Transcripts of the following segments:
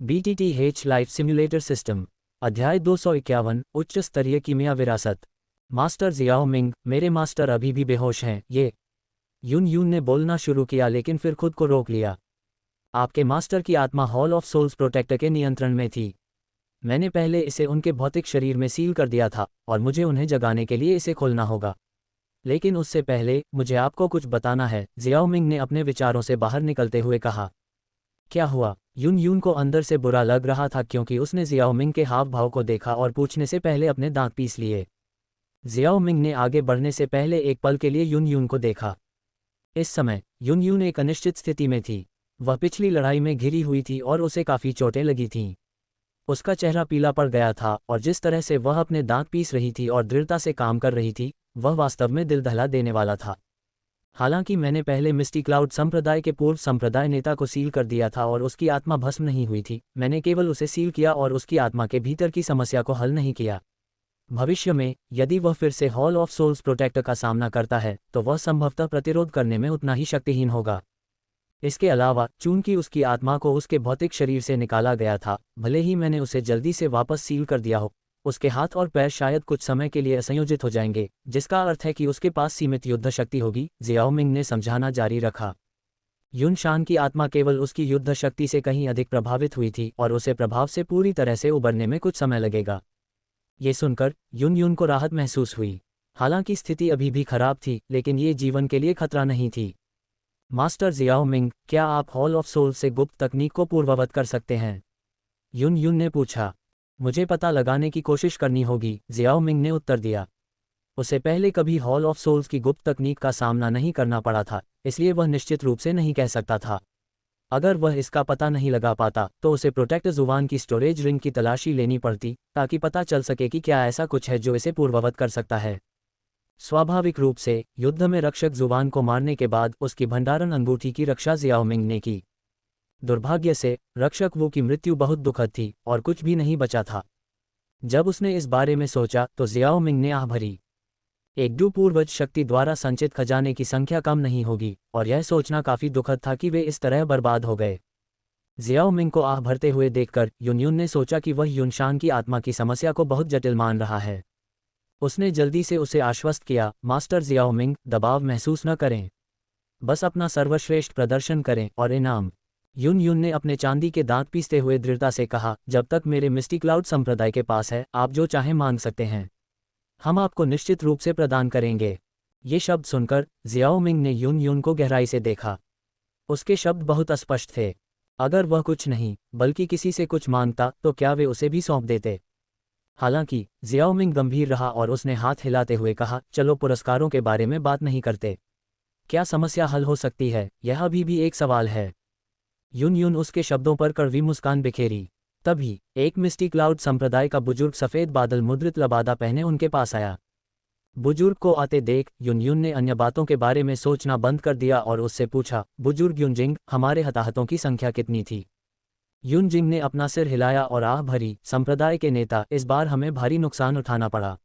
BTTH life simulator system. अध्याय 251 उच्च स्तरीय कीमिया विरासत। मास्टर जियाओ मिंग, मेरे मास्टर अभी भी बेहोश हैं। ये यून यून ने बोलना शुरू किया लेकिन फिर खुद को रोक लिया। आपके मास्टर की आत्मा हॉल ऑफ सोल्स प्रोटेक्टर के नियंत्रण में थी। मैंने पहले इसे उनके भौतिक शरीर में सील कर दिया था और मुझे उन्हें जगाने के लिए इसे खोलना होगा। लेकिन उससे पहले मुझे आपको कुछ बताना है, जियाओ मिंग ने अपने विचारों से बाहर निकलते हुए कहा। क्या हुआ? यून यून को अंदर से बुरा लग रहा था क्योंकि उसने जियाओ मिंग के हाव भाव को देखा और पूछने से पहले अपने दांत पीस लिए। जियाओ मिंग ने आगे बढ़ने से पहले एक पल के लिए यून यून को देखा। इस समय यून यून एक अनिश्चित स्थिति में थी। वह पिछली लड़ाई में घिरी हुई थी और उसे काफ़ी चोटें लगी थीं। उसका चेहरा पीला पड़ गया था और जिस तरह से वह अपने दांत पीस रही थी और दृढ़ता से काम कर रही थी, वह वास्तव में दिल दहला देने वाला था। हालांकि मैंने पहले मिस्टी क्लाउड संप्रदाय के पूर्व संप्रदाय नेता को सील कर दिया था और उसकी आत्मा भस्म नहीं हुई थी, मैंने केवल उसे सील किया और उसकी आत्मा के भीतर की समस्या को हल नहीं किया। भविष्य में यदि वह फिर से हॉल ऑफ सोल्स प्रोटेक्टर का सामना करता है तो वह संभवतः प्रतिरोध करने में उतना ही शक्तिहीन होगा। इसके अलावा चूंकि उसकी आत्मा को उसके भौतिक शरीर से निकाला गया था, भले ही मैंने उसे जल्दी से वापस सील कर दिया हो, उसके हाथ और पैर शायद कुछ समय के लिए असंयोजित हो जाएंगे, जिसका अर्थ है कि उसके पास सीमित युद्ध शक्ति होगी। जियाओ मिंग ने समझाना जारी रखा। यून शान की आत्मा केवल उसकी युद्ध शक्ति से कहीं अधिक प्रभावित हुई थी और उसे प्रभाव से पूरी तरह से उबरने में कुछ समय लगेगा। ये सुनकर यून यून को राहत महसूस हुई। हालांकि स्थिति अभी भी खराब थी, लेकिन ये जीवन के लिए खतरा नहीं थी। मास्टर जियाओ मिंग, क्या आप हॉल ऑफ सोल से गुप्त तकनीक को पूर्ववत कर सकते हैं? यून यून ने पूछा। मुझे पता लगाने की कोशिश करनी होगी, जियाओ मिंग ने उत्तर दिया। उसे पहले कभी हॉल ऑफ सोल्स की गुप्त तकनीक का सामना नहीं करना पड़ा था, इसलिए वह निश्चित रूप से नहीं कह सकता था। अगर वह इसका पता नहीं लगा पाता तो उसे प्रोटेक्टर जुबान की स्टोरेज रिंग की तलाशी लेनी पड़ती ताकि पता चल सके कि क्या ऐसा कुछ है जो इसे पूर्ववत कर सकता है। स्वाभाविक रूप से युद्ध में रक्षक जुबान को मारने के बाद उसकी भंडारण अंगूठी की रक्षा जियाओ मिंग ने की। दुर्भाग्य से रक्षक वो की मृत्यु बहुत दुखद थी और कुछ भी नहीं बचा था। जब उसने इस बारे में सोचा तो जियाओ मिंग ने आह भरी। एक डू पूर्वज शक्ति द्वारा संचित खजाने की संख्या कम नहीं होगी और यह सोचना काफी दुखद था कि वे इस तरह बर्बाद हो गए। जियाओ मिंग को आह भरते हुए देखकर यून यून ने सोचा कि वह यूनशान की आत्मा की समस्या को बहुत जटिल मान रहा है। उसने जल्दी से उसे आश्वस्त किया, मास्टर जियाओ मिंग, दबाव महसूस न करें, बस अपना सर्वश्रेष्ठ प्रदर्शन करें और इनाम। यून यून ने अपने चांदी के दांत पीसते हुए दृढ़ता से कहा, जब तक मेरे मिस्टी क्लाउड संप्रदाय के पास है, आप जो चाहें मांग सकते हैं, हम आपको निश्चित रूप से प्रदान करेंगे। ये शब्द सुनकर जियाओ मिंग ने यून यून को गहराई से देखा। उसके शब्द बहुत अस्पष्ट थे। अगर वह कुछ नहीं बल्कि किसी से कुछ मांगता तो क्या वे उसे भी सौंप देते? हालांकि जियाओ मिंग गंभीर रहा और उसने हाथ हिलाते हुए कहा, चलो पुरस्कारों के बारे में बात नहीं करते। क्या समस्या हल हो सकती है, यह अभी भी एक सवाल है। यून यून उसके शब्दों पर कड़वी मुस्कान बिखेरी। तभी एक मिस्टी क्लाउड संप्रदाय का बुजुर्ग सफ़ेद बादल मुद्रित लबादा पहने उनके पास आया। बुजुर्ग को आते देख यून यून ने अन्य बातों के बारे में सोचना बंद कर दिया और उससे पूछा, बुजुर्ग यूनजिंग, हमारे हताहतों की संख्या कितनी थी? यूनजिंग ने अपना सिर हिलाया और आह भरी, संप्रदाय के नेता, इस बार हमें भारी नुकसान उठाना पड़ा।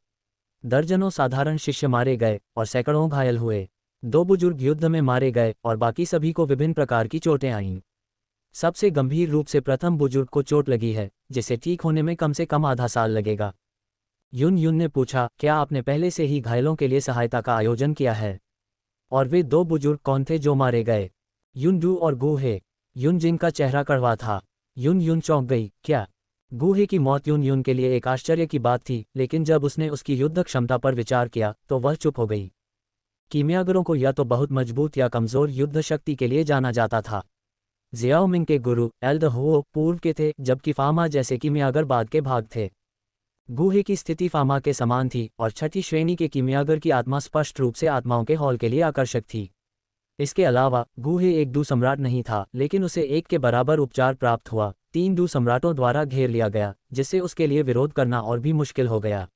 दर्जनों साधारण शिष्य मारे गए और सैकड़ों घायल हुए। 2 बुजुर्ग युद्ध में मारे गए और बाकी सभी को विभिन्न प्रकार की चोटें आईं। सबसे गंभीर रूप से प्रथम बुजुर्ग को चोट लगी है, जिसे ठीक होने में कम से कम आधा साल लगेगा। यून यून ने पूछा, क्या आपने पहले से ही घायलों के लिए सहायता का आयोजन किया है? और वे 2 बुजुर्ग कौन थे जो मारे गए? यून डू और गूहे। यूनजिंग का चेहरा कड़वा था। यून यून चौंक गई। क्या? गूहे की मौत यून यून के लिए एक आश्चर्य की बात थी, लेकिन जब उसने उसकी युद्ध क्षमता पर विचार किया तो वह चुप हो गई। कीमियागरों को या तो बहुत मजबूत या कमजोर युद्ध शक्ति के लिए जाना जाता था। जियाओ मिंग के गुरु एल्द हुओ पूर्व के थे, जबकि फामा जैसे कीमियागर बाद के भाग थे। गूहे की स्थिति फामा के समान थी और छठी श्रेणी के कीमियागर की आत्मा स्पष्ट रूप से आत्माओं के हॉल के लिए आकर्षक थी। इसके अलावा गूहे एक डू सम्राट नहीं था, लेकिन उसे 1 के बराबर उपचार प्राप्त हुआ। 3 डू सम्राटों द्वारा घेर लिया गया, जिससे उसके लिए विरोध करना और भी मुश्किल हो गया।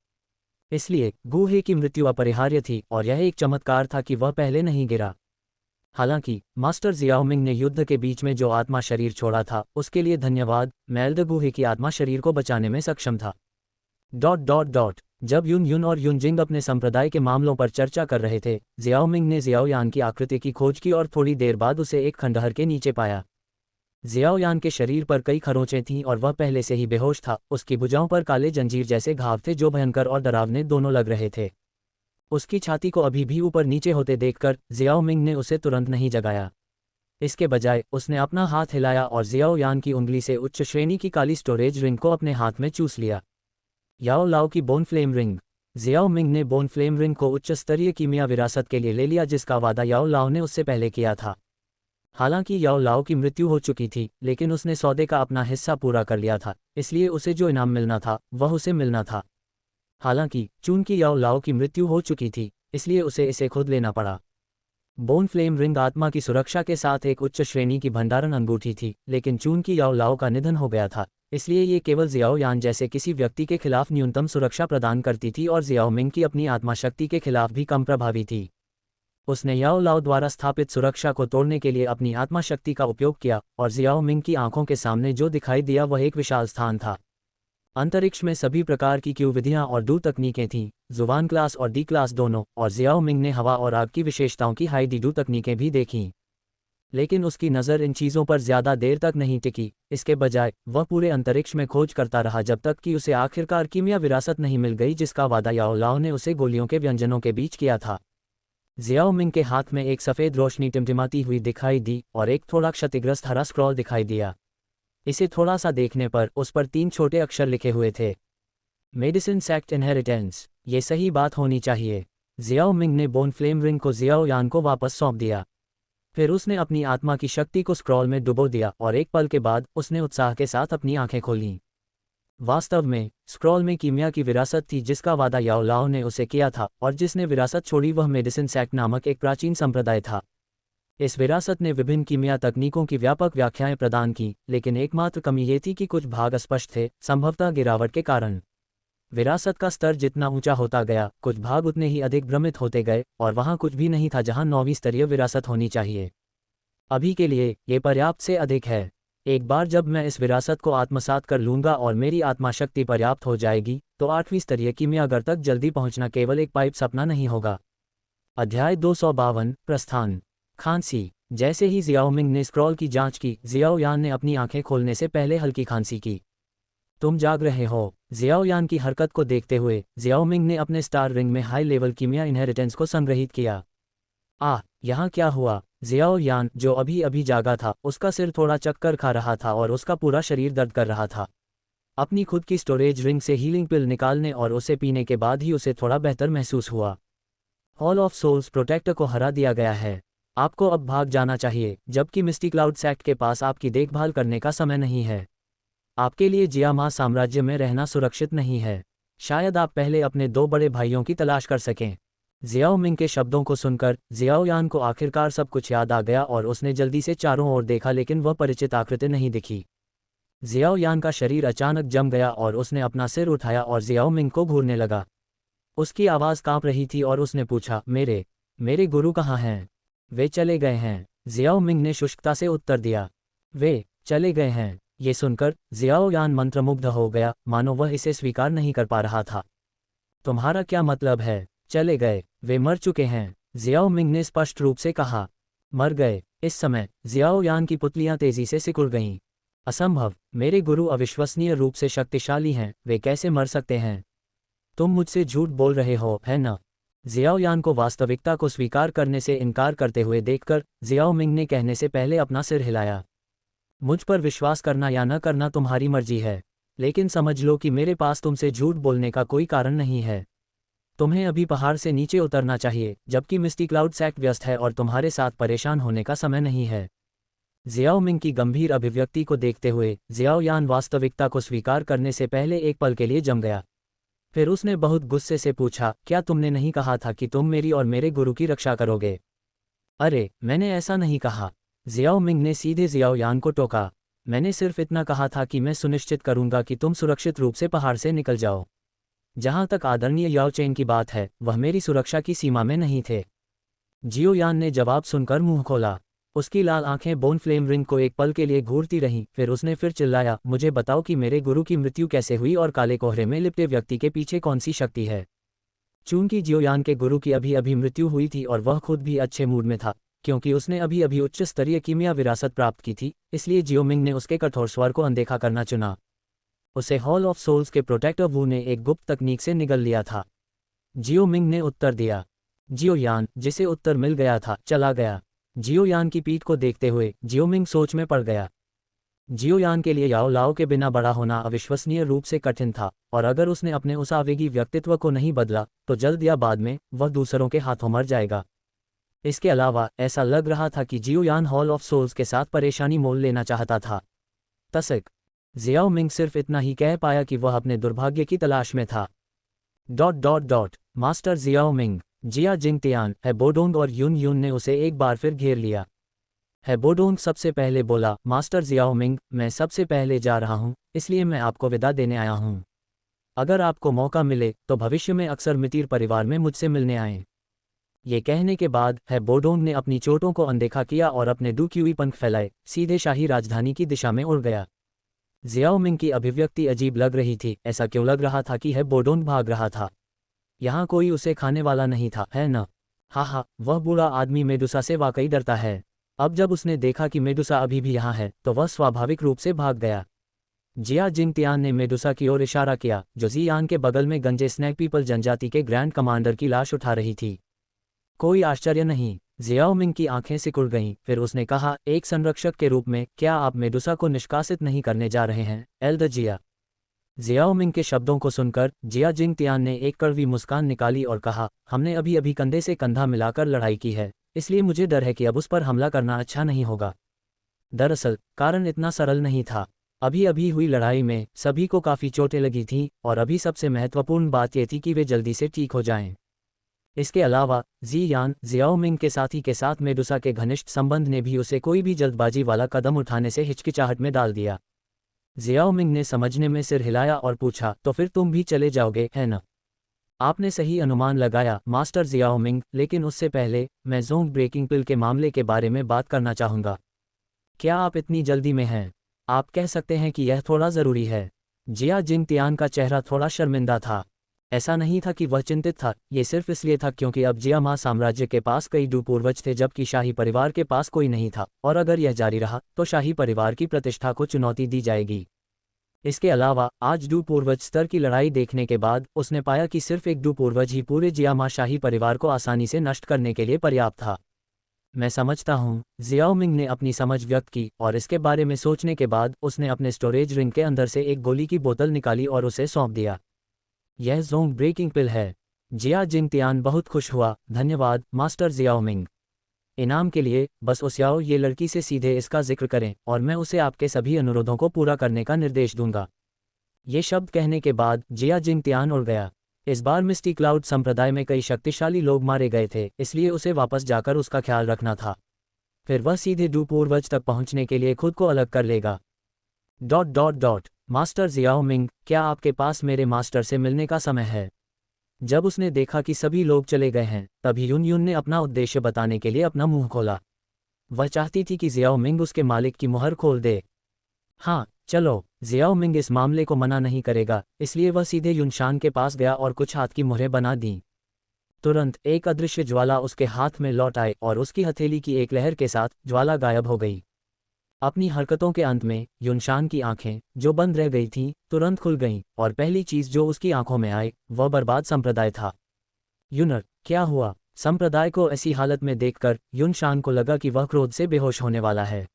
इसलिए गूहे की मृत्यु अपरिहार्य थी और यह एक चमत्कार था कि वह पहले नहीं गिरा। हालांकि मास्टर जियाओ मिंग ने युद्ध के बीच में जो आत्मा शरीर छोड़ा था उसके लिए धन्यवाद, मैं गूहे की आत्मा शरीर को बचाने में सक्षम था। ... जब यून यून और यूनजिंग अपने संप्रदाय के मामलों पर चर्चा कर रहे थे, जियाओ मिंग ने जियाओ यान की आकृति की खोज की और थोड़ी देर बाद उसे एक खंडहर के नीचे पाया। जियाओयान के शरीर पर कई खरोंचें थीं और वह पहले से ही बेहोश था। उसकी भुजाओं पर काले जंजीर जैसे घाव थे जो भयंकर और डरावने दोनों लग रहे थे। उसकी छाती को अभी भी ऊपर नीचे होते देखकर जियाओ मिंग ने उसे तुरंत नहीं जगाया। इसके बजाय उसने अपना हाथ हिलाया और जियाओयान की उंगली से उच्च श्रेणी की काली स्टोरेज रिंग को अपने हाथ में चूस लिया। याओ लाओ की bone flame ring. Xiao Ming ने बोन फ्लेम रिंग को उच्च स्तरीय कीमिया विरासत के लिए ले लिया जिसका वादा याओ लाओ ने उससे पहले किया था। हालांकि याओ लाओ की मृत्यु हो चुकी थी, लेकिन उसने सौदे का अपना हिस्सा पूरा कर लिया था, इसलिए उसे जो इनाम मिलना था वह उसे मिलना था। हालांकि चूंकि याओ लाओ की मृत्यु हो चुकी थी, इसलिए उसे इसे खुद लेना पड़ा। बोन फ्लेम रिंग आत्मा की सुरक्षा के साथ एक उच्च श्रेणी की भंडारण अंगूठी थी, लेकिन चूंकि याओ लाओ का निधन हो गया था, इसलिए ये केवल जियाओ यान जैसे किसी व्यक्ति के खिलाफ न्यूनतम सुरक्षा प्रदान करती थी और जियाओ मिंग की अपनी आत्मा शक्ति के खिलाफ भी कम प्रभावी थी। उसने याओ लाओ द्वारा स्थापित सुरक्षा को तोड़ने के लिए अपनी आत्मा शक्ति का उपयोग किया और जियाओ मिंग की आंखों के सामने जो दिखाई दिया वह एक विशाल स्थान था। अंतरिक्ष में सभी प्रकार की क्यू विधियां और दूर तकनीकें थीं, जुबान क्लास और डी क्लास दोनों, और जियाओ मिंग ने हवा और आग की विशेषताओं की हाई डी डू तकनीकें भी देखीं। लेकिन उसकी नज़र इन चीज़ों पर ज़्यादा देर तक नहीं टिकी। इसके बजाय वह पूरे अंतरिक्ष में खोज करता रहा जब तक कि उसे आखिरकार कीमिया विरासत नहीं मिल गई जिसका वादा याओ लाओ ने उसे गोलियों के व्यंजनों के बीच किया था। जियाओ मिंग के हाथ में एक सफ़ेद रोशनी टिमटिमाती हुई दिखाई दी और एक थोड़ा क्षतिग्रस्त हरा स्क्रॉल दिखाई दिया। इसे थोड़ा सा देखने पर उस पर 3 छोटे अक्षर लिखे हुए थे, मेडिसिन सेक्ट इनहेरिटेंस। ये सही बात होनी चाहिए। जियाओ मिंग ने बोन फ्लेम रिंग को जियाओ यान को वापस सौंप दिया। फिर उसने अपनी आत्मा की शक्ति को स्क्रॉल में डुबो दिया और एक पल के बाद उसने उत्साह के साथ अपनी आंखें खोलीं। वास्तव में स्क्रॉल में कीमिया की विरासत थी जिसका वादा याओ लाओ ने उसे किया था, और जिसने विरासत छोड़ी वह मेडिसिन सेक्ट नामक एक प्राचीन संप्रदाय था। इस विरासत ने विभिन्न कीमिया तकनीकों की व्यापक व्याख्याएं प्रदान की, लेकिन एकमात्र कमी ये थी कि कुछ भाग अस्पष्ट थे, संभवतः गिरावट के कारण। विरासत का स्तर जितना ऊंचा होता गया, कुछ भाग उतने ही अधिक भ्रमित होते गए, और वहां कुछ भी नहीं था जहां 9वीं स्तरीय विरासत होनी चाहिए। अभी के लिए ये पर्याप्त से अधिक है। एक बार जब मैं इस विरासत को आत्मसात कर लूंगा और मेरी आत्मा शक्ति पर्याप्त हो जाएगी, तो 8वीं स्तरीय कीमियागर तक जल्दी पहुंचना केवल एक पाइप सपना नहीं होगा। अध्याय 252 प्रस्थान। खांसी। जैसे ही जियाओ मिंग ने स्क्रॉल की जांच की, जियाओ यान ने अपनी आंखें खोलने से पहले हल्की खांसी की। तुम जाग रहे हो। जियाओ यान की हरकत को देखते हुए जियाओ मिंग ने अपने स्टार रिंग में हाई लेवल कीमिया इनहेरिटेंस को संग्रहित किया। यहाँ क्या हुआ? जियाओ यान, जो अभी अभी जागा था, उसका सिर थोड़ा चक्कर खा रहा था और उसका पूरा शरीर दर्द कर रहा था। अपनी खुद की स्टोरेज रिंग से हीलिंग पिल निकालने और उसे पीने के बाद ही उसे थोड़ा बेहतर महसूस हुआ। हॉल ऑफ सोल्स प्रोटेक्टर को हरा दिया गया है। आपको अब भाग जाना चाहिए, जबकि मिस्टी क्लाउड सेक्ट के पास आपकी देखभाल करने का समय नहीं है। आपके लिए जियामा साम्राज्य में रहना सुरक्षित नहीं है। शायद आप पहले अपने 2 बड़े भाइयों की तलाश कर सकें। जियाओ मिंग के शब्दों को सुनकर जियाओ यान को आखिरकार सब कुछ याद आ गया और उसने जल्दी से चारों ओर देखा, लेकिन वह परिचित आकृति नहीं दिखी। जियाओ यान का शरीर अचानक जम गया और उसने अपना सिर उठाया और जियाओ मिंग को घूरने लगा। उसकी आवाज़ कांप रही थी और उसने पूछा, मेरे गुरु कहाँ हैं? वे चले गए हैं। जियाओ मिंग ने शुष्कता से उत्तर दिया, वे चले गए हैं। ये सुनकर जियाओ यान मंत्रमुग्ध हो गया, मानो वह इसे स्वीकार नहीं कर पा रहा था। तुम्हारा क्या मतलब है, चले गए? वे मर चुके हैं, जियाओ मिंग ने स्पष्ट रूप से कहा। मर गए? इस समय जियाओ यान की पुतलियां तेजी से सिकुड़ गईं। असंभव, मेरे गुरु अविश्वसनीय रूप से शक्तिशाली हैं, वे कैसे मर सकते हैं? तुम मुझसे झूठ बोल रहे हो, है ना? जियाओ यान को वास्तविकता को स्वीकार करने से इनकार करते हुए देखकर जियाओ मिंग ने कहने से पहले अपना सिर हिलाया। मुझ पर विश्वास करना या न करना तुम्हारी मर्जी है, लेकिन समझ लो कि मेरे पास तुमसे झूठ बोलने का कोई कारण नहीं है। तुम्हें अभी पहाड़ से नीचे उतरना चाहिए, जबकि मिस्टी क्लाउड सेक्ट व्यस्त है और तुम्हारे साथ परेशान होने का समय नहीं है। जियाओ मिंग की गंभीर अभिव्यक्ति को देखते हुए जियाओ यान वास्तविकता को स्वीकार करने से पहले एक पल के लिए जम गया। फिर उसने बहुत गुस्से से पूछा, क्या तुमने नहीं कहा था कि तुम मेरी और मेरे गुरु की रक्षा करोगे? अरे, मैंने ऐसा नहीं कहा। जियाओ मिंग ने सीधे जियाओ यान को टोका। मैंने सिर्फ इतना कहा था कि मैं सुनिश्चित करूंगा कि तुम सुरक्षित रूप से पहाड़ से निकल जाओ। जहां तक आदरणीय याओ चेन की बात है, वह मेरी सुरक्षा की सीमा में नहीं थे। जियो यान ने जवाब सुनकर मुंह खोला। उसकी लाल आंखें बोन फ्लेम रिंग को एक पल के लिए घूरती रहीं, फिर उसने फिर चिल्लाया, मुझे बताओ कि मेरे गुरु की मृत्यु कैसे हुई और काले कोहरे में लिपटे व्यक्ति के पीछे कौन सी शक्ति है? चूंकि जियो यान के गुरु की अभी अभी मृत्यु हुई थी और वह खुद भी अच्छे मूड में था, क्योंकि उसने अभी अभी उच्च स्तरीय कीमिया विरासत प्राप्त की थी, इसलिए जियोमिंग ने उसके कठोर स्वर को अनदेखा करना चुना। उसे हॉल ऑफ सोल्स के प्रोटेक्टर वू ने एक गुप्त तकनीक से निगल लिया था। जियोमिंग ने उत्तर दिया। जियोयान, जिसे उत्तर मिल गया था, चला गया। जियोयान की पीठ को देखते हुए जियोमिंग सोच में पड़ गया। जियोयान के लिए याओ लाओ के बिना बड़ा होना अविश्वसनीय रूप से कठिन था, और अगर उसने अपने उस आवेगी व्यक्तित्व को नहीं बदला तो जल्द या बाद में वह दूसरों के हाथों मर जाएगा। इसके अलावा ऐसा लग रहा था कि जियोयान हॉल ऑफ सोल्स के साथ परेशानी मोल लेना चाहता था। तसक। जियाओ मिंग सिर्फ इतना ही कह पाया कि वह अपने दुर्भाग्य की तलाश में था। मास्टर जियाओ मिंग, जिया जिंगतियान, हेबोडोंग और युन युन ने उसे एक बार फिर घेर लिया। हेबोडोंग सबसे पहले बोला, मास्टर जियाओ मिंग, मैं सबसे पहले जा रहा हूँ, इसलिए मैं आपको विदा देने आया हूँ। अगर आपको मौका मिले तो भविष्य में अक्सर मितिर परिवार में मुझसे मिलने आएं। ये कहने के बाद हेबोडोंग ने अपनी चोटों को अनदेखा किया और अपने दुखी पंख फैलाए सीधे शाही राजधानी की दिशा में उड़ गया। जियाओ मिंग की अभिव्यक्ति अजीब लग रही थी। ऐसा क्यों लग रहा था कि हेबोडोंग भाग रहा था? यहाँ कोई उसे खाने वाला नहीं था, है न? हाँ, वह बूढ़ा आदमी मेडुसा से वाकई डरता है। अब जब उसने देखा कि मेडुसा अभी भी यहाँ है तो वह स्वाभाविक रूप से भाग गया। जिया जिंगतियान ने मेडुसा की ओर इशारा किया, जो जियान के बगल में गंजे स्नैक पीपल जनजाति के ग्रैंड कमांडर की लाश उठा रही थी। कोई आश्चर्य नहीं, जियाओ मिंग की आंखें सिकुड़ गईं। फिर उसने कहा, एक संरक्षक के रूप में क्या आप मेडुसा को निष्कासित नहीं करने जा रहे हैं, एल्डर जिया? जियाओ मिंग के शब्दों को सुनकर जिया जिंगतियान ने एक कड़वी मुस्कान निकाली और कहा, हमने अभी अभी कंधे से कंधा मिलाकर लड़ाई की है, इसलिए मुझे डर है कि अब उस पर हमला करना अच्छा नहीं होगा। दरअसल कारण इतना सरल नहीं था। अभी अभी हुई लड़ाई में सभी को काफ़ी चोटें लगी थीं और अभी सबसे महत्वपूर्ण बात यह थी कि वे जल्दी से ठीक हो जाएं। इसके अलावा जियाओ मिंग के साथी के साथ मेडुसा के घनिष्ठ संबंध ने भी उसे कोई भी जल्दबाजी वाला कदम उठाने से हिचकिचाहट में डाल दिया। जियाओ मिंग ने समझने में सिर हिलाया और पूछा, तो फिर तुम भी चले जाओगे, है न? आपने सही अनुमान लगाया, मास्टर जियाओ मिंग, लेकिन उससे पहले मैं ज़ोंग ब्रेकिंग पिल के मामले के बारे में बात करना चाहूँगा। क्या आप इतनी जल्दी में हैं? आप कह सकते हैं कि यह थोड़ा ज़रूरी है। जिया जिंगतियान का चेहरा थोड़ा शर्मिंदा था। ऐसा नहीं था कि वह चिंतित था, ये सिर्फ इसलिए था क्योंकि अब जियामा साम्राज्य के पास कई डू पूर्वज थे जबकि शाही परिवार के पास कोई नहीं था, और अगर यह जारी रहा तो शाही परिवार की प्रतिष्ठा को चुनौती दी जाएगी। इसके अलावा आज डू पूर्वज स्तर की लड़ाई देखने के बाद उसने पाया कि सिर्फ एक डू पूर्वज ही पूरे जियामा शाही परिवार को आसानी से नष्ट करने के लिए पर्याप्त था। मैं समझता हूँ, जियाओ मिंग ने अपनी समझ व्यक्त की, और इसके बारे में सोचने के बाद उसने अपने स्टोरेज रिंग के अंदर से एक गोली की बोतल निकाली और उसे सौंप दिया। यह ज़ोंग ब्रेकिंग पिल है। जिया जिंगतियान बहुत खुश हुआ। धन्यवाद, मास्टर जियाओ मिंग। इनाम के लिए बस उस याओ ये लड़की से सीधे इसका जिक्र करें और मैं उसे आपके सभी अनुरोधों को पूरा करने का निर्देश दूंगा। ये शब्द कहने के बाद जिया जिंगतियान उड़ गया। इस बार मिस्टी क्लाउड संप्रदाय में कई शक्तिशाली लोग मारे गए थे, इसलिए उसे वापस जाकर उसका ख्याल रखना था। फिर वह सीधे डू पूर्वज तक पहुंचने के लिए खुद को अलग कर लेगा। मास्टर जियाओ मिंग, क्या आपके पास मेरे मास्टर से मिलने का समय है? जब उसने देखा कि सभी लोग चले गए हैं तभी युन युन ने अपना उद्देश्य बताने के लिए अपना मुंह खोला। वह चाहती थी कि जियाओ मिंग उसके मालिक की मुहर खोल दे। हाँ, चलो। जियाओ मिंग इस मामले को मना नहीं करेगा, इसलिए वह सीधे युनशान के पास गया और कुछ हाथ की मुहरें बना दी। तुरंत एक अदृश्य ज्वाला उसके हाथ में लौट आई और उसकी हथेली की एक लहर के साथ ज्वाला गायब हो गई। अपनी हरकतों के अंत में युनशान की आंखें, जो बंद रह गई थीं, तुरंत खुल गईं, और पहली चीज जो उसकी आंखों में आई वह बर्बाद संप्रदाय था। युनर, क्या हुआ? संप्रदाय को ऐसी हालत में देखकर युनशान को लगा कि वह क्रोध से बेहोश होने वाला है।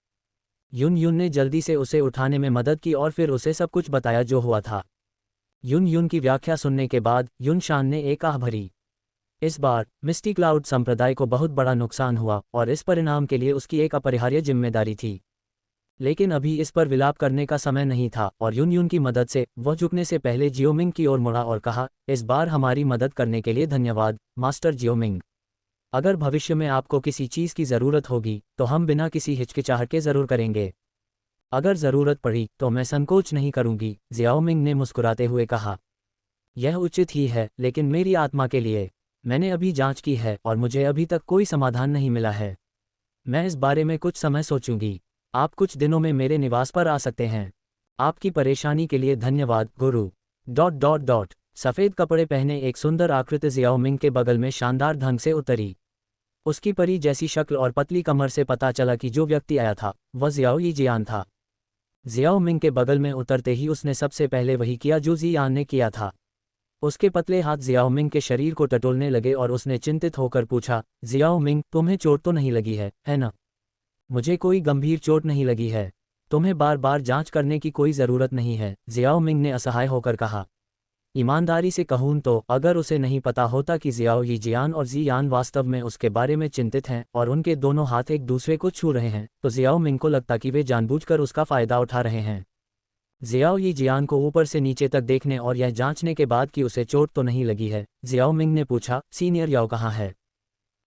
युन युन ने जल्दी से उसे उठाने में मदद की और फिर उसे सब कुछ बताया जो हुआ था। युन युन की व्याख्या सुनने के बाद युनशान ने एक आह भरी। इस बार मिस्टी क्लाउड संप्रदाय को बहुत बड़ा नुकसान हुआ और इस परिणाम के लिए उसकी एक अपरिहार्य जिम्मेदारी थी। लेकिन अभी इस पर विलाप करने का समय नहीं था और युन युन की मदद से वह झुकने से पहले जियोमिंग की ओर मुड़ा और कहा, इस बार हमारी मदद करने के लिए धन्यवाद, मास्टर जियोमिंग। अगर भविष्य में आपको किसी चीज़ की ज़रूरत होगी तो हम बिना किसी हिचकिचाहट के ज़रूर करेंगे। अगर ज़रूरत पड़ी तो मैं संकोच नहीं करूंगी, जियाओ मिंग ने मुस्कुराते हुए कहा। यह उचित ही है, लेकिन मेरी आत्मा के लिए मैंने अभी जांच की है और मुझे अभी तक कोई समाधान नहीं मिला है। मैं इस बारे में कुछ समय सोचूंगी। आप कुछ दिनों में मेरे निवास पर आ सकते हैं। आपकी परेशानी के लिए धन्यवाद, गुरु। सफ़ेद कपड़े पहने एक सुंदर आकृति जियाओ मिंग के बगल में शानदार ढंग से उतरी। उसकी परी जैसी शक्ल और पतली कमर से पता चला कि जो व्यक्ति आया था वह जियाओ यीजियान था। जियाओ मिंग के बगल में उतरते ही उसने सबसे पहले वही किया जो जियान ने किया था। उसके पतले हाथ जियाओ मिंग के शरीर को टटोलने लगे और उसने चिंतित होकर पूछा, जियाओ मिंग, तुम्हें चोट तो नहीं लगी है ना? मुझे कोई गंभीर चोट नहीं लगी है। तुम्हें बार बार जांच करने की कोई ज़रूरत नहीं है, जियाओ मिंग ने असहाय होकर कहा। ईमानदारी से कहूँ तो अगर उसे नहीं पता होता कि जियाओ यीजियान और जियान वास्तव में उसके बारे में चिंतित हैं और उनके दोनों हाथ एक दूसरे को छू रहे हैं, तो जियाओ मिंग को लगता कि वे जानबूझकर उसका फ़ायदा उठा रहे हैं। जियाओ यीजियान को ऊपर से नीचे तक देखने और यह जांचने के बाद कि उसे चोट तो नहीं लगी है, जियाओ मिंग ने पूछा, सीनियर याओ कहाँ है?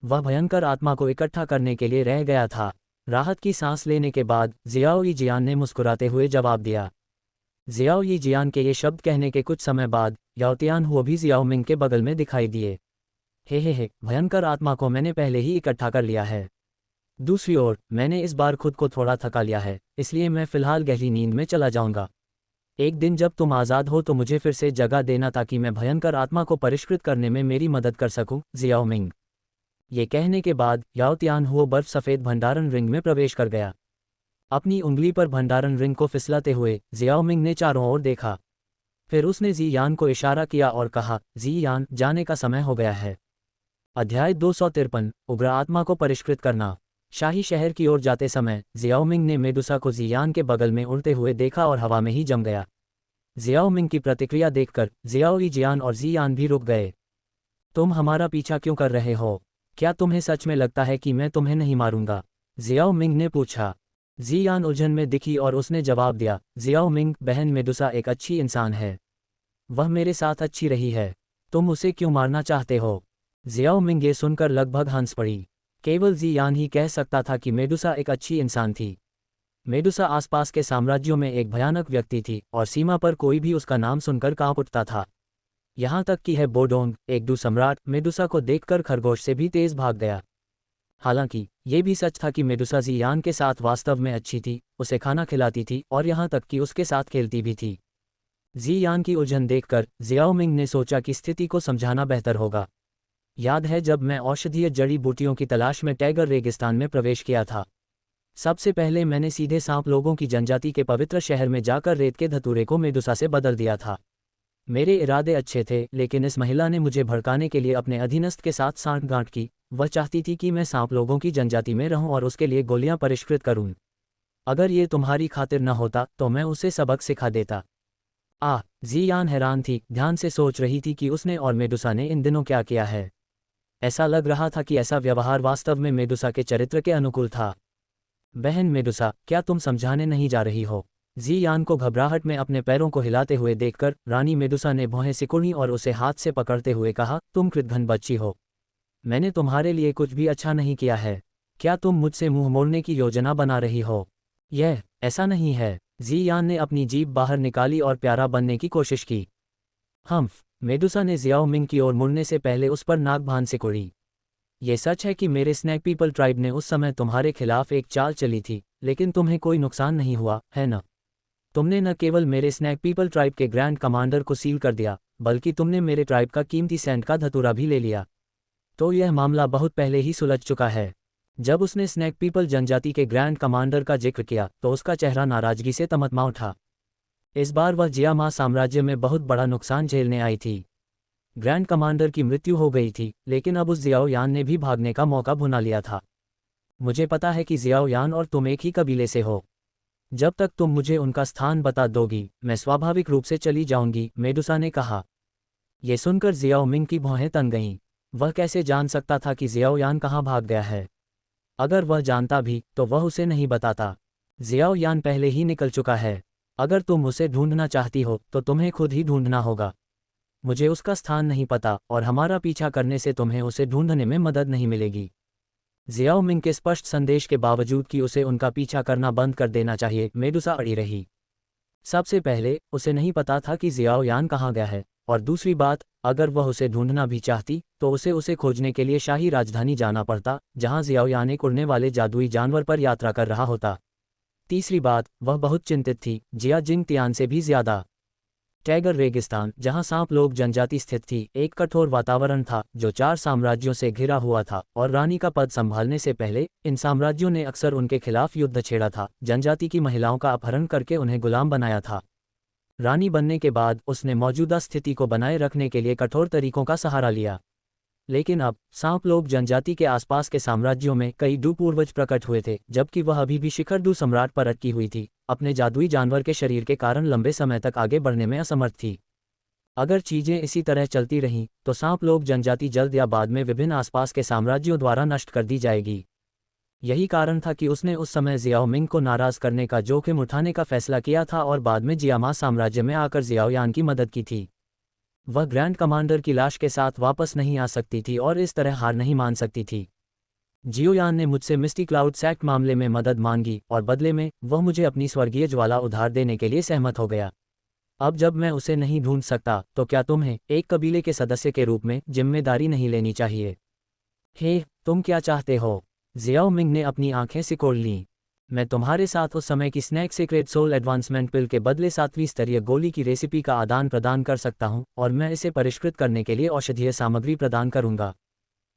वह भयंकर आत्मा को इकट्ठा करने के लिए रह गया था। राहत की सांस लेने के बाद जियाओ यीजियान ने मुस्कुराते हुए जवाब दिया। जियाओ यीजियान के ये शब्द कहने के कुछ समय बाद याओ तियानहुओ भी जियाओ मिंग के बगल में दिखाई दिए। हे, भयंकर आत्मा को मैंने पहले ही इकट्ठा कर लिया है। दूसरी ओर मैंने इस बार खुद को थोड़ा थका लिया है, इसलिए मैं फिलहाल गहरी नींद में चला जाऊंगा। एक दिन जब तुम आज़ाद हो तो मुझे फिर से जगह देना ताकि मैं भयंकर आत्मा को परिष्कृत करने में मेरी मदद कर सकूं, जियाओ मिंग। ये कहने के बाद याओ तियानहुओ बर्फ सफ़ेद भंडारण रिंग में प्रवेश कर गया। अपनी उंगली पर भंडारण रिंग को फिसलाते हुए जियाओ मिंग ने चारों ओर देखा। फिर उसने जियान को इशारा किया और कहा, जियान, जाने का समय हो गया है। अध्याय 253 उग्र आत्मा को परिष्कृत करना। शाही शहर की ओर जाते समय जियाओ मिंग ने मेडुसा को जियान के बगल में उड़ते हुए देखा और हवा में ही जम गया। जियाओ मिंग की प्रतिक्रिया देखकर जियाओ यीजियान और जियान भी रुक गए। तुम हमारा पीछा क्यों कर रहे हो? क्या तुम्हें सच में लगता है कि मैं तुम्हें नहीं मारूंगा? जियाओ मिंग ने पूछा। जियान उलझन में दिखी और उसने जवाब दिया, जियाओ मिंग, बहन मेडुसा एक अच्छी इंसान है। वह मेरे साथ अच्छी रही है। तुम उसे क्यों मारना चाहते हो? जियाओ मिंग ये सुनकर लगभग हंस पड़ी। केवल जियान ही कह सकता था कि मेडुसा एक अच्छी इंसान थी। मेडुसा आसपास के साम्राज्यों में एक भयानक व्यक्ति थी और सीमा पर कोई भी उसका नाम सुनकर कांप उठता था। यहाँ तक कि है बोडोंग, एक दू सम्राट, मेडुसा को देखकर खरगोश से भी तेज भाग गया। हालांकि ये भी सच था कि मेडुसा जियान के साथ वास्तव में अच्छी थी, उसे खाना खिलाती थी और यहाँ तक कि उसके साथ खेलती भी थी। जियान की उलझन देखकर जियाओ मिंग ने सोचा कि स्थिति को समझाना बेहतर होगा। याद है जब मैं औषधीय जड़ी बूटियों की तलाश में टैगर रेगिस्तान में प्रवेश किया था? सबसे पहले मैंने सीधे सांप लोगों की जनजाति के पवित्र शहर में जाकर रेत के धतूरे को मेडुसा से बदल दिया था। मेरे इरादे अच्छे थे, लेकिन इस महिला ने मुझे भड़काने के लिए अपने अधीनस्थ के साथ सांठगांठ की। वह चाहती थी कि मैं सांप लोगों की जनजाति में रहूं और उसके लिए गोलियां परिष्कृत करूं। अगर ये तुम्हारी खातिर न होता तो मैं उसे सबक सिखा देता। जियान हैरान थी, ध्यान से सोच रही थी कि उसने और मेडुसा ने इन दिनों क्या किया है। ऐसा लग रहा था कि ऐसा व्यवहार वास्तव में मेडुसा के चरित्र के अनुकूल था। बहन मेडुसा, क्या तुम समझाने नहीं जा रही हो? जियान को घबराहट में अपने पैरों को हिलाते हुए देखकर रानी मेडुसा ने भौहें सिकुड़ी और उसे हाथ से पकड़ते हुए कहा, तुम कृतघ्न बच्ची हो। मैंने तुम्हारे लिए कुछ भी अच्छा नहीं किया है। क्या तुम मुझसे मुंह मोड़ने की योजना बना रही हो? यह ऐसा नहीं है। जियान ने अपनी जीभ बाहर निकाली और प्यारा बनने की कोशिश की। मेडुसा ने जियाओ मिंग की ओर मुड़ने से पहले उस पर नाक बांध सिकोड़ी। ये सच है कि मेरे स्नैक पीपल ट्राइब ने उस समय तुम्हारे खिलाफ एक चाल चली थी, लेकिन तुम्हें कोई नुकसान नहीं हुआ, है ना? तुमने न केवल मेरे स्नैक पीपल ट्राइब के ग्रैंड कमांडर को सील कर दिया, बल्कि तुमने मेरे ट्राइब का कीमती सैंड का धतूरा भी ले लिया। तो यह मामला बहुत पहले ही सुलझ चुका है। जब उसने स्नैक पीपल जनजाति के ग्रैंड कमांडर का जिक्र किया तो उसका चेहरा नाराजगी से तमतमा उठा। इस बार वह जियामा साम्राज्य में बहुत बड़ा नुकसान झेलने आई थी। ग्रैंड कमांडर की मृत्यु हो गई थी, लेकिन अब उस जियाओ यान ने भी भागने का मौका भुना लिया था। मुझे पता है कि जियाओ यान और तुम एक ही कबीले से हो। जब तक तुम मुझे उनका स्थान बता दोगी, मैं स्वाभाविक रूप से चली जाऊंगी, मेडुसा ने कहा। यह सुनकर जियाओ मिंग की भौहें तन गईं। वह कैसे जान सकता था कि जियाओ यान कहाँ भाग गया है? अगर वह जानता भी तो वह उसे नहीं बताता। जियाओ यान पहले ही निकल चुका है। अगर तुम उसे ढूंढना चाहती हो तो तुम्हें खुद ही ढूंढना होगा। मुझे उसका स्थान नहीं पता और हमारा पीछा करने से तुम्हें उसे ढूंढने में मदद नहीं मिलेगी। जियाओ मिंग के स्पष्ट संदेश के बावजूद कि उसे उनका पीछा करना बंद कर देना चाहिए, मेडुसा अड़ी रही। सबसे पहले उसे नहीं पता था कि जियाओ यान कहाँ गया है, और दूसरी बात, अगर वह उसे ढूंढना भी चाहती तो उसे खोजने के लिए शाही राजधानी जाना पड़ता, जहां जियाओ यान एक उड़ने वाले जादुई जानवर पर यात्रा कर रहा होता। तीसरी बात, वह बहुत चिंतित थी, जिया जिंग तियान से भी ज्यादा। टैगर रेगिस्तान, जहां सांप लोग जनजाति स्थित थी, एक कठोर वातावरण था जो 4 साम्राज्यों से घिरा हुआ था, और रानी का पद संभालने से पहले इन साम्राज्यों ने अक्सर उनके खिलाफ युद्ध छेड़ा था, जनजाति की महिलाओं का अपहरण करके उन्हें गुलाम बनाया था। रानी बनने के बाद उसने मौजूदा स्थिति को बनाए रखने के लिए कठोर तरीकों का सहारा लिया। लेकिन अब सांप लोग जनजाति के आसपास के साम्राज्यों में कई डू पूर्वज प्रकट हुए थे, जबकि वह अभी भी शिखर डू सम्राट पर अटकी हुई थी, अपने जादुई जानवर के शरीर के कारण लंबे समय तक आगे बढ़ने में असमर्थ थी। अगर चीजें इसी तरह चलती रहीं तो सांप लोग जनजाति जल्द या बाद में विभिन्न आसपास के साम्राज्यों द्वारा नष्ट कर दी जाएगी। यही कारण था कि उसने उस समय जियाओ मिंग को नाराज करने का जोखिम उठाने का फैसला किया था और बाद में जियामा साम्राज्य में आकर जियाओ यान की मदद की थी। वह ग्रैंड कमांडर की लाश के साथ वापस नहीं आ सकती थी और इस तरह हार नहीं मान सकती थी। जियोयान ने मुझसे मिस्टी क्लाउड सैक्ट मामले में मदद मांगी और बदले में वह मुझे अपनी स्वर्गीय ज्वाला उधार देने के लिए सहमत हो गया। अब जब मैं उसे नहीं ढूंढ सकता तो क्या तुम्हें एक कबीले के सदस्य के रूप में जिम्मेदारी नहीं लेनी चाहिए? हे, तुम क्या चाहते हो? जियाओ मिंग ने अपनी आंखें सिकोड़ लीं। मैं तुम्हारे साथ उस समय की स्नैक सीक्रेट सोल एडवांसमेंट पिल के बदले 7वीं स्तरीय गोली की रेसिपी का आदान प्रदान कर सकता हूं, और मैं इसे परिष्कृत करने के लिए औषधीय सामग्री प्रदान करूंगा।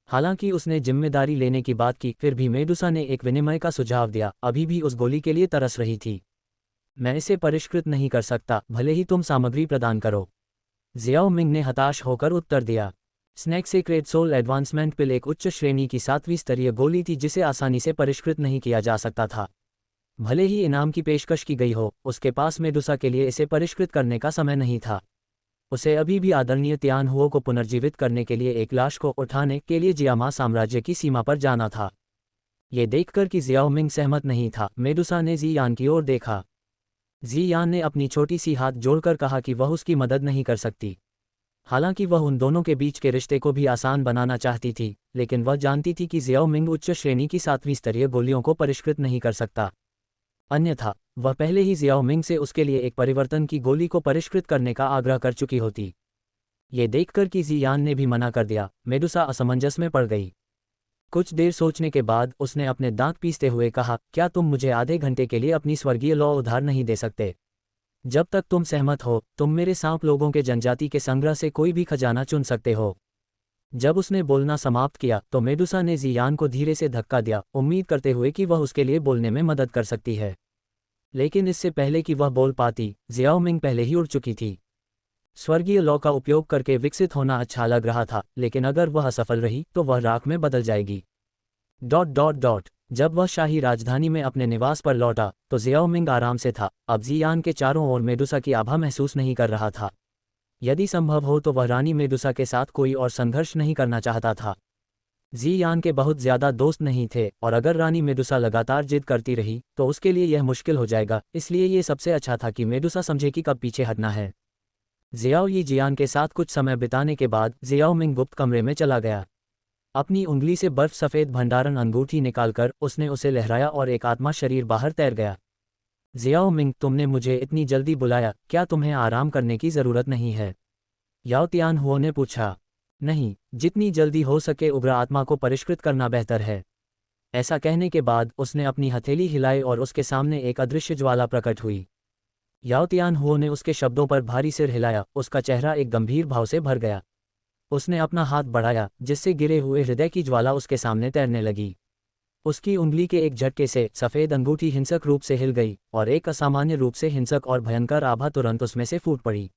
हालांकि उसने जिम्मेदारी लेने की बात की, फिर भी मेडुसा ने एक विनिमय का सुझाव दिया, अभी भी उस गोली के लिए तरस रही थी। मैं इसे परिष्कृत नहीं कर सकता, भले ही तुम सामग्री प्रदान करो। जियाओ मिंग ने हताश होकर उत्तर दिया। स्नैक सीक्रेट सोल एडवांसमेंट पिल एक उच्च श्रेणी की 7वीं स्तरीय गोली थी जिसे आसानी से परिष्कृत नहीं किया जा सकता था। भले ही इनाम की पेशकश की गई हो, उसके पास मेडुसा के लिए इसे परिष्कृत करने का समय नहीं था। उसे अभी भी आदरणीय तियान हुओ को पुनर्जीवित करने के लिए एक लाश को उठाने के लिए जियामा साम्राज्य की सीमा पर जाना था। ये देखकर कि जियाओ मिंग सहमत नहीं था, मेडुसा ने जी यान की ओर देखा। जी यान ने अपनी छोटी सी हाथ जोड़कर कहा कि वह उसकी मदद नहीं कर सकती। हालांकि वह उन दोनों के बीच के रिश्ते को भी आसान बनाना चाहती थी, लेकिन वह जानती थी कि जियाओ मिंग उच्च श्रेणी की 7वीं स्तरीय गोलियों को परिष्कृत नहीं कर सकता। अन्यथा वह पहले ही जियाओ मिंग से उसके लिए एक परिवर्तन की गोली को परिष्कृत करने का आग्रह कर चुकी होती। ये देखकर कि जी यान ने भी मना कर दिया, मेडुसा असमंजस में पड़ गई। कुछ देर सोचने के बाद उसने अपने दांत पीसते हुए कहा, क्या तुम मुझे आधे घंटे के लिए अपनी स्वर्गीय लौ उधार नहीं दे सकते? जब तक तुम सहमत हो, तुम मेरे सांप लोगों के जनजाति के संग्रह से कोई भी खजाना चुन सकते हो। जब उसने बोलना समाप्त किया तो मेडुसा ने जी यान को धीरे से धक्का दिया, उम्मीद करते हुए कि वह उसके लिए बोलने में मदद कर सकती है। लेकिन इससे पहले कि वह बोल पाती, जियाओ मिंग पहले ही उड़ चुकी थी। स्वर्गीय लौ का उपयोग करके विकसित होना अच्छा लग रहा था, लेकिन अगर वह असफल रही तो वह राख में बदल जाएगी। ... जब वह शाही राजधानी में अपने निवास पर लौटा तो जियाओ मिंग आराम से था। अब जी यान के चारों ओर मेडुसा की आभा महसूस नहीं कर रहा था। यदि संभव हो तो वह रानी मेडुसा के साथ कोई और संघर्ष नहीं करना चाहता था। जी यान के बहुत ज्यादा दोस्त नहीं थे, और अगर रानी मेडुसा लगातार जिद करती रही तो उसके लिए यह मुश्किल हो जाएगा, इसलिए ये सबसे अच्छा था कि मेडुसा समझे कि कब पीछे हटना है। जियाओ यी जियान के साथ कुछ समय बिताने के बाद जियाओ मिंग गुप्त कमरे में चला गया। अपनी उंगली से बर्फ सफ़ेद भंडारण अंगूठी निकालकर उसने उसे लहराया और एक आत्मा शरीर बाहर तैर गया। जियाओ मिंग, तुमने मुझे इतनी जल्दी बुलाया, क्या तुम्हें आराम करने की ज़रूरत नहीं है? याओ तियान हुओ ने पूछा। नहीं, जितनी जल्दी हो सके उग्र आत्मा को परिष्कृत करना बेहतर है। ऐसा कहने के बाद उसने अपनी हथेली हिलाई और उसके सामने एक अदृश्य ज्वाला प्रकट हुई। याओ तियान हुओ ने उसके शब्दों पर भारी सिर हिलाया, उसका चेहरा एक गंभीर भाव से भर गया। उसने अपना हाथ बढ़ाया, जिससे गिरे हुए हृदय की ज्वाला उसके सामने तैरने लगी। उसकी उंगली के एक झटके से सफ़ेद अंगूठी हिंसक रूप से हिल गई, और एक असामान्य रूप से हिंसक और भयंकर आभा तुरंत उसमें से फूट पड़ी।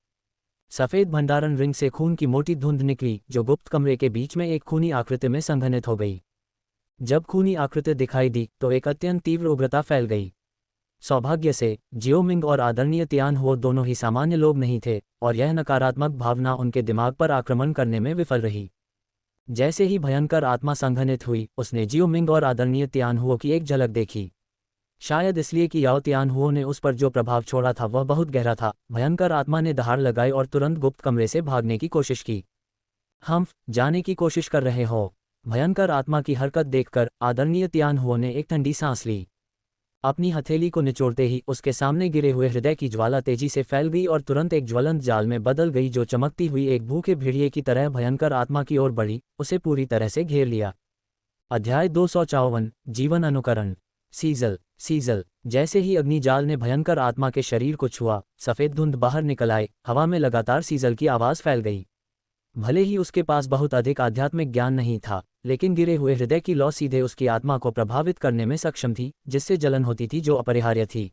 सफ़ेद भंडारण रिंग से खून की मोटी धुंध निकली, जो गुप्त कमरे के बीच में एक खूनी आकृति में संघनित हो गई। जब खूनी आकृति दिखाई दी तो एक अत्यंत तीव्र उग्रता फैल गई। सौभाग्य से जियो मिंग और आदरणीय तियान हुओ दोनों ही सामान्य लोग नहीं थे, और यह नकारात्मक भावना उनके दिमाग पर आक्रमण करने में विफल रही। जैसे ही भयंकर आत्मा संघनित हुई, उसने जियो मिंग और आदरणीय तियान हुओ की एक झलक देखी। शायद इसलिए कि याओ तियान हुओ ने उस पर जो प्रभाव छोड़ा था वह बहुत गहरा था। भयंकर आत्मा ने दहाड़ लगाई और तुरंत गुप्त कमरे से भागने की कोशिश की। हम जाने की कोशिश कर रहे हो? भयंकर आत्मा की हरकत देखकर आदरणीय तियान हुओ ने एक ठंडी सांस ली। अपनी हथेली को निचोड़ते ही उसके सामने गिरे हुए हृदय की ज्वाला तेजी से फैल गई और तुरंत एक ज्वलंत जाल में बदल गई, जो चमकती हुई एक भूखे भेड़िए की तरह भयंकर आत्मा की ओर बढ़ी, उसे पूरी तरह से घेर लिया। अध्याय 254 जीवन अनुकरण। सीजल सीजल। जैसे ही अग्निजाल ने भयंकर आत्मा के शरीर को छुआ, सफ़ेद धुंध बाहर निकल आए, हवा में लगातार सीजल की आवाज़ फैल गई। भले ही उसके पास बहुत अधिक आध्यात्मिक ज्ञान नहीं था, लेकिन गिरे हुए हृदय की लौ सीधे उसकी आत्मा को प्रभावित करने में सक्षम थी, जिससे जलन होती थी जो अपरिहार्य थी।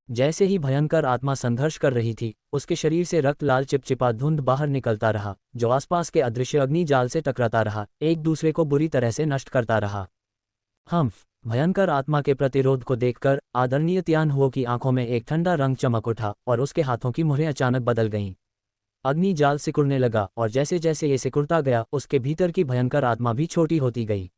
जैसे ही भयंकर आत्मा संघर्ष कर रही थी, उसके शरीर से रक्त लाल चिपचिपा धुंध बाहर निकलता रहा, जो आसपास के अदृश्य अग्निजाल से टकराता रहा, एक दूसरे को बुरी तरह से नष्ट करता रहा। भयंकर आत्मा के प्रतिरोध को देखकर आदरणीय तियान हुओ की आंखों में एक ठंडा रंग चमक उठा और उसके हाथों की मुहरें अचानक बदल गईं। अग्निजाल सिकुड़ने लगा और जैसे जैसे ये सिकुड़ता गया, उसके भीतर की भयंकर आत्मा भी छोटी होती गई।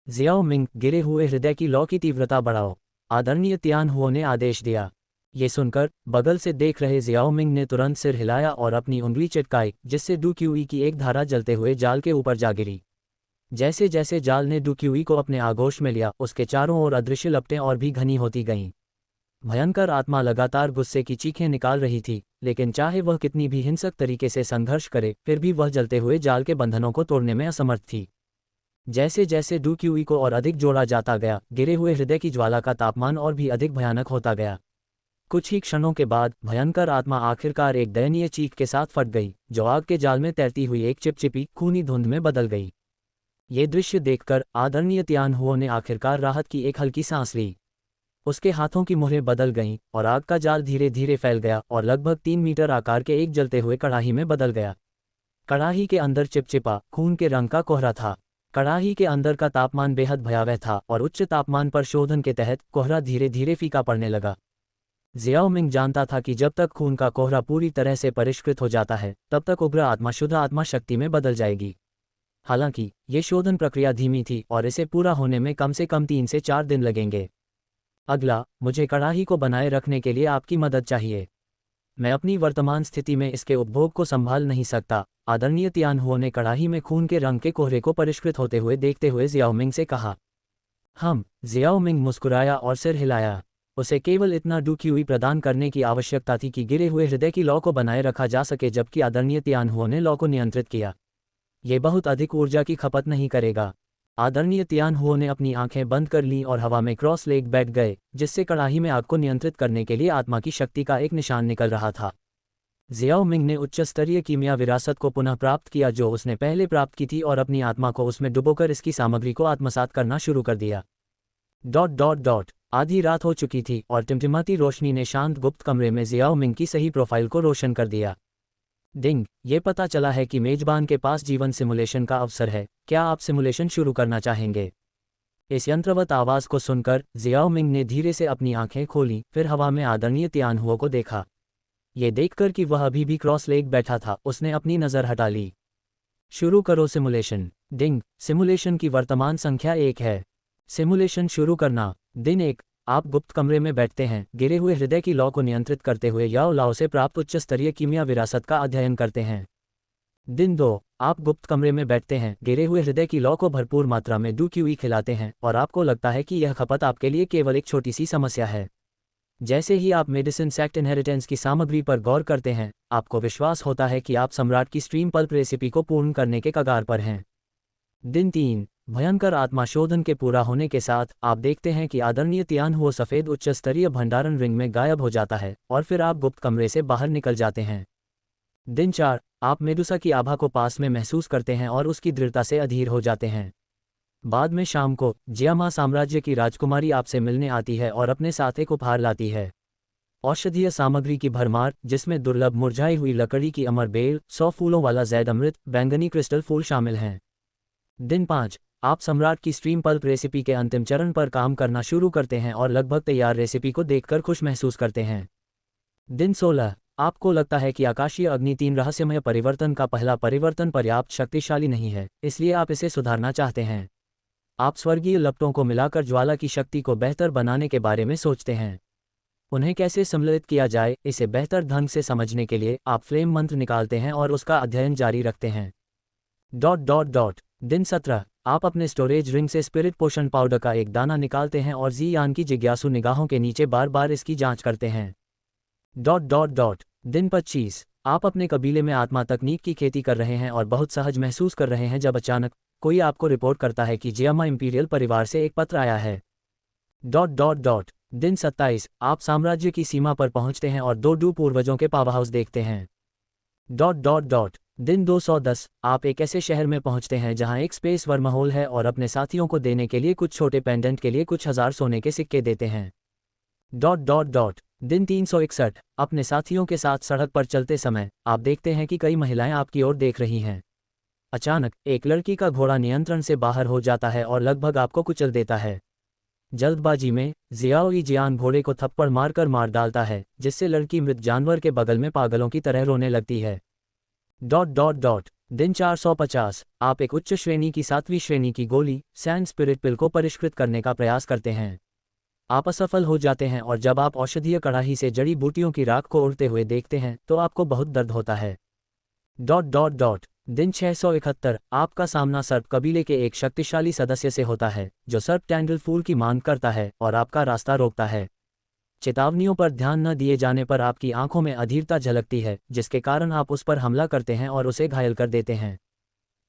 जियाओ मिंग, गिरे हुए हृदय की लौ की तीव्रता बढ़ाओ, आदरणीय तियान हुओ ने आदेश दिया। ये सुनकर बगल से देख रहे जियाओ मिंग ने तुरंत सिर हिलाया और अपनी उंगली चिटकाई, जिससे डुक्यूई की एक धारा जलते हुए जाल के ऊपर जा गिरी। जैसे जैसे जाल ने डुक्यूई को अपने आगोश में लिया, उसके चारों ओर अदृश्य लपटें और भी घनी होती गईं। भयंकर आत्मा लगातार गुस्से की चीखें निकाल रही थी, लेकिन चाहे वह कितनी भी हिंसक तरीके से संघर्ष करे, फिर भी वह जलते हुए जाल के बंधनों को तोड़ने में असमर्थ थी। जैसे जैसे डुक्यूई को और अधिक जोड़ा जाता गया, गिरे हुए हृदय की ज्वाला का तापमान और भी अधिक भयानक होता गया। कुछ ही क्षणों के बाद भयंकर आत्मा आखिरकार एक दयनीय चीख के साथ फट गई, जो आग के जाल में तैरती हुई एक चिपचिपी खूनी धुंध में बदल गई। ये दृश्य देखकर आदरणीय तियान हुओ ने आखिरकार राहत की एक हल्की सांस ली। उसके हाथों की मुहरें बदल गईं और आग का जाल धीरे धीरे फैल गया और लगभग 3 मीटर आकार के एक जलते हुए कड़ाही में बदल गया। कड़ाही के अंदर चिपचिपा खून के रंग का कोहरा था। कड़ाही के अंदर का तापमान बेहद भयावह था और उच्च तापमान पर शोधन के तहत कोहरा धीरे धीरे फीका पड़ने लगा। जियाओ मिंग जानता था कि जब तक खून का कोहरा पूरी तरह से परिष्कृत हो जाता है, तब तक उग्र आत्मा शुद्ध आत्मा शक्ति में बदल जाएगी। हालांकि ये शोधन प्रक्रिया धीमी थी और इसे पूरा होने में कम से कम 3 से 4 दिन लगेंगे। अगला, मुझे कड़ाही को बनाए रखने के लिए आपकी मदद चाहिए। मैं अपनी वर्तमान स्थिति में इसके उपभोग को संभाल नहीं सकता, आदरणीय तियान हुओ ने कड़ाही में खून के रंग के कोहरे को परिष्कृत होते हुए देखते हुए जियाओ मिंग से कहा। जियाओ मिंग मुस्कुराया और सिर हिलाया। उसे केवल इतना डुक्यूई प्रदान करने की आवश्यकता थी कि गिरे हुए हृदय की लौ को बनाए रखा जा सके, जबकि आदरणीय तियान हुओ ने लौ को नियंत्रित किया। ये बहुत अधिक ऊर्जा की खपत नहीं करेगा। आदरणीय तियान हुओ ने अपनी आंखें बंद कर लीं और हवा में क्रॉस लेग बैठ गए, जिससे कड़ाही में आग को नियंत्रित करने के लिए आत्मा की शक्ति का एक निशान निकल रहा था। जियाओ मिंग ने उच्च स्तरीय कीमिया विरासत को पुनः प्राप्त किया जो उसने पहले प्राप्त की थी और अपनी आत्मा को उसमें डुबोकर इसकी सामग्री को आत्मसात करना शुरू कर दिया। आधी रात हो चुकी थी और टिमटिमाती रोशनी ने शांत गुप्त कमरे में जियाओ मिंग की सही प्रोफाइल को रोशन कर दिया। डिंग, ये पता चला है कि मेजबान के पास जीवन सिमुलेशन का अवसर है, क्या आप सिमुलेशन शुरू करना चाहेंगे? इस यंत्रवत आवाज़ को सुनकर जियाओ मिंग ने धीरे से अपनी आंखें खोलीं, फिर हवा में आदरणीय तियान हुओ को देखा। ये देखकर कि वह अभी भी क्रॉस लेग बैठा था, उसने अपनी नज़र हटा ली। शुरू करो सिमुलेशन। डिंग, सिमुलेशन की वर्तमान संख्या 1 है। सिमुलेशन शुरू करना। दिन 1, आप गुप्त कमरे में बैठते हैं, गिरे हुए हृदय की लौ को नियंत्रित करते हुए याओ लाओ से प्राप्त उच्च स्तरीय कीमिया विरासत का अध्ययन करते हैं। दिन 2, आप गुप्त कमरे में बैठते हैं, गिरे हुए हृदय की लौ को भरपूर मात्रा में डुक्यूई खिलाते हैं और आपको लगता है कि यह खपत आपके लिए केवल एक छोटी सी समस्या है। जैसे ही आप मेडिसिन सेक्ट इनहेरिटेंस की सामग्री पर गौर करते हैं, आपको विश्वास होता है कि आप सम्राट की स्ट्रीम पल्प रेसिपी को पूर्ण करने के कगार पर हैं। दिन 3, भयंकर आत्मा शोधन के पूरा होने के साथ आप देखते हैं कि आदरणीय तियान हुओ सफ़ेद उच्च स्तरीय भंडारण रिंग में गायब हो जाता है और फिर आप गुप्त कमरे से बाहर निकल जाते हैं। दिन 4, आप मेडुसा की आभा को पास में महसूस करते हैं और उसकी दृढ़ता से अधीर हो जाते हैं। बाद में शाम को जियामा साम्राज्य की राजकुमारी आपसे मिलने आती है और अपने साथ एक उपहार लाती है। औषधीय सामग्री की भरमार, जिसमें दुर्लभ मुरझाई हुई लकड़ी की अमर बेल, 100 फूलों वाला जैद अमृत, बैंगनी क्रिस्टल फूल शामिल हैं। दिन 5, आप सम्राट की स्ट्रीम पल्प रेसिपी के अंतिम चरण पर काम करना शुरू करते हैं और लगभग तैयार रेसिपी को देखकर खुश महसूस करते हैं। दिन 16, आपको लगता है कि आकाशीय अग्नि 3 रहस्यमय परिवर्तन का पहला परिवर्तन पर्याप्त शक्तिशाली नहीं है, इसलिए आप इसे सुधारना चाहते हैं। आप स्वर्गीय लपटों को मिलाकर ज्वाला की शक्ति को बेहतर बनाने के बारे में सोचते हैं। उन्हें कैसे सम्मिलित किया जाए, इसे बेहतर ढंग से समझने के लिए आप फ्लेम मंत्र निकालते हैं और उसका अध्ययन जारी रखते हैं। दिन 17, आप अपने स्टोरेज रिंग से स्पिरिट पोशन पाउडर का एक दाना निकालते हैं और जी यान की जिज्ञासु निगाहों के नीचे बार बार इसकी जांच करते हैं। दिन 25, आप अपने कबीले में आत्मा तकनीक की खेती कर रहे हैं और बहुत सहज महसूस कर रहे हैं जब अचानक कोई आपको रिपोर्ट करता है कि जियामा इंपीरियल परिवार से एक पत्र आया है। दिन 27 आप साम्राज्य की सीमा पर पहुंचते हैं और 2 पूर्वजों के पावर हाउस देखते हैं। दिन 210 आप एक ऐसे शहर में पहुंचते हैं जहां एक स्पेस वर्महोल है और अपने साथियों को देने के लिए कुछ छोटे पेंडेंट के लिए कुछ हजार सोने के सिक्के देते हैं। दिन 361 अपने साथियों के साथ सड़क पर चलते समय आप देखते हैं कि कई महिलाएं आपकी ओर देख रही हैं। अचानक एक लड़की का घोड़ा नियंत्रण से बाहर हो जाता है और लगभग आपको कुचल देता है। जल्दबाजी में जियाओ यी जियान घोड़े को थप्पड़ मारकर मार डालता है, जिससे लड़की मृत जानवर के बगल में पागलों की तरह रोने लगती है। दिन 450 आप एक उच्च श्रेणी की 7वीं श्रेणी की गोली सैंड स्पिरिट पिल को परिष्कृत करने का प्रयास करते हैं। आप असफल हो जाते हैं और जब आप औषधीय कड़ाही से जड़ी बूटियों की राख को उड़ते हुए देखते हैं तो आपको बहुत दर्द होता है। दिन 671 आपका सामना सर्प कबीले के एक शक्तिशाली सदस्य से होता है जो सर्प टैंडल फूल की मांग करता है और आपका रास्ता रोकता है। चेतावनियों पर ध्यान न दिए जाने पर आपकी आंखों में अधीरता झलकती है, जिसके कारण आप उस पर हमला करते हैं और उसे घायल कर देते हैं।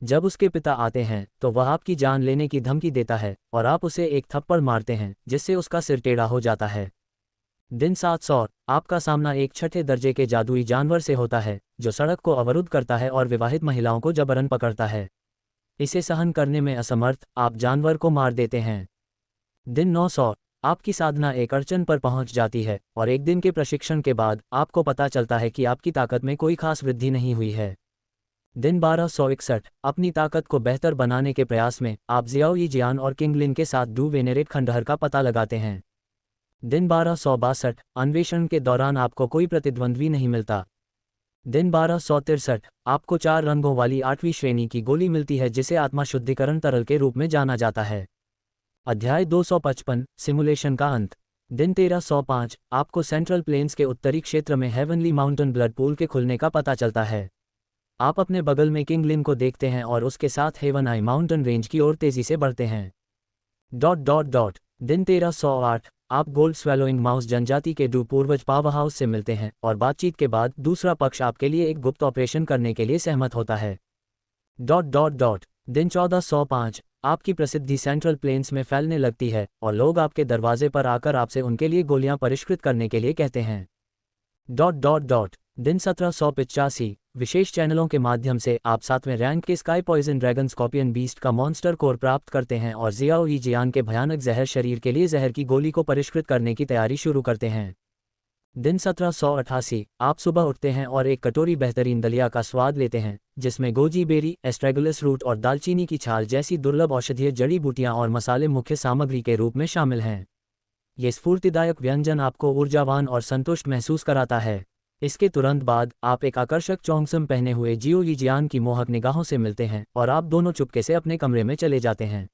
जब उसके पिता आते हैं तो वह आपकी जान लेने की धमकी देता है और आप उसे एक थप्पड़ मारते हैं जिससे उसका सिर टेढ़ा हो जाता है। दिन 700 आपका सामना एक छठे दर्जे के जादुई जानवर से होता है जो सड़क को अवरुद्ध करता है और विवाहित महिलाओं को जबरन पकड़ता है। इसे सहन करने में असमर्थ आप जानवर को मार देते हैं। दिन 900 आपकी साधना एक अड़चन पर पहुंच जाती है और एक दिन के प्रशिक्षण के बाद आपको पता चलता है कि आपकी ताकत में कोई खास वृद्धि नहीं हुई है। दिन 1261 अपनी ताकत को बेहतर बनाने के प्रयास में आप जियाओ यी जियान और किंग लिन के साथ डू वेनेरेट खंडहर का पता लगाते हैं। दिन 1262 अन्वेषण के दौरान आपको कोई प्रतिद्वंद्वी नहीं मिलता। दिन 1263 आपको 4 रंगों वाली 8वीं श्रेणी की गोली मिलती है जिसे आत्मा शुद्धिकरण तरल के रूप में जाना जाता है। अध्याय 255 सिमुलेशन का अंत। दिन 1305 आपको सेंट्रल प्लेन्स के उत्तरी क्षेत्र में हेवनली माउंटेन ब्लड पूल के खुलने का पता चलता है। आप अपने बगल में किंग लिन को देखते हैं और उसके साथ हेवन आई माउंटेन रेंज की ओर तेजी से बढ़ते हैं। दिन 1308 आप गोल्ड स्वेलोइंग माउस जनजाति के डू पूर्वज पावर हाउस से मिलते हैं और बातचीत के बाद दूसरा पक्ष आपके लिए एक गुप्त ऑपरेशन करने के लिए सहमत होता है। दिन 1405 आपकी प्रसिद्धि सेंट्रल प्लेन्स में फैलने लगती है और लोग आपके दरवाजे पर आकर आपसे उनके लिए गोलियां परिष्कृत करने के लिए कहते हैं। दिन 1785 विशेष चैनलों के माध्यम से आप 7वें रैंक के sky poison dragon scorpion beast का मॉन्स्टर कोर प्राप्त करते हैं और जियाओ यी जियान के भयानक जहर शरीर के लिए जहर की गोली को परिष्कृत करने की तैयारी शुरू करते हैं। दिन 1788 आप सुबह उठते हैं और एक कटोरी बेहतरीन दलिया का स्वाद लेते हैं जिसमें गोजी बेरी, एस्ट्रेगुलस रूट और दालचीनी की छाल जैसी दुर्लभ औषधीय जड़ी बूटियां और मसाले मुख्य सामग्री के रूप में शामिल हैं। ये स्फूर्तिदायक व्यंजन आपको ऊर्जावान और संतुष्ट महसूस कराता है। इसके तुरंत बाद आप एक आकर्षक चोंगसम पहने हुए जियो यी जियान की मोहक निगाहों से मिलते हैं और आप दोनों चुपके से अपने कमरे में चले जाते हैं।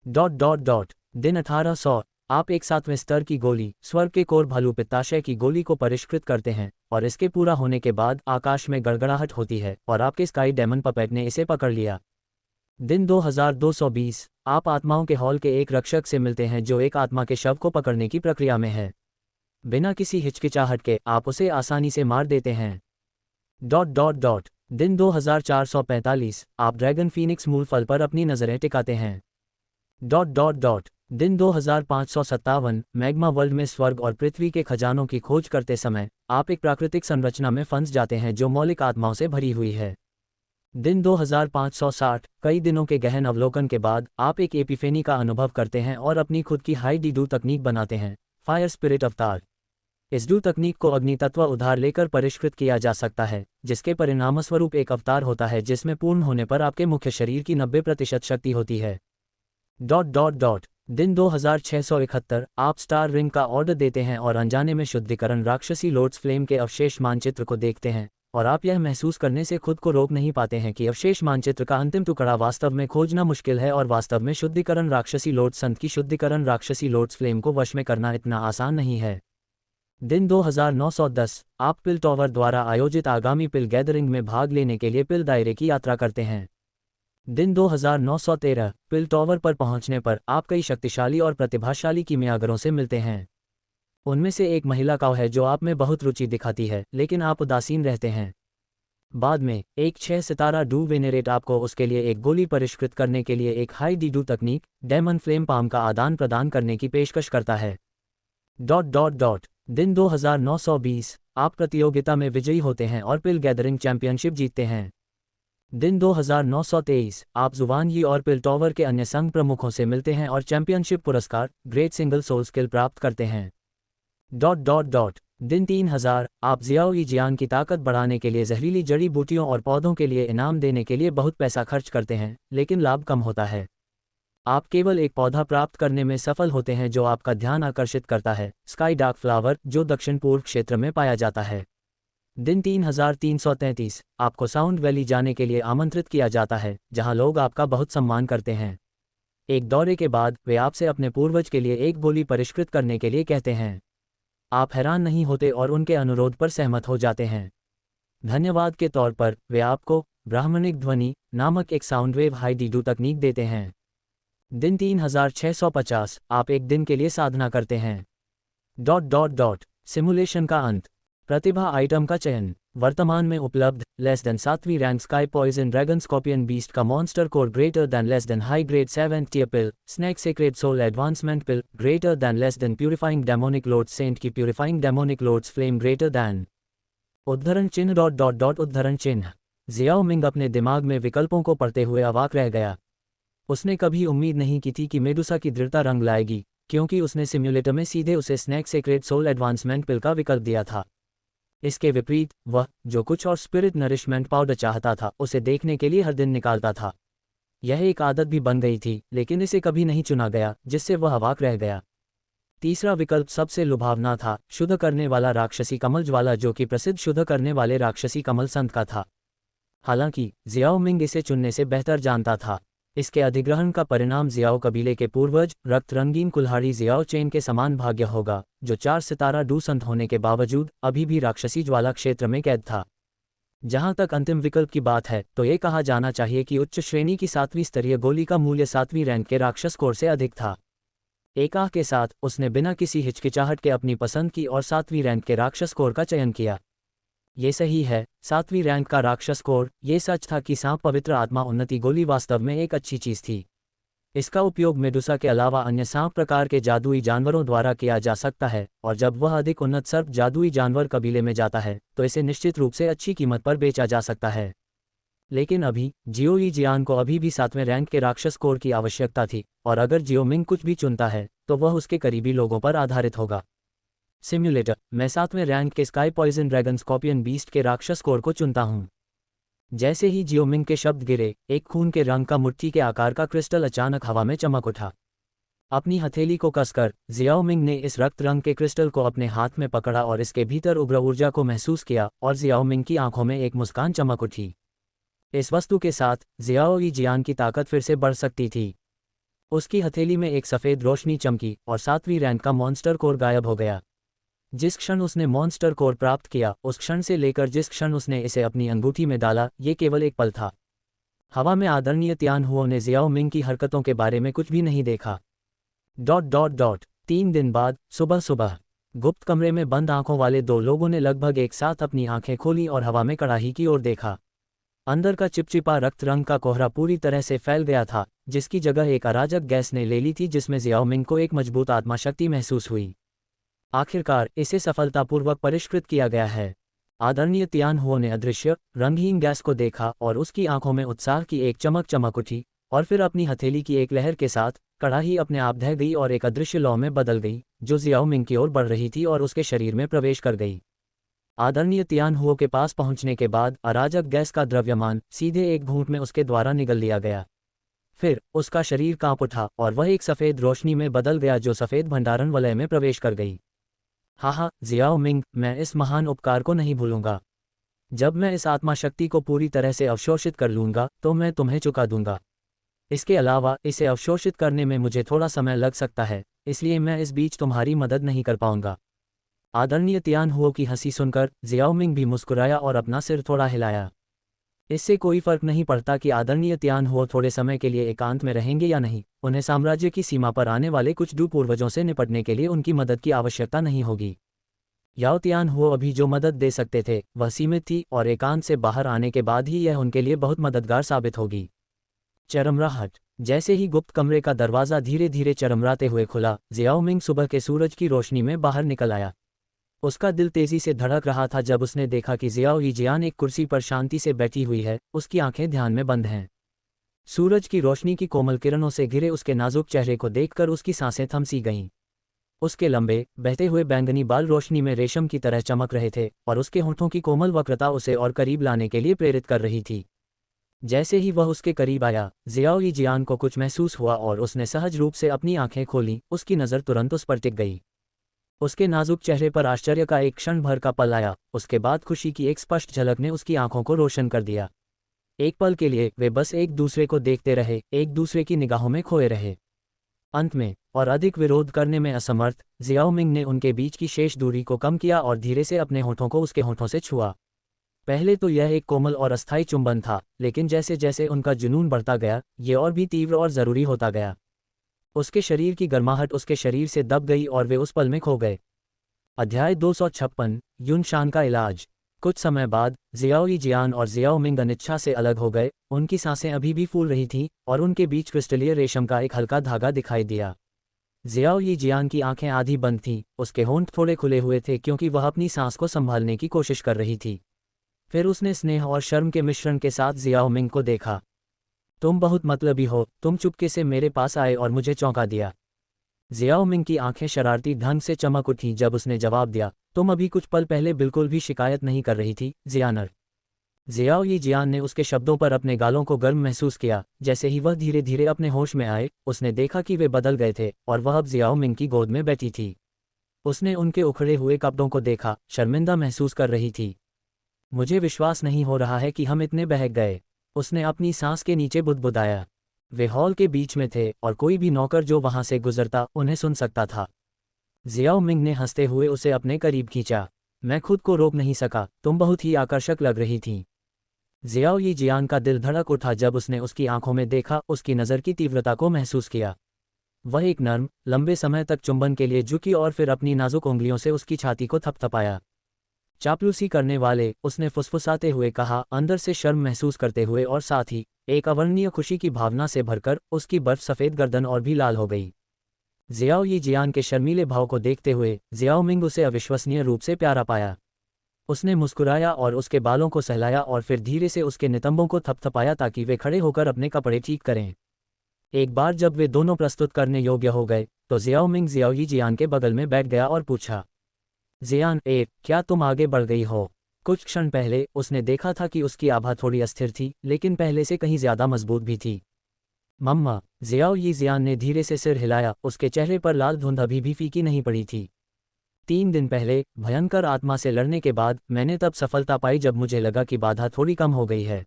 दिन 1800 आप एक 7वें स्तर की गोली स्वर्ग के कोर भालू पित्ताशय की गोली को परिष्कृत करते हैं और इसके पूरा होने के बाद आकाश में गड़गड़ाहट होती है और आपके स्काई डेमन पपेट ने इसे पकड़ लिया। दिन 2220 आप आत्माओं के हॉल के एक रक्षक से मिलते हैं जो एक आत्मा के शव को पकड़ने की प्रक्रिया में है। बिना किसी हिचकिचाहट के आप उसे आसानी से मार देते हैं। दिन 2445 आप ड्रैगन फीनिक्स मूल फल पर अपनी नज़रें टिकाते हैं। दिन 2557 मैग्मा वर्ल्ड में स्वर्ग और पृथ्वी के खजानों की खोज करते समय आप एक प्राकृतिक संरचना में फंस जाते हैं जो मौलिक आत्माओं से भरी हुई है। दिन 2560 कई दिनों के गहन अवलोकन के बाद आप एक एपिफेनी का अनुभव करते हैं और अपनी खुद की हाई डी डू तकनीक बनाते हैं, फायर स्पिरिट अवतार। इस डू तकनीक को अग्नि तत्व उधार लेकर परिष्कृत किया जा सकता है, जिसके परिणामस्वरूप एक अवतार होता है जिसमें पूर्ण होने पर आपके मुख्य शरीर की 90% शक्ति होती है। दिन 2671 आप स्टार रिंग का ऑर्डर देते हैं और अनजाने में शुद्धिकरण राक्षसी लॉर्ड्स फ्लेम के अवशेष मानचित्र को देखते हैं और आप यह महसूस करने से खुद को रोक नहीं पाते हैं कि अवशेष मानचित्र का अंतिम टुकड़ा वास्तव में खोजना मुश्किल है और वास्तव में शुद्धिकरण राक्षसी लॉर्ड संत की शुद्धिकरण राक्षसी लॉर्ड्स फ्लेम को वश में करना इतना आसान नहीं है। दिन 2910 आप पिल टॉवर द्वारा आयोजित आगामी पिल गैदरिंग में भाग लेने के लिए पिल दायरे की यात्रा करते हैं। दिन 2913 पिल टॉवर पर पहुंचने पर आप कई शक्तिशाली और प्रतिभाशाली कीमियागरों से मिलते हैं। उनमें से एक महिला काव है जो आप में बहुत रुचि दिखाती है, लेकिन आप उदासीन रहते हैं। बाद में एक 6 सितारा डू वेनेरेट आपको उसके लिए एक गोली परिष्कृत करने के लिए एक हाई डीडू तकनीक डेमन फ्लेम पाम का आदान प्रदान करने की पेशकश करता है। दिन 2920 आप प्रतियोगिता में विजयी होते हैं और पिल गैदरिंग चैंपियनशिप जीतते हैं। दिन 2923 आप जुवानगी और पिल टॉवर के अन्य संघ प्रमुखों से मिलते हैं और चैंपियनशिप पुरस्कार ग्रेट सिंगल सोल स्किल प्राप्त करते हैं। दिन 3000 आप जियाओ ई जियान की ताकत बढ़ाने के लिए जहरीली जड़ी बूटियों और पौधों के लिए इनाम देने के लिए बहुत पैसा खर्च करते हैं, लेकिन लाभ कम होता है। आप केवल एक पौधा प्राप्त करने में सफल होते हैं जो आपका ध्यान आकर्षित करता है, स्काई डार्क फ्लावर, जो दक्षिण पूर्व क्षेत्र में पाया जाता है। दिन 3333 आपको साउंड वैली जाने के लिए आमंत्रित किया जाता है, जहां लोग आपका बहुत सम्मान करते हैं। एक दौरे के बाद वे आपसे अपने पूर्वज के लिए एक गोली परिष्कृत करने के लिए कहते हैं। आप हैरान नहीं होते और उनके अनुरोध पर सहमत हो जाते हैं। धन्यवाद के तौर पर वे आपको ब्राह्मणिक ध्वनि नामक एक साउंडवेव हाई डीडू तकनीक देते हैं। दिन 3650 आप एक दिन के लिए साधना करते हैं। सिमुलेशन का अंत। प्रतिभा आइटम का चयन। वर्तमान में उपलब्ध लेस देन 7वीं rank sky poison dragon scorpion beast का monster core greater than less than high grade 7th tier pill snack sacred soul advancement pill greater than less than purifying demonic lords scent की purifying demonic lords flame greater than उद्धरण चिन्ह उद्धरण चिन्ह। Xiao Ming अपने दिमाग में विकल्पों को पढ़ते हुए अवाक रह गया। उसने कभी उम्मीद नहीं की थी कि मेडुसा की दृढ़ता रंग लाएगी, क्योंकि उसने सिम्युलेटर में सीधे उसे स्नैक सेक्रेड सोल एडवांसमेंट पिल का विकल्प दिया था। इसके विपरीत वह जो कुछ और स्पिरिट नरिशमेंट पाउडर चाहता था उसे देखने के लिए हर दिन निकालता था। यह एक आदत भी बन गई थी, लेकिन इसे कभी नहीं चुना गया, जिससे वह अवाक रह गया। तीसरा विकल्प सबसे लुभावना था, शुद्ध करने वाला राक्षसी कमल ज्वाला, जो कि प्रसिद्ध शुद्ध करने वाले राक्षसी कमल संत का था। हालांकि जियाओ मिंग इसे चुनने से बेहतर जानता था। इसके अधिग्रहण का परिणाम जियाओ कबीले के पूर्वज रक्त रंगीन कुल्हाड़ी जियाओ चेन के समान भाग्य होगा, जो 4 सितारा डू संत होने के बावजूद अभी भी राक्षसी ज्वाला क्षेत्र में कैद था। जहां तक अंतिम विकल्प की बात है तो ये कहा जाना चाहिए कि उच्च श्रेणी की 7वीं स्तरीय गोली का मूल्य 7वीं रैंक के राक्षस कोर से अधिक था। एक आह के साथ उसने बिना किसी हिचकिचाहट के अपनी पसंद की और 7वीं रैंक के राक्षस कोर का चयन किया। ये सही है, 7वीं रैंक का राक्षस कोर। ये सच था कि सांप पवित्र आत्मा उन्नति गोली वास्तव में एक अच्छी चीज थी। इसका उपयोग मेडुसा के अलावा अन्य सांप प्रकार के जादुई जानवरों द्वारा किया जा सकता है, और जब वह अधिक उन्नत सर्प जादुई जानवर कबीले में जाता है तो इसे निश्चित रूप से अच्छी कीमत पर बेचा जा सकता है। लेकिन अभी जियो ई जियान को अभी भी 7वें रैंक के राक्षस कोर की आवश्यकता थी, और अगर जियो मिंग कुछ भी चुनता है तो वह उसके करीबी लोगों पर आधारित होगा। सिम्युलेटर, मैं 7वें रैंक के sky poison dragon scorpion beast के राक्षस कोर को चुनता हूं। जैसे ही जियोमिंग के शब्द गिरे, एक खून के रंग का मुट्ठी के आकार का क्रिस्टल अचानक हवा में चमक उठा। अपनी हथेली को कसकर जियाओमिंग ने इस रक्त रंग के क्रिस्टल को अपने हाथ में पकड़ा और इसके भीतर उग्र ऊर्जा को महसूस किया, और जियाओमिंग की आंखों में एक मुस्कान चमक उठी। इस वस्तु के साथ जियाओ ई जियान की ताकत फिर से बढ़ सकती थी। उसकी हथेली में एक सफ़ेद रोशनी चमकी और 7वीं रैंक का मॉन्स्टर कोर गायब हो गया। जिस क्षण उसने मॉन्स्टर कोर प्राप्त किया, उस क्षण से लेकर जिस क्षण उसने इसे अपनी अंगूठी में डाला, ये केवल एक पल था। हवा में आदरणीय तियान हुओ ने जियाओ मिंग की हरकतों के बारे में कुछ भी नहीं देखा। 3 दिन बाद सुबह गुप्त कमरे में बंद आंखों वाले 2 लोगों ने लगभग एक साथ अपनी आंखें खोली और हवा में कड़ाही की ओर देखा। अंदर का चिपचिपा रक्त रंग का कोहरा पूरी तरह से फैल गया था, जिसकी जगह एक अराजक गैस ने ले ली थी, जिसमें जियाओ मिंग को एक मजबूत आत्मा शक्ति महसूस हुई। आखिरकार इसे सफलतापूर्वक परिष्कृत किया गया है। आदरणीय तियान हुओ ने अदृश्य रंगहीन गैस को देखा और उसकी आंखों में उत्साह की एक चमक उठी, और फिर अपनी हथेली की एक लहर के साथ कड़ाही अपने आप ढह गई और एक अदृश्य लौ में बदल गई, जो जियाओ मिंग की ओर बढ़ रही थी और उसके शरीर में प्रवेश कर गई। आदरणीय तियान हुओ के पास पहुंचने के बाद अराजक गैस का द्रव्यमान सीधे एक घूंट में उसके द्वारा निगल लिया गया। फिर उसका शरीर कांप उठा और वह एक सफ़ेद रोशनी में बदल गया, जो सफ़ेद भंडारण वलय में प्रवेश कर गई। हाँ, जियाओ मिंग, मैं इस महान उपकार को नहीं भूलूंगा। जब मैं इस आत्मा शक्ति को पूरी तरह से अवशोषित कर लूंगा तो मैं तुम्हें चुका दूंगा। इसके अलावा इसे अवशोषित करने में मुझे थोड़ा समय लग सकता है, इसलिए मैं इस बीच तुम्हारी मदद नहीं कर पाऊंगा। आदरणीय तियान हुओ की हंसी सुनकर जियाओ मिंग भी मुस्कुराया और अपना सिर थोड़ा हिलाया। इससे कोई फर्क नहीं पड़ता कि आदरणीय तियान हुओ थोड़े समय के लिए एकांत में रहेंगे या नहीं, उन्हें साम्राज्य की सीमा पर आने वाले कुछ डू पूर्वजों से निपटने के लिए उनकी मदद की आवश्यकता नहीं होगी। याओ तियान हो अभी जो मदद दे सकते थे वह सीमित थी और एकांत से बाहर आने के बाद ही यह उनके लिए बहुत मददगार साबित होगी। चरमराहट। जैसे ही गुप्त कमरे का दरवाज़ा धीरे धीरे चरमराते हुए खुला, जियाओ मिंग सुबह के सूरज की रोशनी में बाहर निकल आया। उसका दिल तेजी से धड़क रहा था जब उसने देखा कि जियाओ यीजियान एक कुर्सी पर शांति से बैठी हुई है, उसकी आंखें ध्यान में बंद हैं। सूरज की रोशनी की कोमल किरणों से घिरे उसके नाजुक चेहरे को देखकर उसकी सांसें थम सी गईं। उसके लंबे बहते हुए बैंगनी बाल रोशनी में रेशम की तरह चमक रहे थे और उसके होठों की कोमल वक्रता उसे और करीब लाने के लिए प्रेरित कर रही थी। जैसे ही वह उसके करीब आया, जियाओ यीजियान को कुछ महसूस हुआ और उसने सहज रूप से अपनी आंखें खोलीं। उसकी नज़र तुरंत उस पर टिक गई। उसके नाजुक चेहरे पर आश्चर्य का एक क्षण भर का पल आया, उसके बाद खुशी की एक स्पष्ट झलक ने उसकी आंखों को रोशन कर दिया। एक पल के लिए वे बस एक दूसरे को देखते रहे, एक दूसरे की निगाहों में खोए रहे। अंत में, और अधिक विरोध करने में असमर्थ, जियाओ मिंग ने उनके बीच की शेष दूरी को कम किया और धीरे से अपने होठों को उसके होठों से छुआ। पहले तो यह एक कोमल और अस्थायी चुंबन था, लेकिन जैसे जैसे उनका जुनून बढ़ता गया, ये और भी तीव्र और ज़रूरी होता गया। उसके शरीर की गर्माहट उसके शरीर से दब गई और वे उस पल में खो गए। अध्याय 256 युन शान का इलाज। कुछ समय बाद जियाओ यीजियान और जियाओ मिंग अनिच्छा से अलग हो गए। उनकी सांसें अभी भी फूल रही थीं और उनके बीच क्रिस्टलीय रेशम का एक हल्का धागा दिखाई दिया। जियाओ यीजियान की आंखें आधी बंद थीं, उसके होंठ थोड़े खुले हुए थे क्योंकि वह अपनी सांस को संभालने की कोशिश कर रही थी। फिर उसने स्नेह और शर्म के मिश्रण के साथ जियाओ मिंग को देखा। तुम बहुत मतलबी हो, तुम चुपके से मेरे पास आए और मुझे चौंका दिया। जियाओ मिंग की आंखें शरारती ढंग से चमक उठीं जब उसने जवाब दिया, तुम अभी कुछ पल पहले बिल्कुल भी शिकायत नहीं कर रही थी, जियानर। जियाओ यीजियान ने उसके शब्दों पर अपने गालों को गर्म महसूस किया। जैसे ही वह धीरे धीरे अपने होश में आए, उसने देखा कि वे बदल गए थे और वह अब जियाओ मिंग की गोद में बैठी थी। उसने उनके उखड़े हुए कपड़ों को देखा, शर्मिंदा महसूस कर रही थी। मुझे विश्वास नहीं हो रहा है कि हम इतने बहक गए, उसने अपनी सांस के नीचे बुदबुदाया। वे हॉल के बीच में थे और कोई भी नौकर जो वहां से गुजरता उन्हें सुन सकता था। जियाओ मिंग ने हंसते हुए उसे अपने करीब खींचा। मैं खुद को रोक नहीं सका, तुम बहुत ही आकर्षक लग रही थीं। जियाओ यीजियान का दिल धड़क उठा जब उसने उसकी आंखों में देखा, उसकी नज़र की तीव्रता को महसूस किया। वह एक नर्म, लंबे समय तक चुंबन के लिए झुकी और फिर अपनी नाजुक उंगलियों से उसकी छाती को थपथपाया। चापलूसी करने वाले, उसने फुसफुसाते हुए कहा, अंदर से शर्म महसूस करते हुए और साथ ही एक अवर्णनीय खुशी की भावना से भरकर। उसकी बर्फ सफ़ेद गर्दन और भी लाल हो गई। जियाओ यीजियान के शर्मीले भाव को देखते हुए जियाओ मिंग उसे अविश्वसनीय रूप से प्यारा पाया। उसने मुस्कुराया और उसके बालों को सहलाया और फिर धीरे से उसके नितंबों को थपथपाया ताकि वे खड़े होकर अपने कपड़े ठीक करें। एक बार जब वे दोनों प्रस्तुत करने योग्य हो गए, तो जियाओ मिंग जियाओ यीजियान के बगल में बैठ गया और पूछा, जियान क्या तुम आगे बढ़ गई हो? कुछ क्षण पहले उसने देखा था कि उसकी आभा थोड़ी अस्थिर थी, लेकिन पहले से कहीं ज्यादा मजबूत भी थी। मम्मा, जियाओ यीजियान ने धीरे से सिर हिलाया, उसके चेहरे पर लाल धुंध अभी भी फीकी नहीं पड़ी थी। 3 दिन पहले भयंकर आत्मा से लड़ने के बाद मैंने तब सफलता पाई जब मुझे लगा कि बाधा थोड़ी कम हो गई है।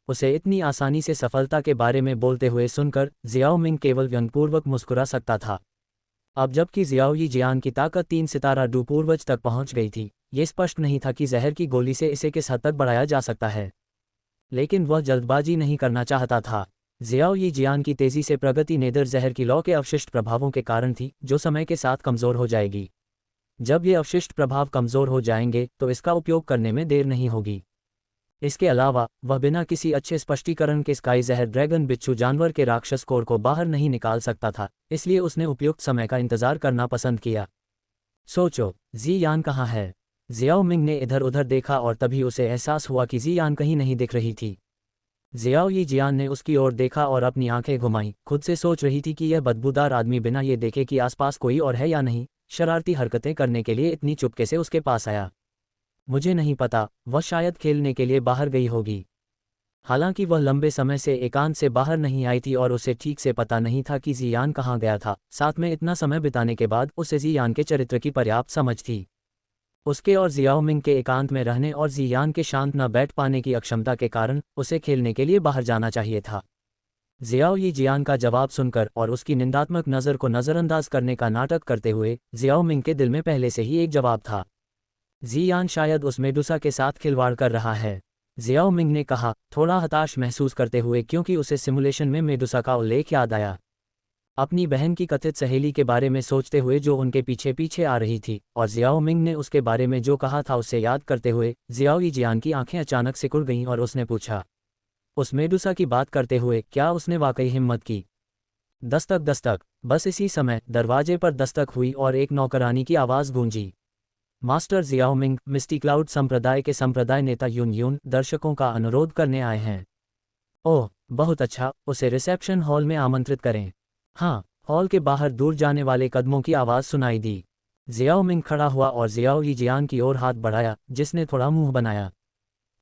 उसे इतनी आसानी से सफलता के बारे में बोलते हुए सुनकर जियाओ मिंग केवल व्यंगपूर्वक मुस्कुरा सकता था। अब जबकि जियाओ यीजियान की ताकत 3 सितारा डू पूर्वज तक पहुंच गई थी, ये स्पष्ट नहीं था कि जहर की गोली से इसे किस हद तक बढ़ाया जा सकता है। लेकिन वह जल्दबाजी नहीं करना चाहता था। जियाओ यीजियान की तेजी से प्रगति नेदर जहर की लौ के अवशिष्ट प्रभावों के कारण थी, जो समय के साथ कमज़ोर हो जाएगी। जब ये अवशिष्ट प्रभाव कमज़ोर हो जाएंगे तो इसका उपयोग करने में देर नहीं होगी। इसके अलावा वह बिना किसी अच्छे स्पष्टीकरण के स्काई जहर ड्रैगन बिच्छू जानवर के राक्षस कोर को बाहर नहीं निकाल सकता था, इसलिए उसने उपयुक्त समय का इंतजार करना पसंद किया। सोचो, जी यान कहाँ है? जियाओ मिंग ने इधर उधर देखा और तभी उसे एहसास हुआ कि जी यान कहीं नहीं दिख रही थी। जियाओ यीजियान ने उसकी ओर देखा और अपनी आंखें घुमाईं, खुद से सोच रही थी कि यह बदबूदार आदमी बिना ये देखे कि आसपास कोई और है या नहीं, शरारती हरकतें करने के लिए इतनी चुपके से उसके पास आया। मुझे नहीं पता, वह शायद खेलने के लिए बाहर गई होगी। हालांकि वह लंबे समय से एकांत से बाहर नहीं आई थी और उसे ठीक से पता नहीं था कि जियान कहाँ गया था। साथ में इतना समय बिताने के बाद उसे जियान के चरित्र की पर्याप्त समझ थी। उसके और जियाओ मिंग के एकांत में रहने और जियान के शांत न बैठ पाने की अक्षमता के कारण उसे खेलने के लिए बाहर जाना चाहिए था। जियाओ यीजियान का जवाब सुनकर और उसकी निंदात्मक नज़र को नज़रअंदाज करने का नाटक करते हुए जियाओ मिंग के दिल में पहले से ही एक जवाब था। जियान शायद उस मेडुसा के साथ खिलवाड़ कर रहा है, जियाओ मिंग ने कहा, थोड़ा हताश महसूस करते हुए क्योंकि उसे सिमुलेशन में मेडुसा का उल्लेख याद आया। अपनी बहन की कथित सहेली के बारे में सोचते हुए जो उनके पीछे पीछे आ रही थी और जियाओ मिंग ने उसके बारे में जो कहा था उसे याद करते हुए जियाओ यीजियान की आंखें अचानक सिकुड़ गईं और उसने पूछा, उस मेडुसा की बात करते हुए क्या उसने वाकई हिम्मत की? दस्तक दस्तक। बस इसी समय दरवाजे पर दस्तक हुई और एक नौकरानी की आवाज़ गूंजी। मास्टर जियाओ मिंग, मिस्टी क्लाउड संप्रदाय के संप्रदाय नेता युन युन दर्शकों का अनुरोध करने आए हैं। ओह, बहुत अच्छा, उसे रिसेप्शन हॉल में आमंत्रित करें। हाँ। हॉल के बाहर दूर जाने वाले कदमों की आवाज़ सुनाई दी। जियाओ मिंग खड़ा हुआ और जियाओ यीजियान की ओर हाथ बढ़ाया, जिसने थोड़ा मुंह बनाया।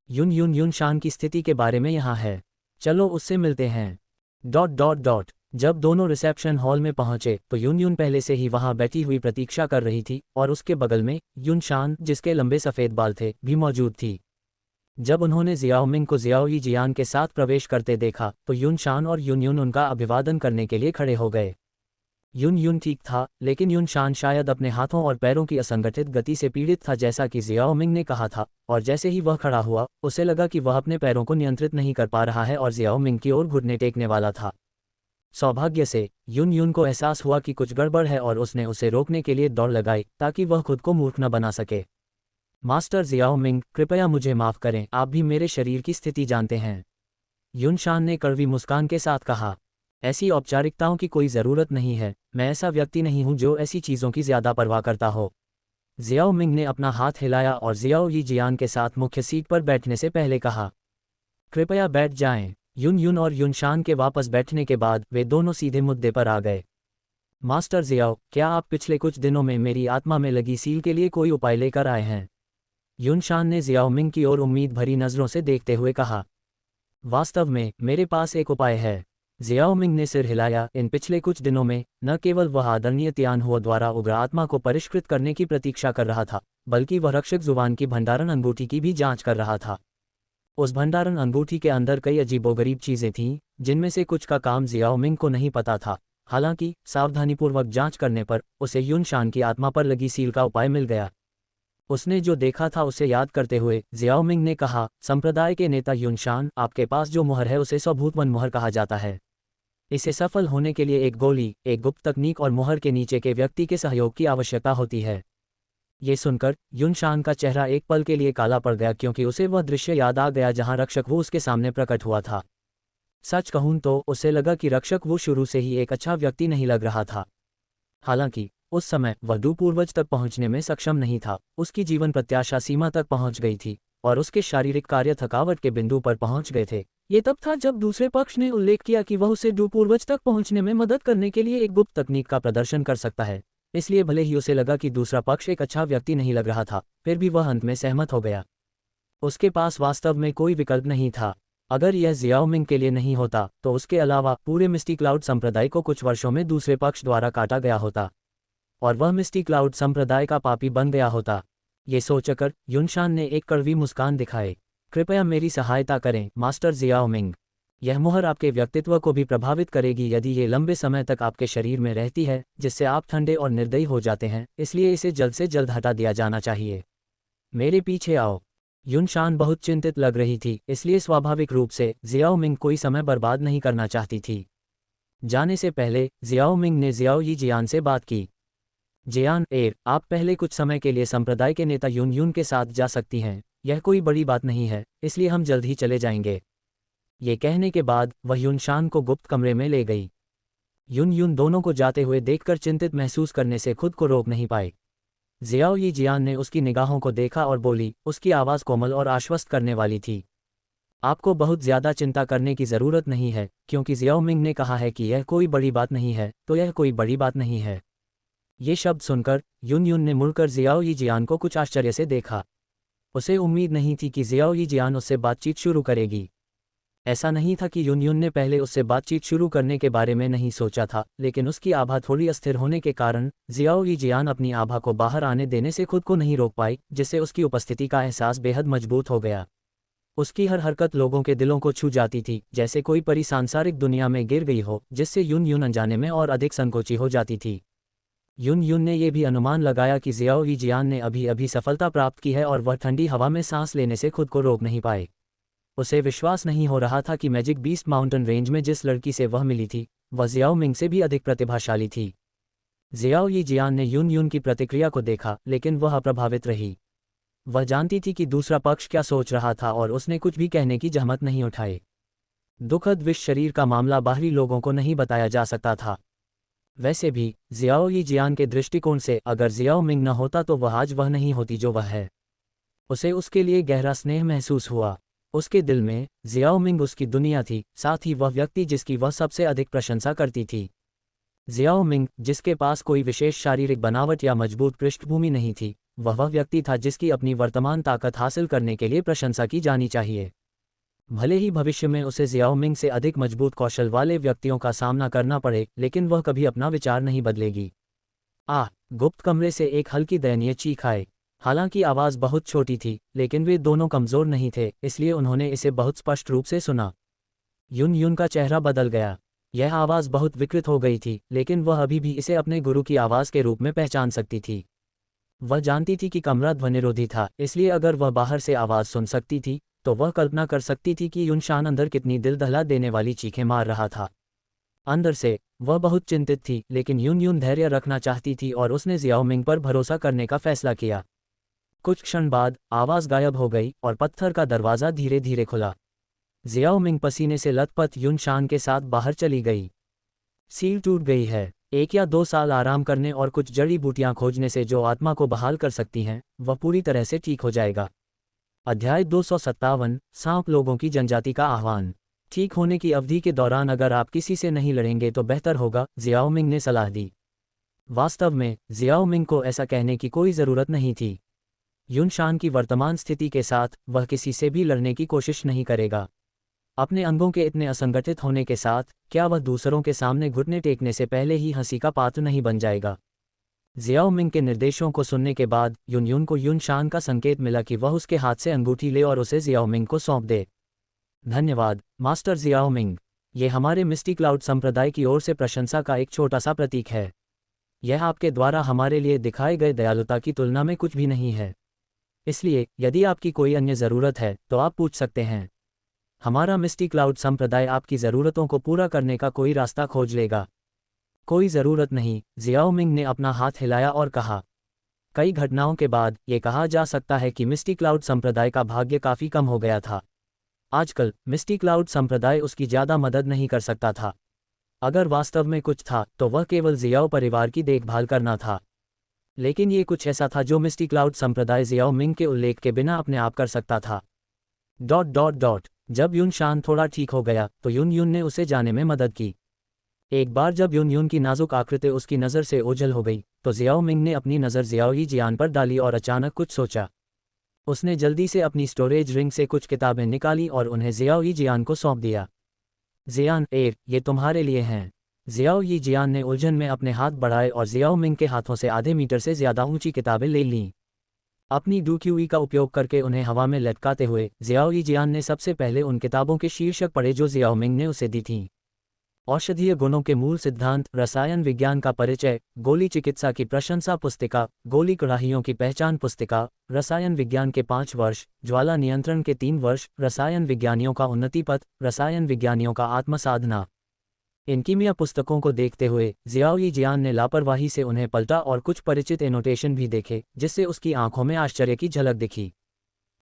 युन शान की स्थिति के बारे में यहाँ है, चलो उससे मिलते हैं। डॉट। जब दोनों रिसेप्शन हॉल में पहुंचे तो युन पहले से ही वहां बैठी हुई प्रतीक्षा कर रही थी और उसके बगल में युन शान, जिसके लंबे सफ़ेद बाल थे, भी मौजूद थी। जब उन्होंने जियाओ मिंग को जियाओ यीजियान के साथ प्रवेश करते देखा तो युन शान और युन उनका अभिवादन करने के लिए खड़े हो गए। युन ठीक था, लेकिन युन शान शायद अपने हाथों और पैरों की असंगठित गति से पीड़ित था, जैसा कि जियाओ मिंग ने कहा था, और जैसे ही वह खड़ा हुआ उसे लगा कि वह अपने पैरों को नियंत्रित नहीं कर पा रहा है और जियाओ मिंग की ओर घुटने टेकने वाला था। सौभाग्य से युन को एहसास हुआ कि कुछ गड़बड़ है और उसने उसे रोकने के लिए दौड़ लगाई ताकि वह खुद को मूर्ख न बना सके। मास्टर जियाओ मिंग, कृपया मुझे माफ़ करें, आप भी मेरे शरीर की स्थिति जानते हैं। युन शान ने कड़वी मुस्कान के साथ कहा, ऐसी औपचारिकताओं की कोई ज़रूरत नहीं है, मैं ऐसा व्यक्ति नहीं हूं जो ऐसी चीज़ों की ज़्यादा परवाह करता हो। जियाओ मिंग ने अपना हाथ हिलाया और जियाओ यीजियान के साथ मुख्य सीट पर बैठने से पहले कहा, कृपया बैठ जाएं। युन और युन शान के वापस बैठने के बाद वे दोनों सीधे मुद्दे पर आ गए। मास्टर जियाओ, क्या आप पिछले कुछ दिनों में मेरी आत्मा में लगी सील के लिए कोई उपाय लेकर आए हैं? युन शान ने जियाओ मिंग की ओर उम्मीद भरी नज़रों से देखते हुए कहा, वास्तव में मेरे पास एक उपाय है। जियाओ मिंग ने सिर हिलाया। इन पिछले कुछ दिनों में न केवल वह आदरणीय तियानहुआ द्वारा उग्र आत्मा को परिष्कृत करने की प्रतीक्षा कर रहा था, बल्कि वह रक्षक जुबान की भंडारण अंगूठी की भी जांच कर रहा था। उस भंडारण अंगूठी के अंदर कई अजीबोगरीब चीज़ें थीं, जिनमें से कुछ का काम जियाओ मिंग को नहीं पता था। हालांकि सावधानीपूर्वक जांच करने पर उसे युन शान की आत्मा पर लगी सील का उपाय मिल गया। उसने जो देखा था उसे याद करते हुए जियाओ मिंग ने कहा, संप्रदाय के नेता युन शान, आपके पास जो मुहर है उसे स्वभूतवन मुहर कहा जाता है। इसे सफल होने के लिए एक गोली, एक गुप्त तकनीक और मुहर के नीचे के व्यक्ति के सहयोग की आवश्यकता होती है। ये सुनकर युन शान का चेहरा एक पल के लिए काला पड़ गया, क्योंकि उसे वह दृश्य याद आ गया जहां रक्षक वो उसके सामने प्रकट हुआ था। सच कहूं तो उसे लगा कि रक्षक वो शुरू से ही एक अच्छा व्यक्ति नहीं लग रहा था। हालांकि उस समय वह पूर्वज तक पहुंचने में सक्षम नहीं था, उसकी जीवन प्रत्याशा सीमा तक पहुंच गई थी और उसके शारीरिक कार्य थकावट के बिंदु पर पहुंच गए थे। ये तब था जब दूसरे पक्ष ने उल्लेख किया कि वह उसे पूर्वज तक पहुंचने में मदद करने के लिए एक गुप्त तकनीक का प्रदर्शन कर सकता है। इसलिए भले ही उसे लगा कि दूसरा पक्ष एक अच्छा व्यक्ति नहीं लग रहा था, फिर भी वह अंत में सहमत हो गया। उसके पास वास्तव में कोई विकल्प नहीं था। अगर यह जियाओ मिंग के लिए नहीं होता तो उसके अलावा पूरे मिस्टी क्लाउड संप्रदाय को कुछ वर्षों में दूसरे पक्ष द्वारा काटा गया होता और वह मिस्टी क्लाउड संप्रदाय का पापी बन गया होता। ये सोचकर युन शान ने एक कड़वी मुस्कान दिखाई। कृपया मेरी सहायता करें मास्टर जियाओ मिंग। यह मुहर आपके व्यक्तित्व को भी प्रभावित करेगी यदि ये लंबे समय तक आपके शरीर में रहती है, जिससे आप ठंडे और निर्दयी हो जाते हैं, इसलिए इसे जल्द से जल्द हटा दिया जाना चाहिए। मेरे पीछे आओ। युन शान बहुत चिंतित लग रही थी, इसलिए स्वाभाविक रूप से जियाओ मिंग कोई समय बर्बाद नहीं करना चाहती थी। जाने से पहले जियाओ मिंग ने जियाओ यीजियान से बात की। जियान, आप पहले कुछ समय के लिए संप्रदाय के नेता युन के साथ जा सकती हैं, यह कोई बड़ी बात नहीं है, इसलिए हम जल्द ही चले जाएंगे। ये कहने के बाद वह युन शान को गुप्त कमरे में ले गई। युन दोनों को जाते हुए देखकर चिंतित महसूस करने से खुद को रोक नहीं पाई। जियाओ यीजियान ने उसकी निगाहों को देखा और बोली, उसकी आवाज़ कोमल और आश्वस्त करने वाली थी। आपको बहुत ज़्यादा चिंता करने की ज़रूरत नहीं है, क्योंकि जियाओ मिंग ने कहा है कि यह कोई बड़ी बात नहीं है, तो यह कोई बड़ी बात नहीं है। ये शब्द सुनकर युन ने मुड़कर जियाओ यीजियान को कुछ आश्चर्य से देखा। उसे उम्मीद नहीं थी कि जियाओ यीजियान उससे बातचीत शुरू करेगी। ऐसा नहीं था कि युन ने पहले उससे बातचीत शुरू करने के बारे में नहीं सोचा था, लेकिन उसकी आभा थोड़ी अस्थिर होने के कारण जियाओ यीजियान अपनी आभा को बाहर आने देने से खुद को नहीं रोक पाई, जिससे उसकी उपस्थिति का एहसास बेहद मजबूत हो गया। उसकी हर हरकत लोगों के दिलों को छू जाती थी, जैसे कोई परी सांसारिक दुनिया में गिर गई हो, जिससे युन अनजाने में और अधिक संकोची हो जाती थी। युन ने यह भी अनुमान लगाया कि जियाओ यीजियान ने अभी अभी सफलता प्राप्त की है और वह ठंडी हवा में सांस लेने से खुद को रोक नहीं पाए। उसे विश्वास नहीं हो रहा था कि मैजिक बीस्ट माउंटेन रेंज में जिस लड़की से वह मिली थी, वह जियाओ मिंग से भी अधिक प्रतिभाशाली थी। जियाओ यी जियान ने यून यून की प्रतिक्रिया को देखा, लेकिन वह अप्रभावित रही। वह जानती थी कि दूसरा पक्ष क्या सोच रहा था और उसने कुछ भी कहने की जहमत नहीं उठाई। दुखद विष शरीर का मामला बाहरी लोगों को नहीं बताया जा सकता था। वैसे भी जियाओ यी जियान के दृष्टिकोण से अगर जियाओ मिंग न होता तो वह आज वह नहीं होती जो वह है। उसे उसके लिए गहरा स्नेह महसूस हुआ। उसके दिल में जियाओ मिंग उसकी दुनिया थी, साथ ही वह व्यक्ति जिसकी वह सबसे अधिक प्रशंसा करती थी। जियाओ मिंग, जिसके पास कोई विशेष शारीरिक बनावट या मजबूत पृष्ठभूमि नहीं थी, वह व्यक्ति था जिसकी अपनी वर्तमान ताकत हासिल करने के लिए प्रशंसा की जानी चाहिए। भले ही भविष्य में उसे जियाओ मिंग से अधिक मजबूत कौशल वाले व्यक्तियों का सामना करना पड़े, लेकिन वह कभी अपना विचार नहीं बदलेगी। गुप्त कमरे से एक हल्की दयनीय चीख आई। हालांकि आवाज़ बहुत छोटी थी, लेकिन वे दोनों कमज़ोर नहीं थे, इसलिए उन्होंने इसे बहुत स्पष्ट रूप से सुना। यून यून का चेहरा बदल गया। यह आवाज़ बहुत विकृत हो गई थी, लेकिन वह अभी भी इसे अपने गुरु की आवाज़ के रूप में पहचान सकती थी। वह जानती थी कि कमरा ध्वनिरोधी था, इसलिए अगर वह बाहर से आवाज़ सुन सकती थी तो वह कल्पना कर सकती थी कि युनशान अंदर कितनी दिल दहला देने वाली चीखें मार रहा था। अंदर से वह बहुत चिंतित थी, लेकिन यून यून धैर्य रखना चाहती थी और उसने जियाओ मिंग पर भरोसा करने का फैसला किया। कुछ क्षण बाद आवाज़ गायब हो गई और पत्थर का दरवाज़ा धीरे धीरे खुला। जियाओ मिंग पसीने से लथपथ युनशान के साथ बाहर चली गई। सील टूट गई है। 1 या 2 साल आराम करने और कुछ जड़ी बूटियां खोजने से जो आत्मा को बहाल कर सकती हैं, वह पूरी तरह से ठीक हो जाएगा। अध्याय 257 सांप लोगों की जनजाति का आह्वान। ठीक होने की अवधि के दौरान अगर आप किसी से नहीं लड़ेंगे तो बेहतर होगा, जियाओ मिंग ने सलाह दी। वास्तव में जियाओ मिंग को ऐसा कहने की कोई ज़रूरत नहीं थी। युनशान की वर्तमान स्थिति के साथ वह किसी से भी लड़ने की कोशिश नहीं करेगा। अपने अंगों के इतने असंगठित होने के साथ क्या वह दूसरों के सामने घुटने टेकने से पहले ही हंसी का पात्र नहीं बन जाएगा। जियाओ मिंग के निर्देशों को सुनने के बाद यून यून को युनशान का संकेत मिला कि वह उसके हाथ से अंगूठी ले और उसे जियाओ मिंग को सौंप दे। धन्यवाद मास्टर जियाओ मिंग, ये हमारे मिस्टी क्लाउड संप्रदाय की ओर से प्रशंसा का एक छोटा सा प्रतीक है। यह आपके द्वारा हमारे लिए दिखाए गए दयालुता की तुलना में कुछ भी नहीं है। इसलिए यदि आपकी कोई अन्य ज़रूरत है तो आप पूछ सकते हैं। हमारा मिस्टी क्लाउड संप्रदाय आपकी ज़रूरतों को पूरा करने का कोई रास्ता खोज लेगा। कोई ज़रूरत नहीं, जियाओ मिंग ने अपना हाथ हिलाया और कहा। कई घटनाओं के बाद ये कहा जा सकता है कि मिस्टी क्लाउड संप्रदाय का भाग्य काफ़ी कम हो गया था। आजकल मिस्टी क्लाउड संप्रदाय उसकी ज़्यादा मदद नहीं कर सकता था। अगर वास्तव में कुछ था तो वह केवल जियाओ परिवार की देखभाल करना था। लेकिन ये कुछ ऐसा था जो मिस्टी क्लाउड संप्रदाय जियाओ मिंग के उल्लेख के बिना अपने आप कर सकता था। ... जब युनशान थोड़ा ठीक हो गया तो यून यून ने उसे जाने में मदद की। एक बार जब यून यून की नाजुक आकृति उसकी नज़र से ओझल हो गई तो जियाओ मिंग ने अपनी नज़र जियाओ यी जियान पर डाली और अचानक कुछ सोचा। उसने जल्दी से अपनी स्टोरेज रिंग से कुछ किताबें निकाली और उन्हें जियाओ यी जियान को सौंप दिया। जियान, ये तुम्हारे लिए हैं। जियाओ यी जियान ने उलझन में अपने हाथ बढ़ाए और जियाओ मिंग के हाथों से आधे मीटर से ज़्यादा ऊंची किताबें ले लीं। अपनी डूक्यूई का उपयोग करके उन्हें हवा में लटकाते हुए जियाओ यी जियान ने सबसे पहले उन किताबों के शीर्षक पढ़े जो जियाओ मिंग ने उसे दी थीं। औषधीय गुणों के मूल सिद्धांत, रसायन विज्ञान का परिचय, गोली चिकित्सा की प्रशंसा पुस्तिका, गोली कड़ाहियों की पहचान पुस्तिका, रसायन विज्ञान के 5 वर्ष, ज्वाला नियंत्रण के 3 वर्ष, रसायन विज्ञानियों का उन्नति पथ, रसायन विज्ञानियों का आत्मसाधना। इन कीमिया पुस्तकों को देखते हुए जियाओ यी जियान ने लापरवाही से उन्हें पलटा और कुछ परिचित एनोटेशन भी देखे, जिससे उसकी आंखों में आश्चर्य की झलक दिखी।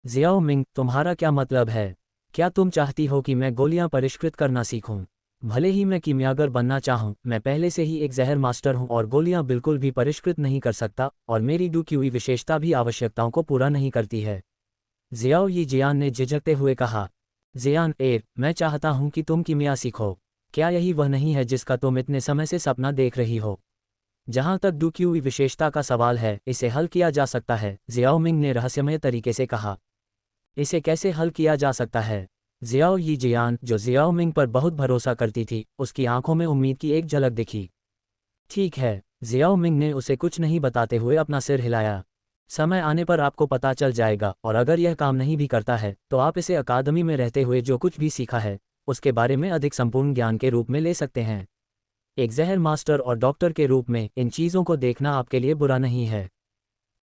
जियाओ मिंग, तुम्हारा क्या मतलब है? क्या तुम चाहती हो कि मैं गोलियां परिष्कृत करना सीखूं? भले ही मैं कीमियागर बनना चाहूं, मैं पहले से ही एक जहर मास्टर हूं और गोलियां बिल्कुल भी परिष्कृत नहीं कर सकता, और मेरी डूक्यूई विशेषता भी आवश्यकताओं को पूरा नहीं करती है। जियाओ यी जियान ने झिझकते हुए कहा। जियान, मैं चाहता हूं कि तुम कीमिया सीखो। क्या यही वह नहीं है जिसका तुम इतने समय से सपना देख रही हो? जहां तक डूक्यूई विशेषता का सवाल है, इसे हल किया जा सकता है, जियाओ मिंग ने रहस्यमय तरीके से कहा। इसे कैसे हल किया जा सकता है? जियाओ यी जियान, जो जियाओ मिंग पर बहुत भरोसा करती थी, उसकी आंखों में उम्मीद की एक झलक दिखी। ठीक है, जियाओ मिंग ने उसे कुछ नहीं बताते हुए अपना सिर हिलाया। समय आने पर आपको पता चल जाएगा, और अगर यह काम नहीं भी करता है तो आप इसे अकादमी में रहते हुए जो कुछ भी सीखा है उसके बारे में अधिक संपूर्ण ज्ञान के रूप में ले सकते हैं। एक जहर मास्टर और डॉक्टर के रूप में इन चीज़ों को देखना आपके लिए बुरा नहीं है।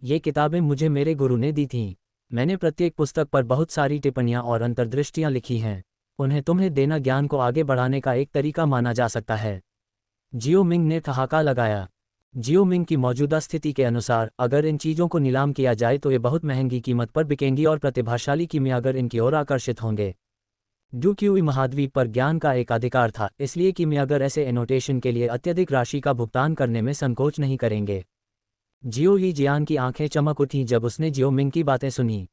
ये किताबें मुझे मेरे गुरु ने दी थीं। मैंने प्रत्येक पुस्तक पर बहुत सारी टिप्पणियां और अंतर्दृष्टियां लिखी हैं। उन्हें तुम्हें देना ज्ञान को आगे बढ़ाने का एक तरीका माना जा सकता है। जियो मिंग ने ठहाका लगाया। जियो मिंग की मौजूदा स्थिति के अनुसार अगर इन चीज़ों को नीलाम किया जाए तो ये बहुत महंगी कीमत पर बिकेंगी और प्रतिभाशाली कीमियागर इनकी ओर आकर्षित होंगे। डूक्यूई महाद्वीप पर ज्ञान का एक अधिकार था, इसलिए कीमियागर ऐसे एनोटेशन के लिए अत्यधिक राशि का भुगतान करने में संकोच नहीं करेंगे। जियो ही जियान की आंखें चमक उठीं जब उसने जियो मिंग की बातें सुनी।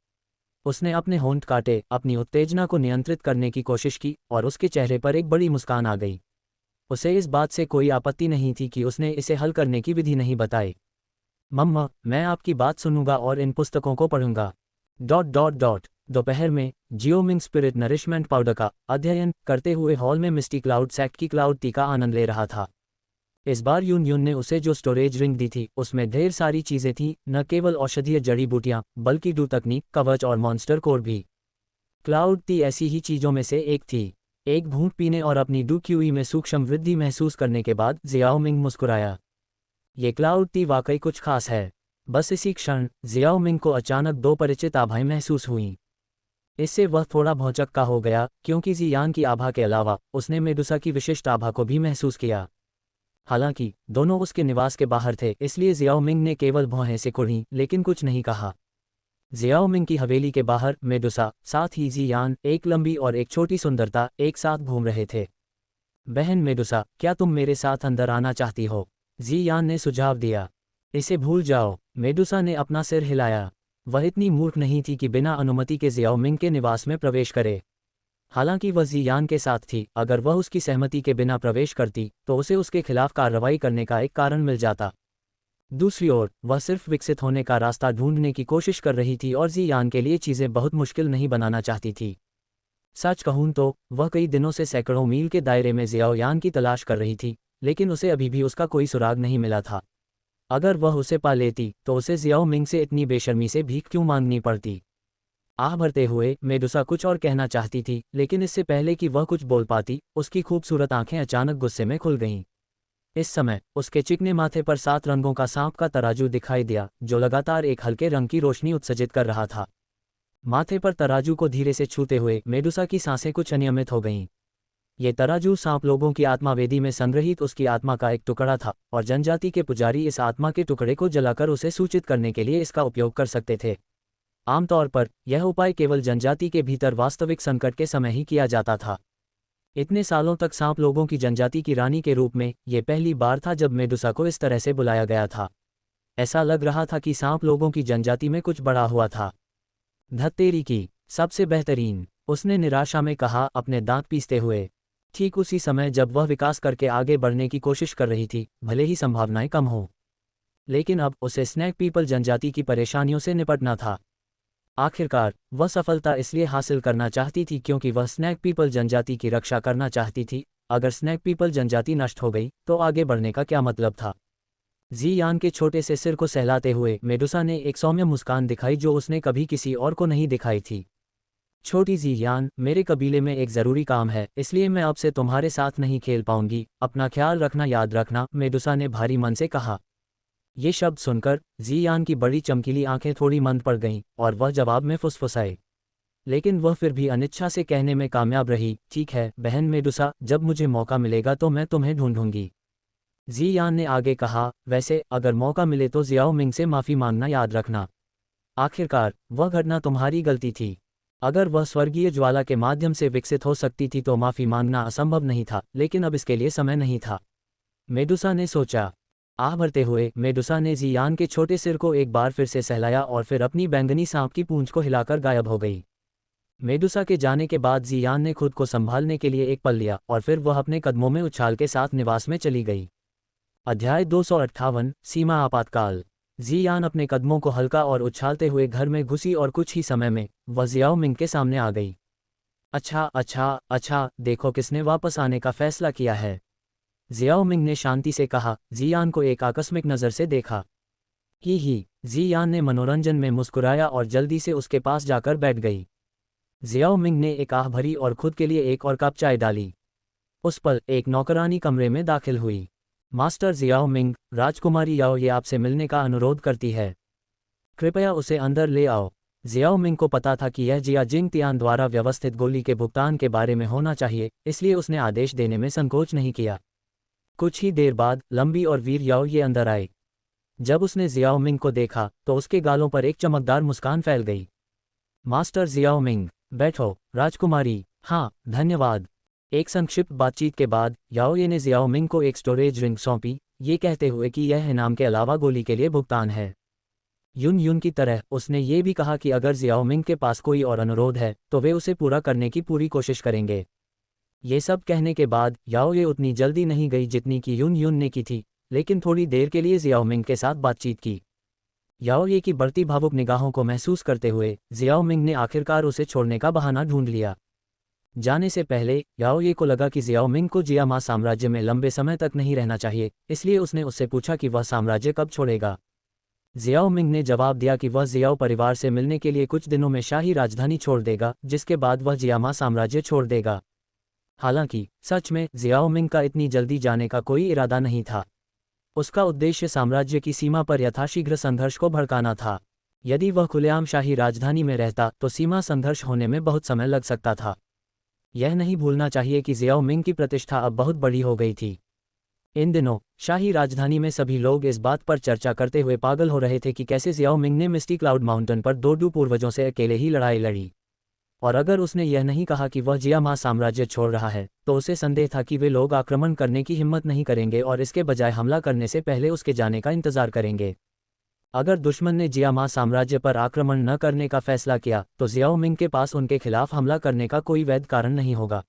उसने अपने होंठ काटे, अपनी उत्तेजना को नियंत्रित करने की कोशिश की और उसके चेहरे पर एक बड़ी मुस्कान आ गई। उसे इस बात से कोई आपत्ति नहीं थी कि उसने इसे हल करने की विधि नहीं बताई। मम्मा, मैं आपकी बात सुनूंगा और इन पुस्तकों को पढ़ूंगा। दोपहर में जियो मिंग स्पिरिट नरिशमेंट पाउडर का अध्ययन करते हुए हॉल में मिस्टी क्लाउड सेक्ट की क्लाउड टी का आनंद ले रहा था। इस बार यून यून ने उसे जो स्टोरेज रिंग दी थी उसमें ढेर सारी चीज़ें थीं, न केवल औषधीय जड़ी बूटियां बल्कि डू तकनीक, कवच और मॉन्स्टर कोर भी। क्लाउड टी ऐसी ही चीज़ों में से एक थी। एक घूंट पीने और अपनी डू क्यूई में सूक्ष्म वृद्धि महसूस करने के बाद जियाओ मिंग मुस्कुराया। ये क्लाउड टी वाकई कुछ खास है। बस इसी क्षण जियाओ मिंग को अचानक दो परिचित आभाएं महसूस हुईं। इससे वह थोड़ा भौचक्का हो गया क्योंकि जियान की आभा के अलावा उसने मेडुसा की विशिष्ट आभा को भी महसूस किया। हालांकि दोनों उसके निवास के बाहर थे, इसलिए जियाओ मिंग ने केवल भौहें से कुढ़ीं लेकिन कुछ नहीं कहा। जियाओ मिंग की हवेली के बाहर मेडुसा, साथ ही जियान, एक लंबी और एक छोटी सुंदरता, एक साथ घूम रहे थे। बहन मेडुसा, क्या तुम मेरे साथ अंदर आना चाहती हो? जियान ने सुझाव दिया। इसे भूल जाओ, मेडुसा ने अपना सिर हिलाया। वह इतनी मूर्ख नहीं थी कि बिना अनुमति के जियाओ मिंग के निवास में प्रवेश करे। हालांकि वह जियान के साथ थी, अगर वह उसकी सहमति के बिना प्रवेश करती तो उसे उसके खिलाफ कार्रवाई करने का एक कारण मिल जाता। दूसरी ओर वह सिर्फ विकसित होने का रास्ता ढूंढने की कोशिश कर रही थी और जियान के लिए चीज़ें बहुत मुश्किल नहीं बनाना चाहती थी। सच कहूं तो वह कई दिनों से सैकड़ों मील के दायरे में जियाओयान की तलाश कर रही थी, लेकिन उसे अभी भी उसका कोई सुराग नहीं मिला था। अगर वह उसे पा लेती तो उसे जियाओ मिंग से इतनी बेशर्मी से भीख क्यों मांगनी पड़ती? आह भरते हुए मेडुसा कुछ और कहना चाहती थी, लेकिन इससे पहले कि वह कुछ बोल पाती उसकी खूबसूरत आंखें अचानक गुस्से में खुल गईं। इस समय उसके चिकने माथे पर 7 रंगों का सांप का तराजू दिखाई दिया जो लगातार एक हल्के रंग की रोशनी उत्सर्जित कर रहा था। माथे पर तराजू को धीरे से छूते हुए मेडुसा की सांसें कुछ अनियमित हो गईं। ये तराजू सांप लोगों की आत्मावेदी में संग्रहित उसकी आत्मा का एक टुकड़ा था और जनजाति के पुजारी इस आत्मा के टुकड़े को जलाकर उसे सूचित करने के लिए इसका उपयोग कर सकते थे। आमतौर पर यह उपाय केवल जनजाति के भीतर वास्तविक संकट के समय ही किया जाता था। इतने सालों तक सांप लोगों की जनजाति की रानी के रूप में यह पहली बार था जब मेडुसा को इस तरह से बुलाया गया था। ऐसा लग रहा था कि सांप लोगों की जनजाति में कुछ बड़ा हुआ था। धत्तेरी की सबसे बेहतरीन, उसने निराशा में कहा, अपने दांत पीसते हुए। ठीक उसी समय जब वह विकास करके आगे बढ़ने की कोशिश कर रही थी, भले ही संभावनाएं कम हो, लेकिन अब उसे स्नैक पीपल जनजाति की परेशानियों से निपटना था। आखिरकार वह सफलता इसलिए हासिल करना चाहती थी क्योंकि वह स्नैक पीपल जनजाति की रक्षा करना चाहती थी। अगर स्नैक पीपल जनजाति नष्ट हो गई तो आगे बढ़ने का क्या मतलब था? जियान के छोटे से सिर को सहलाते हुए मेडुसा ने एक सौम्य मुस्कान दिखाई जो उसने कभी किसी और को नहीं दिखाई थी। छोटी जियान, मेरे कबीले में एक ज़रूरी काम है, इसलिए मैं अब से तुम्हारे साथ नहीं खेल पाऊंगी। अपना ख्याल रखना, याद रखना, मेडुसा ने भारी मन से कहा। ये शब्द सुनकर जियान की बड़ी चमकीली आंखें थोड़ी मंद पड़ गईं और वह जवाब में फुसफुसाए, लेकिन वह फिर भी अनिच्छा से कहने में कामयाब रही। ठीक है बहन मेडुसा, जब मुझे मौका मिलेगा तो मैं तुम्हें ढूंढूंगी। जियान ने आगे कहा, वैसे अगर मौका मिले तो जियाओ मिंग से माफ़ी मांगना याद रखना। आखिरकार वह घटना तुम्हारी गलती थी। अगर वह स्वर्गीय ज्वाला के माध्यम से विकसित हो सकती थी तो माफ़ी मांगना असंभव नहीं था, लेकिन अब इसके लिए समय नहीं था। मेडुसा ने सोचा। आह भरते हुए मेडुसा ने जियान के छोटे सिर को एक बार फिर से सहलाया और फिर अपनी बैंगनी सांप की पूंछ को हिलाकर गायब हो गई। मेडुसा के जाने के बाद जियान ने खुद को संभालने के लिए एक पल लिया और फिर वह अपने कदमों में उछाल के साथ निवास में चली गई। अध्याय 258, सीमा आपातकाल। जियान अपने कदमों को हल्का और उछालते हुए घर में घुसी और कुछ ही समय में वह जियाओ मिंग के सामने आ गई। अच्छा, देखो किसने वापस आने का फैसला किया है। जियाओ मिंग ने शांति से कहा। जियान को एक आकस्मिक नज़र से देखा। ही जियान ने मनोरंजन में मुस्कुराया और जल्दी से उसके पास जाकर बैठ गई। जियाओ मिंग ने एक आह भरी और खुद के लिए एक और कप चाय डाली। उस पल एक नौकरानी कमरे में दाखिल हुई। मास्टर जियाओ मिंग, राजकुमारी याओ ये आपसे मिलने का अनुरोध करती है। कृपया उसे अंदर ले आओ। जियाओ मिंग को पता था कि यह जिया जिंग तियान द्वारा व्यवस्थित गोली के भुगतान के बारे में होना चाहिए, इसलिए उसने आदेश देने में संकोच नहीं किया। कुछ ही देर बाद लंबी और वीर याओ ये अंदर आए। जब उसने जियाओ मिंग को देखा तो उसके गालों पर एक चमकदार मुस्कान फैल गई। मास्टर जियाओ मिंग, बैठो राजकुमारी। हाँ धन्यवाद। एक संक्षिप्त बातचीत के बाद याओ ये ने जियाओ मिंग को एक स्टोरेज रिंग सौंपी, ये कहते हुए कि यह इनाम के अलावा गोली के लिए भुगतान है। युन युन की तरह उसने ये भी कहा कि अगर जियाओ मिंग के पास कोई और अनुरोध है तो वे उसे पूरा करने की पूरी कोशिश करेंगे। ये सब कहने के बाद याओ ये उतनी जल्दी नहीं गई जितनी कि युन युन ने की थी, लेकिन थोड़ी देर के लिए जियाओ मिंग के साथ बातचीत की। याओ ये की बढ़ती भावुक निगाहों को महसूस करते हुए जियाओ मिंग ने आखिरकार उसे छोड़ने का बहाना ढूंढ लिया। जाने से पहले याओ ये को लगा कि जियाओ मिंग को जियामा साम्राज्य में लंबे समय तक नहीं रहना चाहिए, इसलिए उसने उससे पूछा कि वह साम्राज्य कब छोड़ेगा। जियाओ मिंग ने जवाब दिया कि वह जियाओ परिवार से मिलने के लिए कुछ दिनों में शाही राजधानी छोड़ देगा, जिसके बाद वह जियामा साम्राज्य छोड़ देगा। हालांकि सच में जियाओ मिंग का इतनी जल्दी जाने का कोई इरादा नहीं था। उसका उद्देश्य साम्राज्य की सीमा पर यथाशीघ्र संघर्ष को भड़काना था। यदि वह खुलेआम शाही राजधानी में रहता तो सीमा संघर्ष होने में बहुत समय लग सकता था। यह नहीं भूलना चाहिए कि जियाओ मिंग की प्रतिष्ठा अब बहुत बड़ी हो गई थी। इन दिनों शाही राजधानी में सभी लोग इस बात पर चर्चा करते हुए पागल हो रहे थे कि कैसे जियाओ मिंग ने मिस्टी क्लाउड माउंटेन पर दो पूर्वजों से अकेले ही लड़ाई लड़ी। और अगर उसने यह नहीं कहा कि वह जियामा साम्राज्य छोड़ रहा है तो उसे संदेह था कि वे लोग आक्रमण करने की हिम्मत नहीं करेंगे और इसके बजाय हमला करने से पहले उसके जाने का इंतजार करेंगे। अगर दुश्मन ने जियामा साम्राज्य पर आक्रमण न करने का फैसला किया तो जियाओ मिंग के पास उनके खिलाफ हमला करने का कोई वैध कारण नहीं होगा।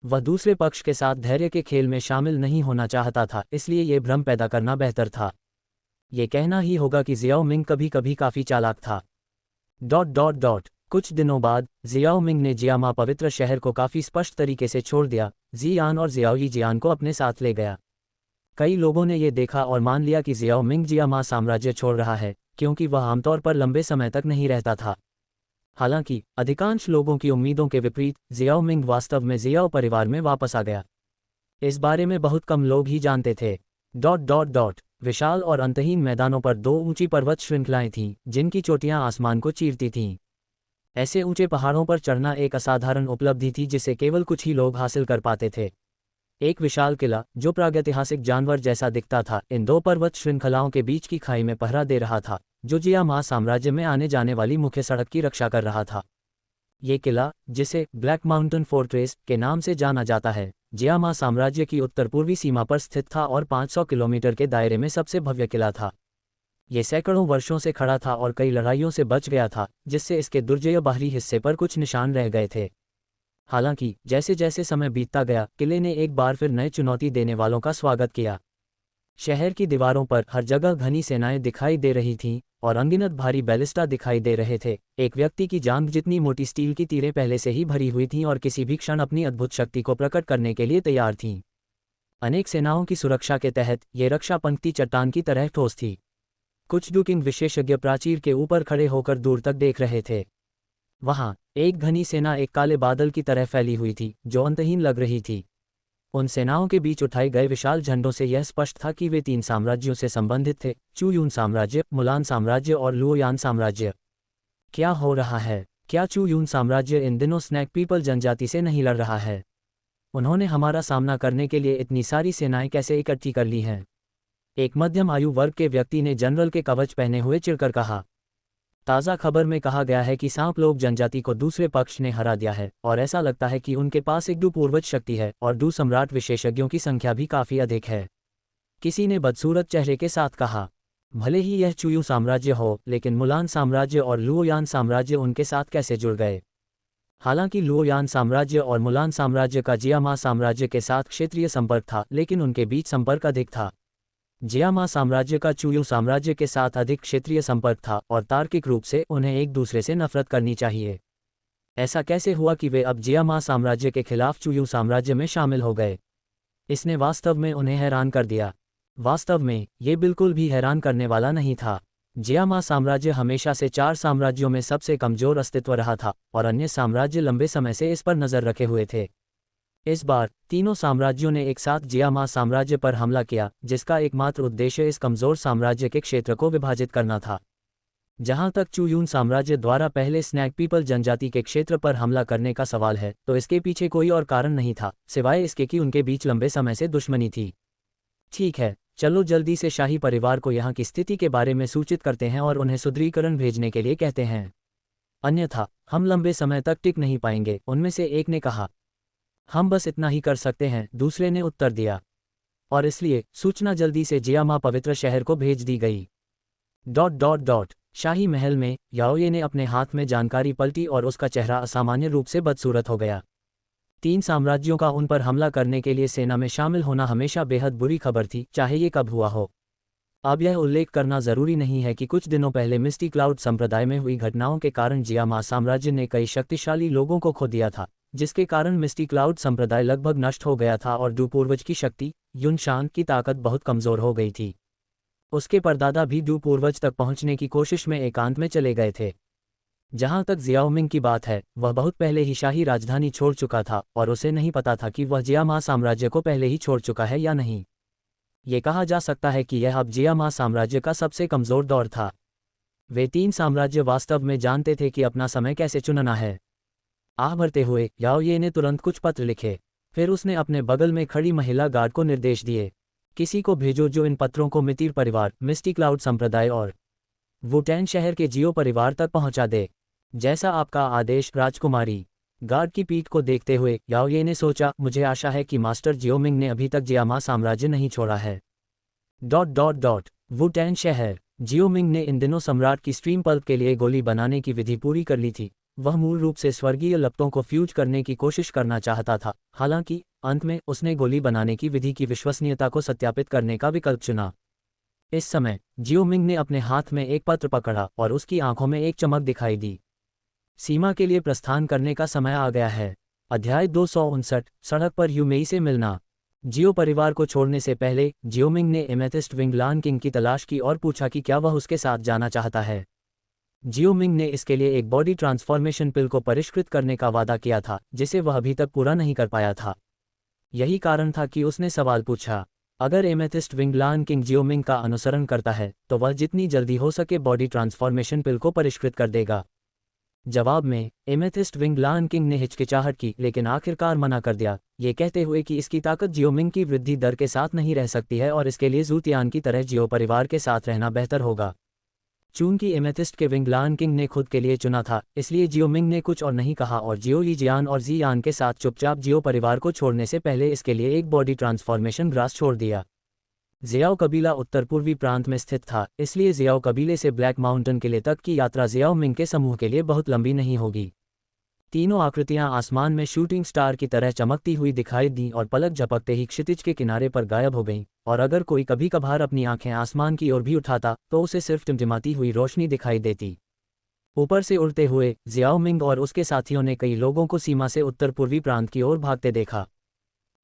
वह दूसरे पक्ष के साथ धैर्य के खेल में शामिल नहीं होना चाहता था, इसलिए ये भ्रम पैदा करना बेहतर था। ये कहना ही होगा कि जियाओ मिंग कभी कभी काफ़ी चालाक था। कुछ दिनों बाद जियाओ मिंग ने जियामा पवित्र शहर को काफ़ी स्पष्ट तरीके से छोड़ दिया। जियान और जियाओ जियान को अपने साथ ले गया। कई लोगों ने यह देखा और मान लिया कि जियाओ मिंग जियामा साम्राज्य छोड़ रहा है, क्योंकि वह आमतौर पर लंबे समय तक नहीं रहता था। हालांकि अधिकांश लोगों की उम्मीदों के विपरीत जियाओ मिंग वास्तव में जियाओ परिवार में वापस आ गया। इस बारे में बहुत कम लोग ही जानते थे। विशाल और अंतहीन मैदानों पर दो ऊंची पर्वत श्रृंखलाएं थीं, जिनकी चोटियां आसमान को चीरती थीं। ऐसे ऊंचे पहाड़ों पर चढ़ना एक असाधारण उपलब्धि थी जिसे केवल कुछ ही लोग हासिल कर पाते थे। एक विशाल किला जो प्रागैतिहासिक जानवर जैसा दिखता था, इन दो पर्वत श्रृंखलाओं के बीच की खाई में पहरा दे रहा था, जो जियामा साम्राज्य में आने जाने वाली मुख्य सड़क की रक्षा कर रहा था। ये किला, जिसे ब्लैक माउंटेन फोर्ट्रेस के नाम से जाना जाता है, जियामा साम्राज्य की उत्तर पूर्वी सीमा पर स्थित था और 500 किलोमीटर के दायरे में सबसे भव्य किला था। ये सैकड़ों वर्षों से खड़ा था और कई लड़ाइयों से बच गया था, जिससे इसके दुर्जय बाहरी हिस्से पर कुछ निशान रह गए थे। हालांकि जैसे जैसे समय बीतता गया, किले ने एक बार फिर नए चुनौती देने वालों का स्वागत किया। शहर की दीवारों पर हर जगह घनी सेनाएं दिखाई दे रही थीं और अनगिनत भारी बैलिस्टा दिखाई दे रहे थे। एक व्यक्ति की जांघ जितनी मोटी स्टील की तीरें पहले से ही भरी हुई थीं और किसी भी क्षण अपनी अद्भुत शक्ति को प्रकट करने के लिए तैयार थीं। अनेक सेनाओं की सुरक्षा के तहत ये रक्षा पंक्ति चट्टान की तरह ठोस थी। कुछ डुकिंग विशेषज्ञ प्राचीर के ऊपर खड़े होकर दूर तक देख रहे थे। वहां एक घनी सेना एक काले बादल की तरह फैली हुई थी, जो अंतहीन लग रही थी। उन सेनाओं के बीच उठाए गए विशाल झंडों से यह स्पष्ट था कि वे 3 साम्राज्यों से संबंधित थे: चुयून साम्राज्य, मुलान साम्राज्य और लुओयान साम्राज्य। क्या हो रहा है? क्या चुयून साम्राज्य इन दिनों स्नैक पीपल जनजाति से नहीं लड़ रहा है? उन्होंने हमारा सामना करने के लिए इतनी सारी सेनाएं कैसे इकट्ठी कर ली हैं? एक मध्यम आयु वर्ग के व्यक्ति ने जनरल के कवच पहने हुए चिढ़कर कहा। ताज़ा खबर में कहा गया है कि सांप लोग जनजाति को दूसरे पक्ष ने हरा दिया है और ऐसा लगता है कि उनके पास एक पूर्वज शक्ति है और सम्राट विशेषज्ञों की संख्या भी काफ़ी अधिक है। किसी ने बदसूरत चेहरे के साथ कहा। भले ही यह चुयू साम्राज्य हो, लेकिन मुलान साम्राज्य और लुओयान साम्राज्य उनके साथ कैसे जुड़ गए? हालांकि लुओयान साम्राज्य और मुलान साम्राज्य का जियामा साम्राज्य के साथ क्षेत्रीय संपर्क था, लेकिन उनके बीच संपर्क अधिक था। जियामा साम्राज्य का चुयू साम्राज्य के साथ अधिक क्षेत्रीय संपर्क था और तार्किक रूप से उन्हें एक दूसरे से नफरत करनी चाहिए। ऐसा कैसे हुआ कि वे अब जियामा साम्राज्य के खिलाफ चुयू साम्राज्य में शामिल हो गए? इसने वास्तव में उन्हें हैरान कर दिया। वास्तव में ये बिल्कुल भी हैरान करने वाला नहीं था। जियामा साम्राज्य हमेशा से 4 साम्राज्यों में सबसे कमजोर अस्तित्व रहा था और अन्य साम्राज्य लंबे समय से इस पर नजर रखे हुए थे। इस बार तीनों साम्राज्यों ने एक साथ जियामा साम्राज्य पर हमला किया, जिसका एकमात्र उद्देश्य इस कमजोर साम्राज्य के क्षेत्र को विभाजित करना था। जहां तक चुयून साम्राज्य द्वारा पहले स्नैक पीपल जनजाति के क्षेत्र पर हमला करने का सवाल है, तो इसके पीछे कोई और कारण नहीं था सिवाय इसके कि उनके बीच लंबे समय से दुश्मनी थी। ठीक है, चलो जल्दी से शाही परिवार को यहाँ की स्थिति के बारे में सूचित करते हैं और उन्हें सुदृढ़ीकरण भेजने के लिए कहते हैं। अन्यथा हम लंबे समय तक टिक नहीं पाएंगे, उनमें से एक ने कहा। हम बस इतना ही कर सकते हैं, दूसरे ने उत्तर दिया। और इसलिए सूचना जल्दी से जियामा पवित्र शहर को भेज दी गई। ... शाही महल में याओये ने अपने हाथ में जानकारी पलटी और उसका चेहरा असामान्य रूप से बदसूरत हो गया। 3 साम्राज्यों का उन पर हमला करने के लिए सेना में शामिल होना हमेशा बेहद बुरी खबर थी, चाहे ये कब हुआ हो। अब यह उल्लेख करना जरूरी नहीं है कि कुछ दिनों पहले मिस्टी क्लाउड संप्रदाय में हुई घटनाओं के कारण जियामा साम्राज्य ने कई शक्तिशाली लोगों को खो दिया था, जिसके कारण मिस्टी क्लाउड संप्रदाय लगभग नष्ट हो गया था और डू पूर्वज की शक्ति, युनशान की ताकत बहुत कमजोर हो गई थी। उसके परदादा भी डू पूर्वज तक पहुंचने की कोशिश में एकांत में चले गए थे। जहां तक जियाओमिंग की बात है, वह बहुत पहले ही शाही राजधानी छोड़ चुका था और उसे नहीं पता था कि वह जियामा साम्राज्य को पहले ही छोड़ चुका है या नहीं। ये कहा जा सकता है कि यह अब जियामा साम्राज्य का सबसे कमजोर दौर था। वे 3 साम्राज्य वास्तव में जानते थे कि अपना समय कैसे चुनना है। आह भरते हुए याओये ने तुरंत कुछ पत्र लिखे। फिर उसने अपने बगल में खड़ी महिला गार्ड को निर्देश दिए, किसी को भेजो जो इन पत्रों को मितिर परिवार, मिस्टी क्लाउड संप्रदाय और वुटैन शहर के जियो परिवार तक पहुंचा दे। जैसा आपका आदेश राजकुमारी। गार्ड की पीठ को देखते हुए याओये ने सोचा, मुझे आशा है कि मास्टर जियोमिंग ने अभी तक जियामा साम्राज्य नहीं छोड़ा है। ... वुटैन शहर। जियोमिंग ने इन दिनों सम्राट की स्ट्रीम पल्प के लिए गोली बनाने की विधि पूरी कर ली थी। वह मूल रूप से स्वर्गीय लपटों को फ्यूज करने की कोशिश करना चाहता था, हालांकि अंत में उसने गोली बनाने की विधि की विश्वसनीयता को सत्यापित करने का विकल्प चुना। इस समय जियोमिंग ने अपने हाथ में एक पत्र पकड़ा और उसकी आंखों में एक चमक दिखाई दी। सीमा के लिए प्रस्थान करने का समय आ गया है। अध्याय 259, सड़क पर यूमेई से मिलना। जियो परिवार को छोड़ने से पहले जियोमिंग ने एमेथिस्ट विंगलान किंग की तलाश की और पूछा कि क्या वह उसके साथ जाना चाहता है। जियोमिंग ने इसके लिए एक बॉडी ट्रांसफॉर्मेशन पिल को परिष्कृत करने का वादा किया था, जिसे वह अभी तक पूरा नहीं कर पाया था। यही कारण था कि उसने सवाल पूछा, अगर एमेथिस्ट विंगलान किंग जियोमिंग का अनुसरण करता है तो वह जितनी जल्दी हो सके बॉडी ट्रांसफॉर्मेशन पिल को परिष्कृत कर देगा। जवाब में एमेथिस्ट विंगलान किंग ने हिचकिचाहट की, लेकिन आखिरकार मना कर दिया, ये कहते हुए कि इसकी ताकत जियोमिंग की वृद्धि दर के साथ नहीं रह सकती है और इसके लिए जूतियान की तरह जियो परिवार के साथ रहना बेहतर होगा। चूंकि एमेथिस्ट के विंगलान किंग ने खुद के लिए चुना था, इसलिए जियोमिंग ने कुछ और नहीं कहा और जियो यीजियान और जीयान के साथ चुपचाप जियो परिवार को छोड़ने से पहले इसके लिए एक बॉडी ट्रांसफॉर्मेशन ग्रास छोड़ दिया। जियाओ कबीला उत्तर पूर्वी प्रांत में स्थित था, इसलिए जियाओ कबीले से ब्लैक माउंटेन किले तक की यात्रा जियाओ मिंग के समूह के लिए बहुत लंबी नहीं होगी। तीनों आकृतियां आसमान में शूटिंग स्टार की तरह चमकती हुई दिखाई दी और पलक झपकते ही क्षितिज के किनारे पर गायब हो गईं, और अगर कोई कभी कभार अपनी आंखें आसमान की ओर भी उठाता तो उसे सिर्फ टिमटिमाती हुई रोशनी दिखाई देती। ऊपर से उड़ते हुए जियाओ मिंग और उसके साथियों ने कई लोगों को सीमा से उत्तर पूर्वी प्रांत की ओर भागते देखा।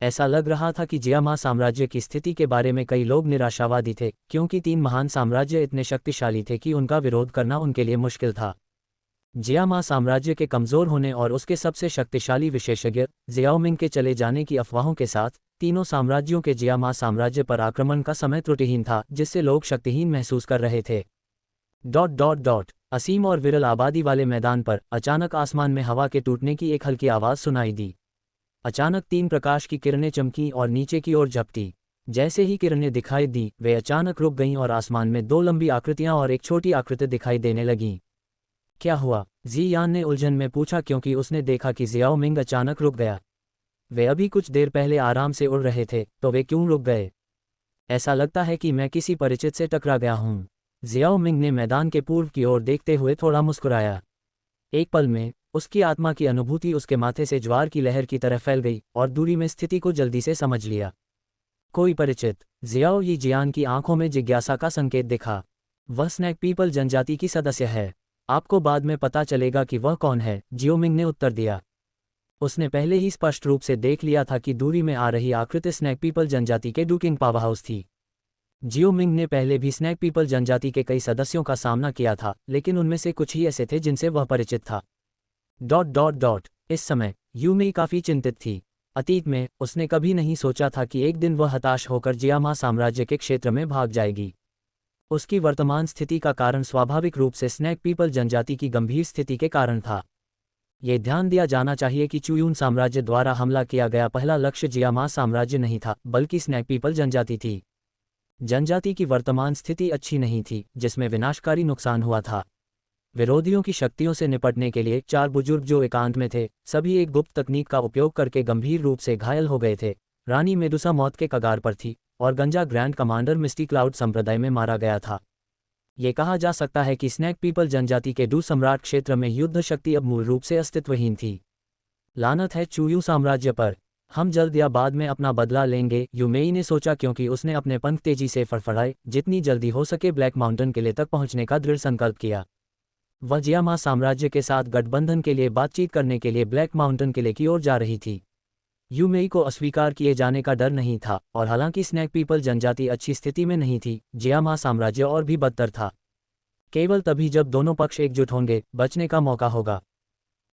ऐसा लग रहा था कि जियामा साम्राज्य की स्थिति के बारे में कई लोग निराशावादी थे, क्योंकि 3 महान साम्राज्य इतने शक्तिशाली थे कि उनका विरोध करना उनके लिए मुश्किल था। जियामा साम्राज्य के कमजोर होने और उसके सबसे शक्तिशाली विशेषज्ञ जियाओमिंग के चले जाने की अफवाहों के साथ तीनों साम्राज्यों के जियामा साम्राज्य पर आक्रमण का समय त्रुटिहीन था, जिससे लोग शक्तिहीन महसूस कर रहे थे। ... असीम और विरल आबादी वाले मैदान पर अचानक आसमान में हवा के टूटने की एक हल्की आवाज सुनाई दी। अचानक 3 प्रकाश की किरणें चमकीं और नीचे की ओर झपटी। जैसे ही किरणें दिखाई दी, वे अचानक रुक गईं और आसमान में 2 लंबी आकृतियां और एक छोटी आकृति दिखाई देने लगीं। क्या हुआ? जीयान ने उलझन में पूछा, क्योंकि उसने देखा कि जियाओ मिंग अचानक रुक गया। वे अभी कुछ देर पहले आराम से उड़ रहे थे, तो वे क्यों रुक गए? ऐसा लगता है कि मैं किसी परिचित से टकरा गया हूँ। जियाओ मिंग ने मैदान के पूर्व की ओर देखते हुए थोड़ा मुस्कुराया। एक पल में उसकी आत्मा की अनुभूति उसके माथे से ज्वार की लहर की तरह फैल गई और दूरी में स्थिति को जल्दी से समझ लिया। कोई परिचित? जियाओ यीजियान की आंखों में जिज्ञासा का संकेत दिखा। वह स्नैक पीपल जनजाति की सदस्य है। आपको बाद में पता चलेगा कि वह कौन है, जियोमिंग ने उत्तर दिया। उसने पहले ही स्पष्ट रूप से देख लिया था कि दूरी में आ रही आकृति स्नैक पीपल जनजाति के डुकिंग पावर हाउस थी। जियोमिंग ने पहले भी स्नैक पीपल जनजाति के कई सदस्यों का सामना किया था, लेकिन उनमें से कुछ ही ऐसे थे जिनसे वह परिचित था। ... इस समय यूमेई काफी चिंतित थी। अतीत में उसने कभी नहीं सोचा था कि एक दिन वह हताश होकर जियामा साम्राज्य के क्षेत्र में भाग जाएगी। उसकी वर्तमान स्थिति का कारण स्वाभाविक रूप से स्नैक पीपल जनजाति की गंभीर स्थिति के कारण था। ये ध्यान दिया जाना चाहिए कि चुयून साम्राज्य द्वारा हमला किया गया पहला लक्ष्य जियामा साम्राज्य नहीं था, बल्कि स्नैक पीपल जनजाति थी। जनजाति की वर्तमान स्थिति अच्छी नहीं थी, जिसमें विनाशकारी नुकसान हुआ था। विरोधियों की शक्तियों से निपटने के लिए 4 बुजुर्ग जो एकांत में थे, सभी एक गुप्त तकनीक का उपयोग करके गंभीर रूप से घायल हो गए थे। रानी मेडुसा मौत के कगार पर थी और गंजा ग्रैंड कमांडर मिस्टी क्लाउड संप्रदाय में मारा गया था। ये कहा जा सकता है कि स्नैक पीपल जनजाति के डू सम्राट क्षेत्र में युद्ध शक्ति अब मूल रूप से अस्तित्वहीन थी। लानत है चूयू साम्राज्य पर, हम जल्द या बाद में अपना बदला लेंगे, यूमेई ने सोचा, क्योंकि उसने अपने पंख तेजी से फड़फड़ाए, जितनी जल्दी हो सके ब्लैक माउंटेन किले तक पहुंचने का दृढ़ संकल्प किया। वह जियामा साम्राज्य के साथ गठबंधन के लिए बातचीत करने के लिए ब्लैक माउंटेन किले की ओर जा रही थी। यूमेई को अस्वीकार किए जाने का डर नहीं था, और हालांकि स्नैक पीपल जनजाति अच्छी स्थिति में नहीं थी, जियामा साम्राज्य और भी बदतर था। केवल तभी जब दोनों पक्ष एकजुट होंगे, बचने का मौका होगा।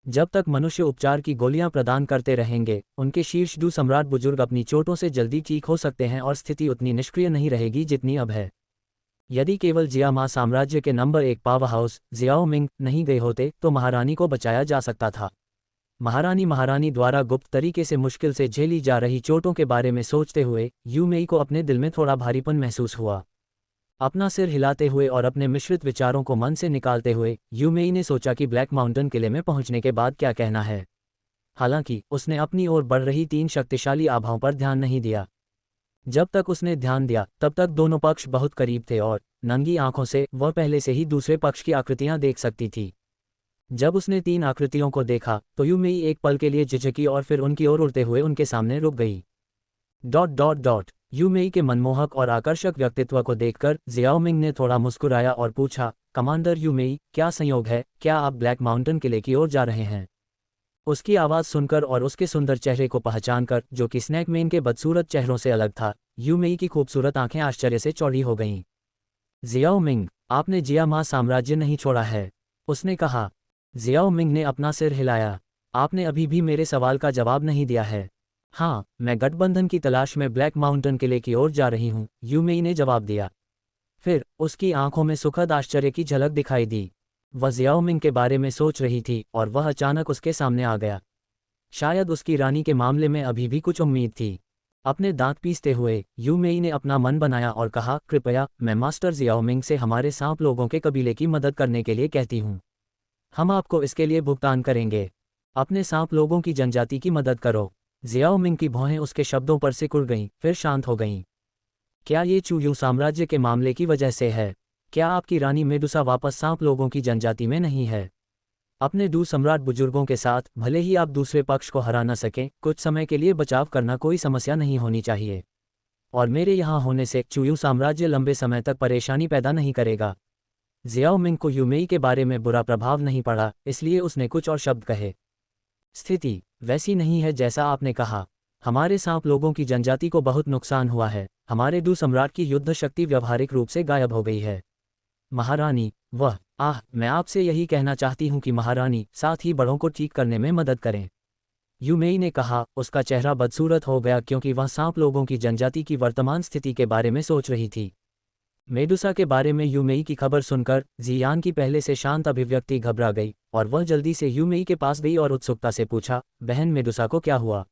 जब तक मनुष्य उपचार की गोलियां प्रदान करते रहेंगे, उनके शीर्ष डू सम्राट बुजुर्ग अपनी चोटों से जल्दी ठीक हो सकते हैं और स्थिति उतनी निष्क्रिय नहीं रहेगी जितनी अब है। यदि केवल जियामा साम्राज्य के number 1 power house Xiao Ming नहीं गए होते तो महारानी को बचाया जा सकता था। महारानी द्वारा गुप्त तरीके से मुश्किल से झेली जा रही चोटों के बारे में सोचते हुए यूमेई को अपने दिल में थोड़ा भारीपन महसूस हुआ। अपना सिर हिलाते हुए और अपने मिश्रित विचारों को मन से निकालते हुए यूमेई ने सोचा कि ब्लैक माउंटेन किले में पहुंचने के बाद क्या कहना है। हालांकि उसने अपनी ओर बढ़ रही 3 शक्तिशाली आभाओं पर ध्यान नहीं दिया। जब तक उसने ध्यान दिया तब तक दोनों पक्ष बहुत करीब थे और नंगी आंखों से वह पहले से ही दूसरे पक्ष की आकृतियां देख सकती थी। जब उसने 3 आकृतियों को देखा तो यूमेई एक पल के लिए झिझकी और फिर उनकी ओर उड़ते हुए उनके सामने रुक गई। ... यूमेई के मनमोहक और आकर्षक व्यक्तित्व को देखकर जियाओ मिंग ने थोड़ा मुस्कुराया और पूछा, कमांडर यूमेई, क्या संयोग है, क्या आप ब्लैक माउंटेन किले की ओर जा रहे हैं? उसकी आवाज़ सुनकर और उसके सुंदर चेहरे को पहचानकर, जो कि स्नैकमेन के बदसूरत चेहरों से अलग था, यूमेई की खूबसूरत आंखें आश्चर्य से चौड़ी हो गईं। जियाओ मिंग, आपने जियामा साम्राज्य नहीं छोड़ा है, उसने कहा। जियाओ मिंग ने अपना सिर हिलाया। आपने अभी भी मेरे सवाल का जवाब नहीं दिया है। हाँ, मैं गठबंधन की तलाश में ब्लैक माउंटेन किले की ओर जा रही हूँ, यूमेई ने जवाब दिया। फिर उसकी आंखों में सुखद आश्चर्य की झलक दिखाई दी। वह जियाओ मिंग के बारे में सोच रही थी और वह अचानक उसके सामने आ गया। शायद उसकी रानी के मामले में अभी भी कुछ उम्मीद थी। अपने दांत पीसते हुए यूमेई ने अपना मन बनाया और कहा, कृपया, मैं मास्टर जियाओ मिंग से हमारे सांप लोगों के कबीले की मदद करने के लिए कहती हूँ। हम आपको इसके लिए भुगतान करेंगे। अपने सांप लोगों की जनजाति की मदद करो। जियाओ मिंग की भौहें उसके शब्दों पर सिकुड़ गईं, फिर शांत हो गईं। क्या ये चूयू साम्राज्य के मामले की वजह से है? क्या आपकी रानी मेडुसा वापस सांप लोगों की जनजाति में नहीं है? अपने डू सम्राट बुजुर्गों के साथ भले ही आप दूसरे पक्ष को हरा न सकें, कुछ समय के लिए बचाव करना कोई समस्या नहीं होनी चाहिए। और मेरे यहाँ होने से चूयू साम्राज्य लंबे समय तक परेशानी पैदा नहीं करेगा। जियाओ मिंग को यूमेई के बारे में बुरा प्रभाव नहीं पड़ा, इसलिए उसने कुछ और शब्द कहे। स्थिति वैसी नहीं है जैसा आपने कहा। हमारे सांप लोगों की जनजाति को बहुत नुकसान हुआ है। हमारे डू सम्राट की युद्ध शक्ति व्यावहारिक रूप से गायब हो गई है। महारानी, मैं आपसे यही कहना चाहती हूँ कि महारानी, साथ ही बड़ों को ठीक करने में मदद करें। यूमेई ने कहा। उसका चेहरा बदसूरत हो गया क्योंकि वह सांप लोगों की जनजाति की वर्तमान स्थिति के बारे में सोच रही थी। मेडुसा के बारे में यूमेई की खबर सुनकर जियान की पहले से शांत अभिव्यक्ति घबरा गई और वह जल्दी से यूमेई के पास गई और उत्सुकता से पूछा, बहन मेडुसा को क्या हुआ?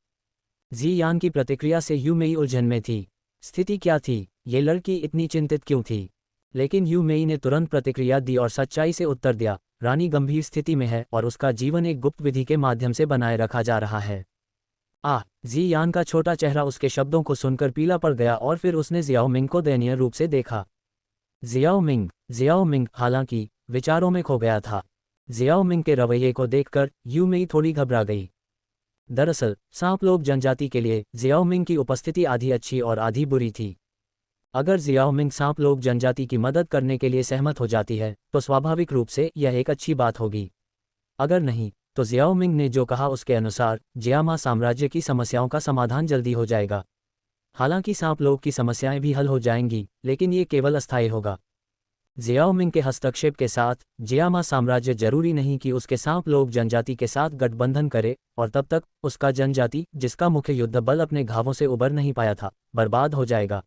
जियान की प्रतिक्रिया से यूमेई उलझन में थी। स्थिति क्या थी? ये लड़की इतनी चिंतित क्यों थी? लेकिन यूमेई ने तुरंत प्रतिक्रिया दी और सच्चाई से उत्तर दिया, रानी गंभीर स्थिति में है और उसका जीवन एक गुप्त विधि के माध्यम से बनाए रखा जा रहा है। जियान का छोटा चेहरा उसके शब्दों को सुनकर पीला पड़ गया और फिर उसने जियाओ मिंग को दयनीय रूप से देखा। जियाओ मिंग हालांकि विचारों में खो गया था। जियाओ मिंग के रवैये को देखकर यूमेई थोड़ी घबरा गई। दरअसल सांप लोग जनजाति के लिए जियाओ मिंग की उपस्थिति आधी अच्छी और आधी बुरी थी। अगर जियाओ मिंग सांप लोग जनजाति की मदद करने के लिए सहमत हो जाती है तो स्वाभाविक रूप से यह एक अच्छी बात होगी। अगर नहीं तो जियाओ मिंग ने जो कहा उसके अनुसार जियामा साम्राज्य की समस्याओं का समाधान जल्दी हो जाएगा। हालांकि सांप लोग की समस्याएं भी हल हो जाएंगी, लेकिन ये केवल अस्थायी होगा। जियाओ मिंग के हस्तक्षेप के साथ जियामा साम्राज्य जरूरी नहीं कि उसके सांप लोग जनजाति के साथ गठबंधन करे और तब तक उसका जनजाति, जिसका मुख्य युद्ध बल अपने घावों से उबर नहीं पाया था, बर्बाद हो जाएगा।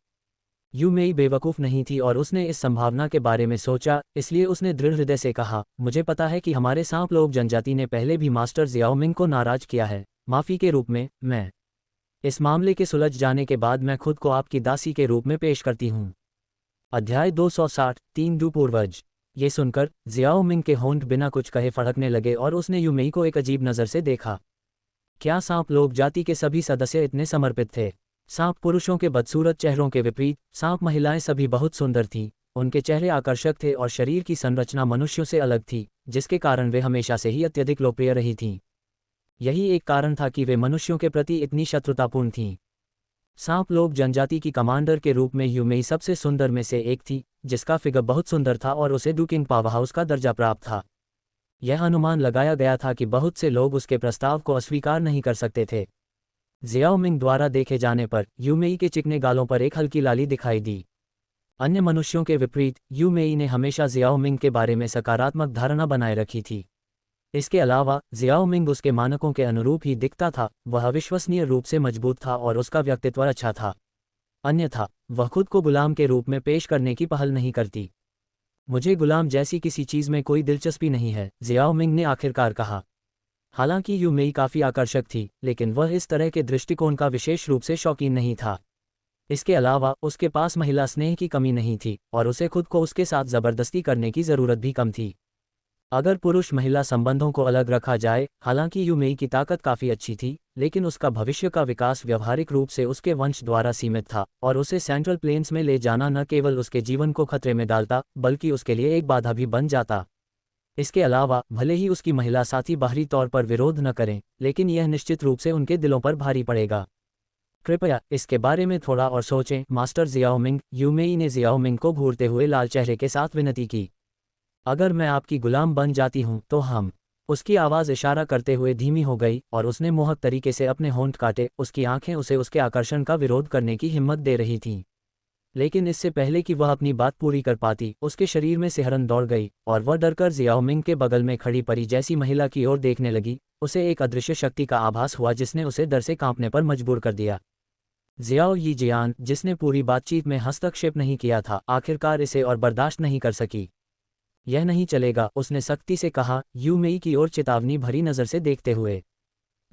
यूमेई बेवकूफ़ नहीं थी और उसने इस संभावना के बारे में सोचा, इसलिए उसने दृढ़ हृदय से कहा, मुझे पता है कि हमारे सांप लोग जनजाति ने पहले भी मास्टर जियाओ मिंग को नाराज किया है। माफ़ी के रूप में मैं इस मामले के सुलझ जाने के बाद मैं खुद को आपकी दासी के रूप में पेश करती हूँ। अध्याय 260 तीन डू पूर्वज। ये सुनकर जियाओ मिंग के होंठ बिना कुछ कहे फड़कने लगे और उसने यूमेई को एक अजीब नज़र से देखा। क्या सांप लोग जाति के सभी सदस्य इतने समर्पित थे? सांप पुरुषों के बदसूरत चेहरों के विपरीत सांप महिलाएं सभी बहुत सुंदर थीं। उनके चेहरे आकर्षक थे और शरीर की संरचना मनुष्यों से अलग थी, जिसके कारण वे हमेशा से ही अत्यधिक लोकप्रिय रही थीं। यही एक कारण था कि वे मनुष्यों के प्रति इतनी शत्रुतापूर्ण थीं। सांप लोग जनजाति की कमांडर के रूप में यूमेई सबसे सुंदर में से एक थी, जिसका फिगर बहुत सुंदर था और उसे डुकिंग पावरहाउस का दर्जा प्राप्त था। यह अनुमान लगाया गया था कि बहुत से लोग उसके प्रस्ताव को अस्वीकार नहीं कर सकते थे। जियाओ मिंग द्वारा देखे जाने पर यूमेई के चिकने गालों पर एक हल्की लाली दिखाई दी। अन्य मनुष्यों के विपरीत यूमेई ने हमेशा जियाओ मिंग के बारे में सकारात्मक धारणा बनाए रखी थी। इसके अलावा जियाओ मिंग उसके मानकों के अनुरूप ही दिखता था। वह अविश्वसनीय रूप से मजबूत था और उसका व्यक्तित्व अच्छा था। अन्यथा वह खुद को गुलाम के रूप में पेश करने की पहल नहीं करती। मुझे गुलाम जैसी किसी चीज़ में कोई दिलचस्पी नहीं है, जियाओ मिंग ने आखिरकार कहा। हालांकि यूमेई काफ़ी आकर्षक थी, लेकिन वह इस तरह के दृष्टिकोण का विशेष रूप से शौकीन नहीं था। इसके अलावा उसके पास महिला स्नेह की कमी नहीं थी और उसे खुद को उसके साथ ज़बरदस्ती करने की ज़रूरत भी कम थी। अगर पुरुष महिला संबंधों को अलग रखा जाए, हालांकि यूमेई की ताकत काफ़ी अच्छी थी, लेकिन उसका भविष्य का विकास व्यावहारिक रूप से उसके वंश द्वारा सीमित था और उसे सेंट्रल प्लेन्स में ले जाना न केवल उसके जीवन को खतरे में डालता, बल्कि उसके लिए एक बाधा भी बन जाता। इसके अलावा भले ही उसकी महिला साथी बाहरी तौर पर विरोध न करें, लेकिन यह निश्चित रूप से उनके दिलों पर भारी पड़ेगा। कृपया इसके बारे में थोड़ा और सोचें, मास्टर जियाओ मिंग। यूमेई ने जियाओ मिंग को घूरते हुए लाल चेहरे के साथ विनती की। अगर मैं आपकी गुलाम बन जाती हूं तो हम। उसकी आवाज़ इशारा करते हुए धीमी हो गई और उसने मोहक तरीके से अपने होंठ काटे। उसकी आंखें उसे उसके आकर्षण का विरोध करने की हिम्मत दे रही थीं। लेकिन इससे पहले कि वह अपनी बात पूरी कर पाती, उसके शरीर में सिहरन दौड़ गई और वह डरकर जियाओ मिंग के बगल में खड़ी परी जैसी महिला की ओर देखने लगी। उसे एक अदृश्य शक्ति का आभास हुआ जिसने उसे डर से कांपने पर मजबूर कर दिया। जियाओ यी जियान, जिसने पूरी बातचीत में हस्तक्षेप नहीं किया था, आखिरकार इसे और बर्दाश्त नहीं कर सकी। यह नहीं चलेगा, उसने सख्ती से कहा, यूमेई की ओर चेतावनी भरी नज़र से देखते हुए।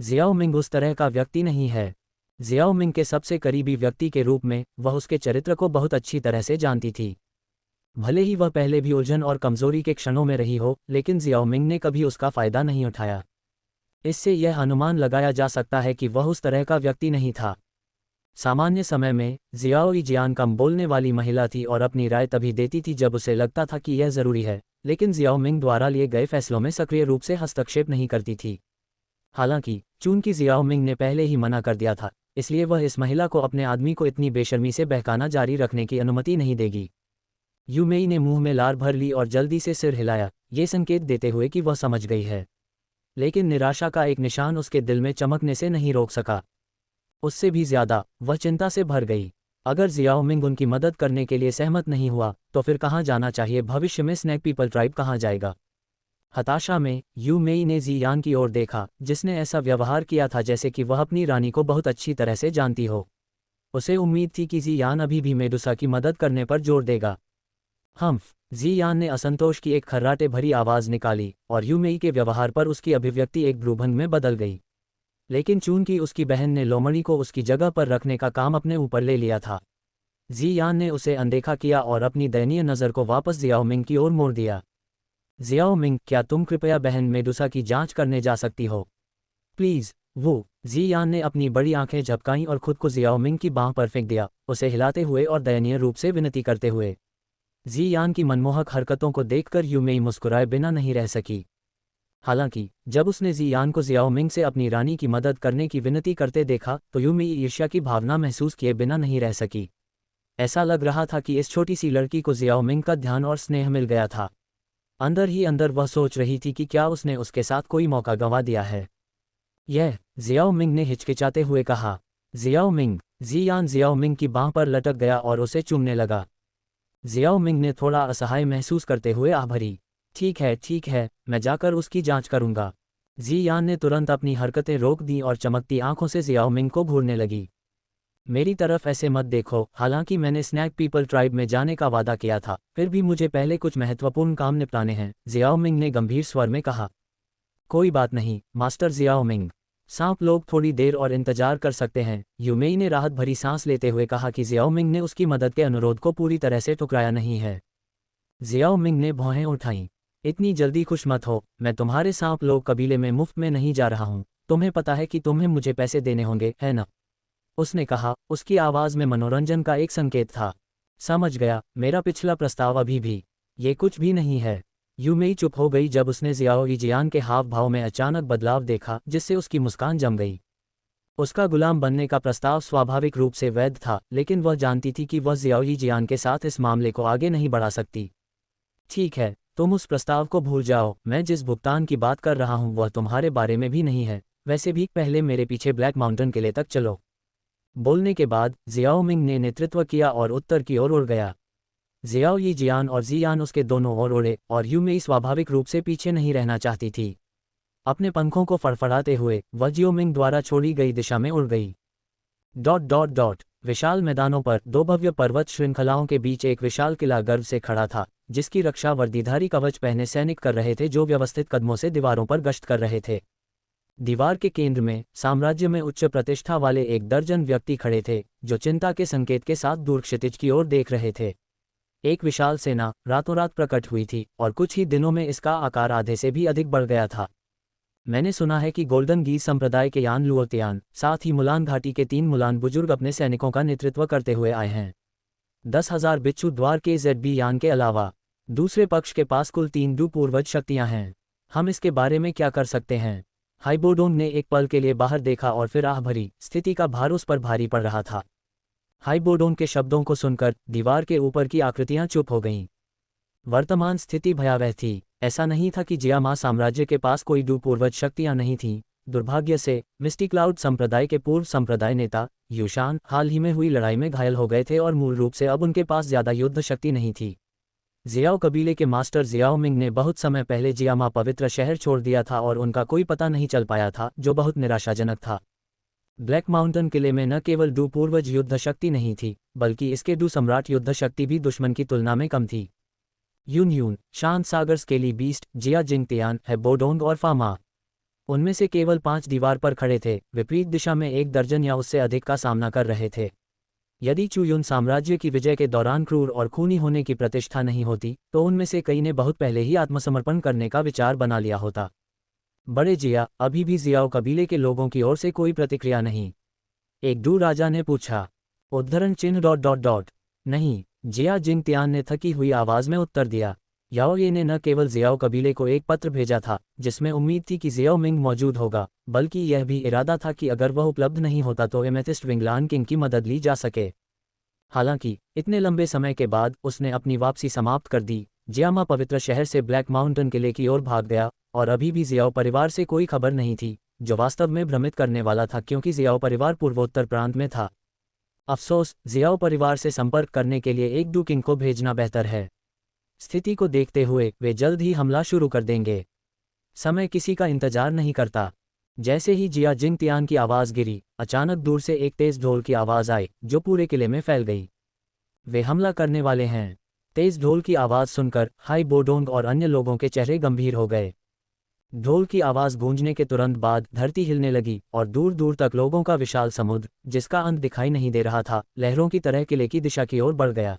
जियाओ मिंग उस तरह का व्यक्ति नहीं है। जियाओ मिंग के सबसे करीबी व्यक्ति के रूप में वह उसके चरित्र को बहुत अच्छी तरह से जानती थी। भले ही वह पहले भी उलझन और कमजोरी के क्षणों में रही हो, लेकिन जियाओ मिंग ने कभी उसका फायदा नहीं उठाया। इससे यह अनुमान लगाया जा सकता है कि वह उस तरह का व्यक्ति नहीं था। सामान्य समय में जियाओ जियान कम बोलने वाली महिला थी और अपनी राय तभी देती थी जब उसे लगता था कि यह जरूरी है, लेकिन जियाओ मिंग द्वारा लिए गए फैसलों में सक्रिय रूप से हस्तक्षेप नहीं करती थी। हालांकि चूंकि जियाओ मिंग ने पहले ही मना कर दिया था, इसलिए वह इस महिला को अपने आदमी को इतनी बेशर्मी से बहकाना जारी रखने की अनुमति नहीं देगी। यूमेई ने मुंह में लार भर ली और जल्दी से सिर हिलाया, ये संकेत देते हुए कि वह समझ गई है। लेकिन निराशा का एक निशान उसके दिल में चमकने से नहीं रोक सका। उससे भी ज्यादा वह चिंता से भर गई। अगर जियाओ मिंग उनकी मदद करने के लिए सहमत नहीं हुआ तो फिर कहाँ जाना चाहिए? भविष्य में स्नैक पीपल ट्राइब कहाँ जाएगा? हताशा में यूमेई ने जियान की ओर देखा, जिसने ऐसा व्यवहार किया था जैसे कि वह अपनी रानी को बहुत अच्छी तरह से जानती हो। उसे उम्मीद थी कि जियान अभी भी मेडुसा की मदद करने पर जोर देगा। जियान ने असंतोष की एक खर्राटे भरी आवाज़ निकाली और यूमेई के व्यवहार पर उसकी अभिव्यक्ति एक ब्रूभंग में बदल गई। लेकिन चूंकि उसकी बहन ने लोमड़ी को उसकी जगह पर रखने का काम अपने ऊपर ले लिया था, जियान ने उसे अनदेखा किया और अपनी दयनीय नज़र को वापस जियाओ मिंग की ओर मोड़ दिया। जियाओ मिंग, क्या तुम कृपया बहन मेडुसा की जांच करने जा सकती हो? प्लीज़। वो जियान ने अपनी बड़ी आंखें झपकाईं और खुद को जियाओ मिंग की बांह पर फेंक दिया, उसे हिलाते हुए और दयनीय रूप से विनती करते हुए। जियान की मनमोहक हरकतों को देखकर यूमेई मुस्कुराए बिना नहीं रह सकी। हालांकि जब उसने जियान को जियाओ मिंग से अपनी रानी की मदद करने की विनती करते देखा तो यूमेई ईर्ष्या की भावना महसूस किए बिना नहीं रह सकी। ऐसा लग रहा था कि इस छोटी सी लड़की को जियाओ मिंग का ध्यान और स्नेह मिल गया था। अंदर ही अंदर वह सोच रही थी कि क्या उसने उसके साथ कोई मौका गंवा दिया है। जियाओ मिंग ने हिचकिचाते हुए कहा। Xiao Ming. Jian Xiao Ming की बांह पर लटक गया और उसे चूमने लगा। जियाओ मिंग ने थोड़ा असहाय महसूस करते हुए आह भरी। ठीक है, मैं जाकर उसकी जांच करूंगा। जियान ने तुरंत अपनी हरकतें रोक दी और चमकती आंखों से जियाओ मिंग को घूरने लगी। मेरी तरफ ऐसे मत देखो, हालांकि मैंने स्नैक पीपल ट्राइब में जाने का वादा किया था, फिर भी मुझे पहले कुछ महत्वपूर्ण काम निपटाने हैं, जियाओ मिंग ने गंभीर स्वर में कहा। कोई बात नहीं, मास्टर जियाओ मिंग। सांप लोग थोड़ी देर और इंतजार कर सकते हैं, यूमेई ने राहत भरी सांस लेते हुए कहा कि जियाओ मिंग ने उसकी मदद के अनुरोध को पूरी तरह से ठुकराया नहीं है। जियाओ मिंग ने भौहें उठाईं। इतनी जल्दी खुश मत हो, मैं तुम्हारे सांप लोग कबीले में मुफ्त में नहीं जा रहा हूँ। तुम्हें पता है कि तुम्हें मुझे पैसे देने होंगे, है ना? उसने कहा, उसकी आवाज़ में मनोरंजन का एक संकेत था। समझ गया, मेरा पिछला प्रस्ताव अभी भी ये कुछ भी नहीं है। यूमेई चुप हो गई जब उसने जियाओ यीजियान के हाव भाव में अचानक बदलाव देखा, जिससे उसकी मुस्कान जम गई। उसका गुलाम बनने का प्रस्ताव स्वाभाविक रूप से वैध था, लेकिन वह जानती थी कि वह जियाओ यीजियान के साथ इस मामले को आगे नहीं बढ़ा सकती। ठीक है, तुम उस प्रस्ताव को भूल जाओ। मैं जिस भुगतान की बात कर रहा हूँ वह तुम्हारे बारे में भी नहीं है। वैसे भी पहले मेरे पीछे ब्लैक माउंटेन किले तक चलो। बोलने के बाद जियाओ मिंग ने नेतृत्व किया और उत्तर की ओर उड़ गया। जियाओ यीजियान और जियान उसके दोनों ओर उड़े और यूमेई स्वाभाविक रूप से पीछे नहीं रहना चाहती थी। अपने पंखों को फड़फड़ाते हुए वह जियो मिंग द्वारा छोड़ी गई दिशा में उड़ गई। विशाल मैदानों पर दो भव्य पर्वत श्रृंखलाओं के बीच एक विशाल किला गर्व से खड़ा था, जिसकी रक्षा वर्दीधारी कवच पहने सैनिक कर रहे थे जो व्यवस्थित कदमों से दीवारों पर गश्त कर रहे थे। दीवार के केंद्र में साम्राज्य में उच्च प्रतिष्ठा वाले 1 दर्जन व्यक्ति खड़े थे, जो चिंता के संकेत के साथ दूर क्षितिज की ओर देख रहे थे। एक विशाल सेना रातों रात प्रकट हुई थी और कुछ ही दिनों में इसका आकार आधे से भी अधिक बढ़ गया था। मैंने सुना है कि गोल्डन गी संप्रदाय के यान लुओतियान, साथ ही मुलान घाटी के 3 मुलान बुजुर्ग अपने सैनिकों का नेतृत्व करते हुए आए हैं। 10,000 बिच्छू द्वार के ZB यान के अलावा दूसरे पक्ष के पास कुल 3 डू पूर्वज शक्तियां हैं। हम इसके बारे में क्या कर सकते हैं? हाइबोडोन ने एक पल के लिए बाहर देखा और फिर आह भरी। स्थिति का भार उस पर भारी पड़ रहा था। हाइबोडोन के शब्दों को सुनकर दीवार के ऊपर की आकृतियां चुप हो गईं। वर्तमान स्थिति भयावह थी। ऐसा नहीं था कि जियामा साम्राज्य के पास कोई डू पूर्वज शक्तियां नहीं थीं। दुर्भाग्य से मिस्टी क्लाउड संप्रदाय के पूर्व संप्रदाय नेता यूशान हाल ही में हुई लड़ाई में घायल हो गए थे और मूल रूप से अब उनके पास ज्यादा युद्ध शक्ति नहीं थी। जियाओ कबीले के मास्टर जियाओ मिंग ने बहुत समय पहले जियामा पवित्र शहर छोड़ दिया था और उनका कोई पता नहीं चल पाया था, जो बहुत निराशाजनक था। ब्लैक माउंटेन किले में न केवल डू पूर्वज युद्ध शक्ति नहीं थी, बल्कि इसके डू सम्राट युद्ध शक्ति भी दुश्मन की तुलना में कम थी। यून, शांत सागर स्केली बीस्ट, जिया जिंगतियान, हेबोडोंग और फामा। उनमें से केवल 5 दीवार पर खड़े थे, विपरीत दिशा में 1 दर्जन या उससे अधिक का सामना कर रहे थे। यदि चुयुन साम्राज्य की विजय के दौरान क्रूर और खूनी होने की प्रतिष्ठा नहीं होती, तो उनमें से कई ने बहुत पहले ही आत्मसमर्पण करने का विचार बना लिया होता। बड़े जिया, अभी भी जियाओ कबीले के लोगों की ओर से कोई प्रतिक्रिया नहीं? एक डू राजा ने पूछा। उद्धरण चिन्ह। नहीं, जिया जिंगतियान ने थकी हुई आवाज में उत्तर दिया। याओ ये ने न केवल जियाओ कबीले को एक पत्र भेजा था, जिसमें उम्मीद थी कि जियाओ मिंग मौजूद होगा, बल्कि यह भी इरादा था कि अगर वह उपलब्ध नहीं होता तो एमेथिस्ट विंगलान किंग की मदद ली जा सके। हालांकि इतने लंबे समय के बाद उसने अपनी वापसी समाप्त कर दी। जियामा पवित्र शहर से ब्लैक माउंटेन किले की ओर भाग गया और अभी भी जियाओ परिवार से कोई खबर नहीं थी, जो वास्तव में भ्रमित करने वाला था क्योंकि जियाओ परिवार पूर्वोत्तर प्रांत में था। अफसोस, जियाओ परिवार से संपर्क करने के लिए एक डू किंग को भेजना बेहतर है। स्थिति को देखते हुए वे जल्द ही हमला शुरू कर देंगे। समय किसी का इंतजार नहीं करता। जैसे ही जिया जिंगतियान की आवाज़ गिरी, अचानक दूर से एक तेज ढोल की आवाज़ आई, जो पूरे किले में फैल गई। वे हमला करने वाले हैं। तेज ढोल की आवाज़ सुनकर हाई बोडोंग और अन्य लोगों के चेहरे गंभीर हो गए। ढोल की आवाज़ गूंजने के तुरंत बाद धरती हिलने लगी और दूर दूर तक लोगों का विशाल समुद्र, जिसका अंत दिखाई नहीं दे रहा था, लहरों की तरह किले की दिशा की ओर बढ़ गया।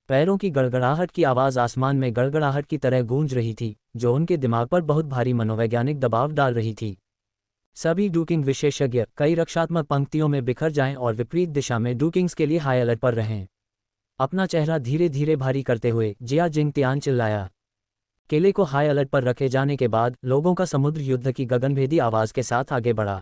पैरों की गड़गड़ाहट की आवाज़ आसमान में गड़गड़ाहट की तरह गूंज रही थी, जो उनके दिमाग पर बहुत भारी मनोवैज्ञानिक दबाव डाल रही थी। सभी डूकिंग विशेषज्ञ कई रक्षात्मक पंक्तियों में बिखर जाएं और विपरीत दिशा में डूकिंग्स के लिए हाई अलर्ट पर रहें। अपना चेहरा धीरे धीरे भारी करते हुए जिया जिंगतियान चिल्लाया। किले को हाई अलर्ट पर रखे जाने के बाद लोगों का समुद्र युद्ध की गगनभेदी आवाज़ के साथ आगे बढ़ा।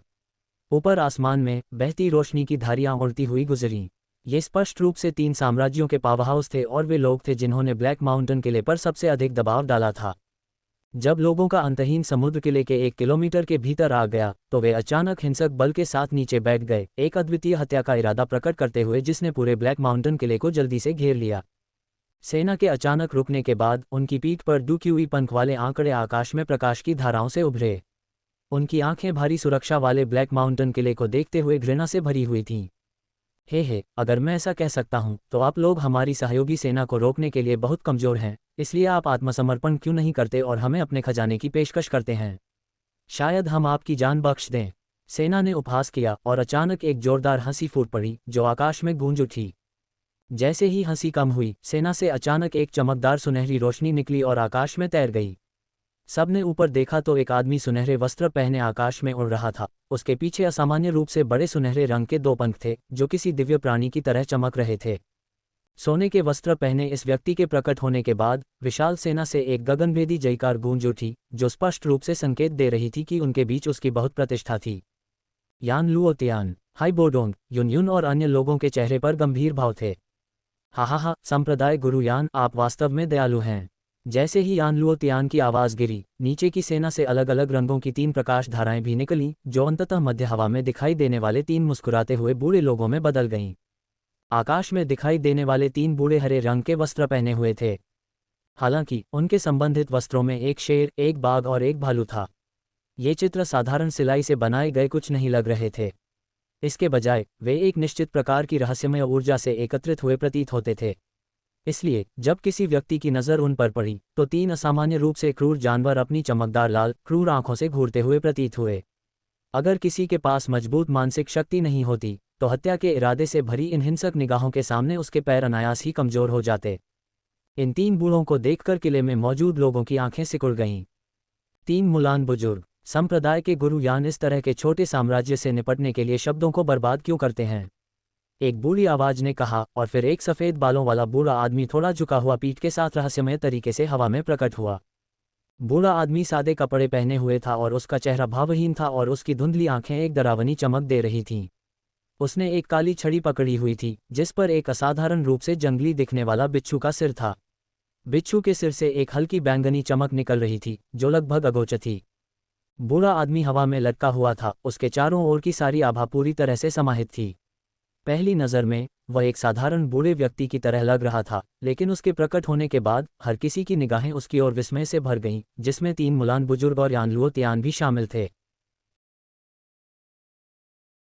ऊपर आसमान में बहती रोशनी की धारियां उड़ती हुई गुजरीं। ये स्पष्ट रूप से 3 साम्राज्यों के पावर हाउस थे और वे लोग थे जिन्होंने ब्लैक माउंटेन किले पर सबसे अधिक दबाव डाला था। जब लोगों का अंतहीन समुद्र किले के 1 किलोमीटर के भीतर आ गया, तो वे अचानक हिंसक बल के साथ नीचे बैठ गए, एक अद्वितीय हत्या का इरादा प्रकट करते हुए जिसने पूरे ब्लैक माउंटेन किले को जल्दी से घेर लिया। सेना के अचानक रुकने के बाद उनकी पीठ पर डूक्यूई पंख वाले आंकड़े आकाश में प्रकाश की धाराओं से उभरे। उनकी आंखें भारी सुरक्षा वाले ब्लैक माउंटेन किले को देखते हुए घृणा से भरी हुई थीं। हे, अगर मैं ऐसा कह सकता हूं, तो आप लोग हमारी सहयोगी सेना को रोकने के लिए बहुत कमजोर हैं, इसलिए आप आत्मसमर्पण क्यों नहीं करते और हमें अपने खजाने की पेशकश करते हैं? शायद हम आपकी जान बख्श दें। सेना ने उपहास किया और अचानक एक जोरदार हंसी फूट पड़ी जो आकाश में गूंज उठी। जैसे ही हंसी कम हुई, सेना से अचानक एक चमकदार सुनहरी रोशनी निकली और आकाश में तैर गई। सबने ऊपर देखा तो एक आदमी सुनहरे वस्त्र पहने आकाश में उड़ रहा था। उसके पीछे असामान्य रूप से बड़े सुनहरे रंग के 2 पंख थे जो किसी दिव्य प्राणी की तरह चमक रहे थे। सोने के वस्त्र पहने इस व्यक्ति के प्रकट होने के बाद विशाल सेना से एक गगनभेदी जयकार गूंज उठी जो स्पष्ट रूप से संकेत दे रही थी कि उनके बीच उसकी बहुत प्रतिष्ठा थी। यान लुओ तियान, हाई बोडोंग, युन और अन्य लोगों के चेहरे पर गंभीर भाव थे। हा, संप्रदाय गुरु यान, आप वास्तव में दयालु हैं। जैसे ही यान लुओ तियान की आवाज़ गिरी, नीचे की सेना से अलग अलग रंगों की 3 प्रकाश धाराएं भी निकलीं जो अंततः मध्य हवा में दिखाई देने वाले 3 मुस्कुराते हुए बूढ़े लोगों में बदल गईं। आकाश में दिखाई देने वाले 3 बूढ़े हरे रंग के वस्त्र पहने हुए थे। हालांकि उनके संबंधित वस्त्रों में एक शेर, एक बाघ और एक भालू था। ये चित्र साधारण सिलाई से बनाए गए कुछ नहीं लग रहे थे। इसके बजाय वे एक निश्चित प्रकार की रहस्यमय ऊर्जा से एकत्रित हुए प्रतीत होते थे। इसलिए जब किसी व्यक्ति की नज़र उन पर पड़ी तो 3 असामान्य रूप से क्रूर जानवर अपनी चमकदार लाल क्रूर आंखों से घूरते हुए प्रतीत हुए। अगर किसी के पास मजबूत मानसिक शक्ति नहीं होती तो हत्या के इरादे से भरी इन हिंसक निगाहों के सामने उसके पैर अनायास ही कमजोर हो जाते। इन 3 बूढ़ों को देखकर किले में मौजूद लोगों की आंखें सिकुड़ गईं। 3 मुलान बुजुर्ग, संप्रदाय के गुरु यान इस तरह के छोटे साम्राज्य से निपटने के लिए शब्दों को बर्बाद क्यों करते हैं? एक बूढ़ी आवाज ने कहा और फिर एक सफ़ेद बालों वाला बूढ़ा आदमी थोड़ा झुका हुआ पीठ के साथ रहस्यमय तरीके से हवा में प्रकट हुआ। बूढ़ा आदमी सादे कपड़े पहने हुए था और उसका चेहरा भावहीन था और उसकी धुंधली आंखें एक डरावनी चमक दे रही थीं। उसने एक काली छड़ी पकड़ी हुई थी जिस पर एक असाधारण रूप से जंगली दिखने वाला बिच्छू का सिर था। बिच्छू के सिर से एक हल्की बैंगनी चमक निकल रही थी जो लगभग अगोचर थी। बूढ़ा आदमी हवा में लटका हुआ था, उसके चारों ओर की सारी आभा पूरी तरह से समाहित थी। पहली नज़र में वह एक साधारण बूढ़े व्यक्ति की तरह लग रहा था, लेकिन उसके प्रकट होने के बाद हर किसी की निगाहें उसकी ओर विस्मय से भर गईं, जिसमें 3 मुलान बुजुर्ग और यान लुओ तियान भी शामिल थे।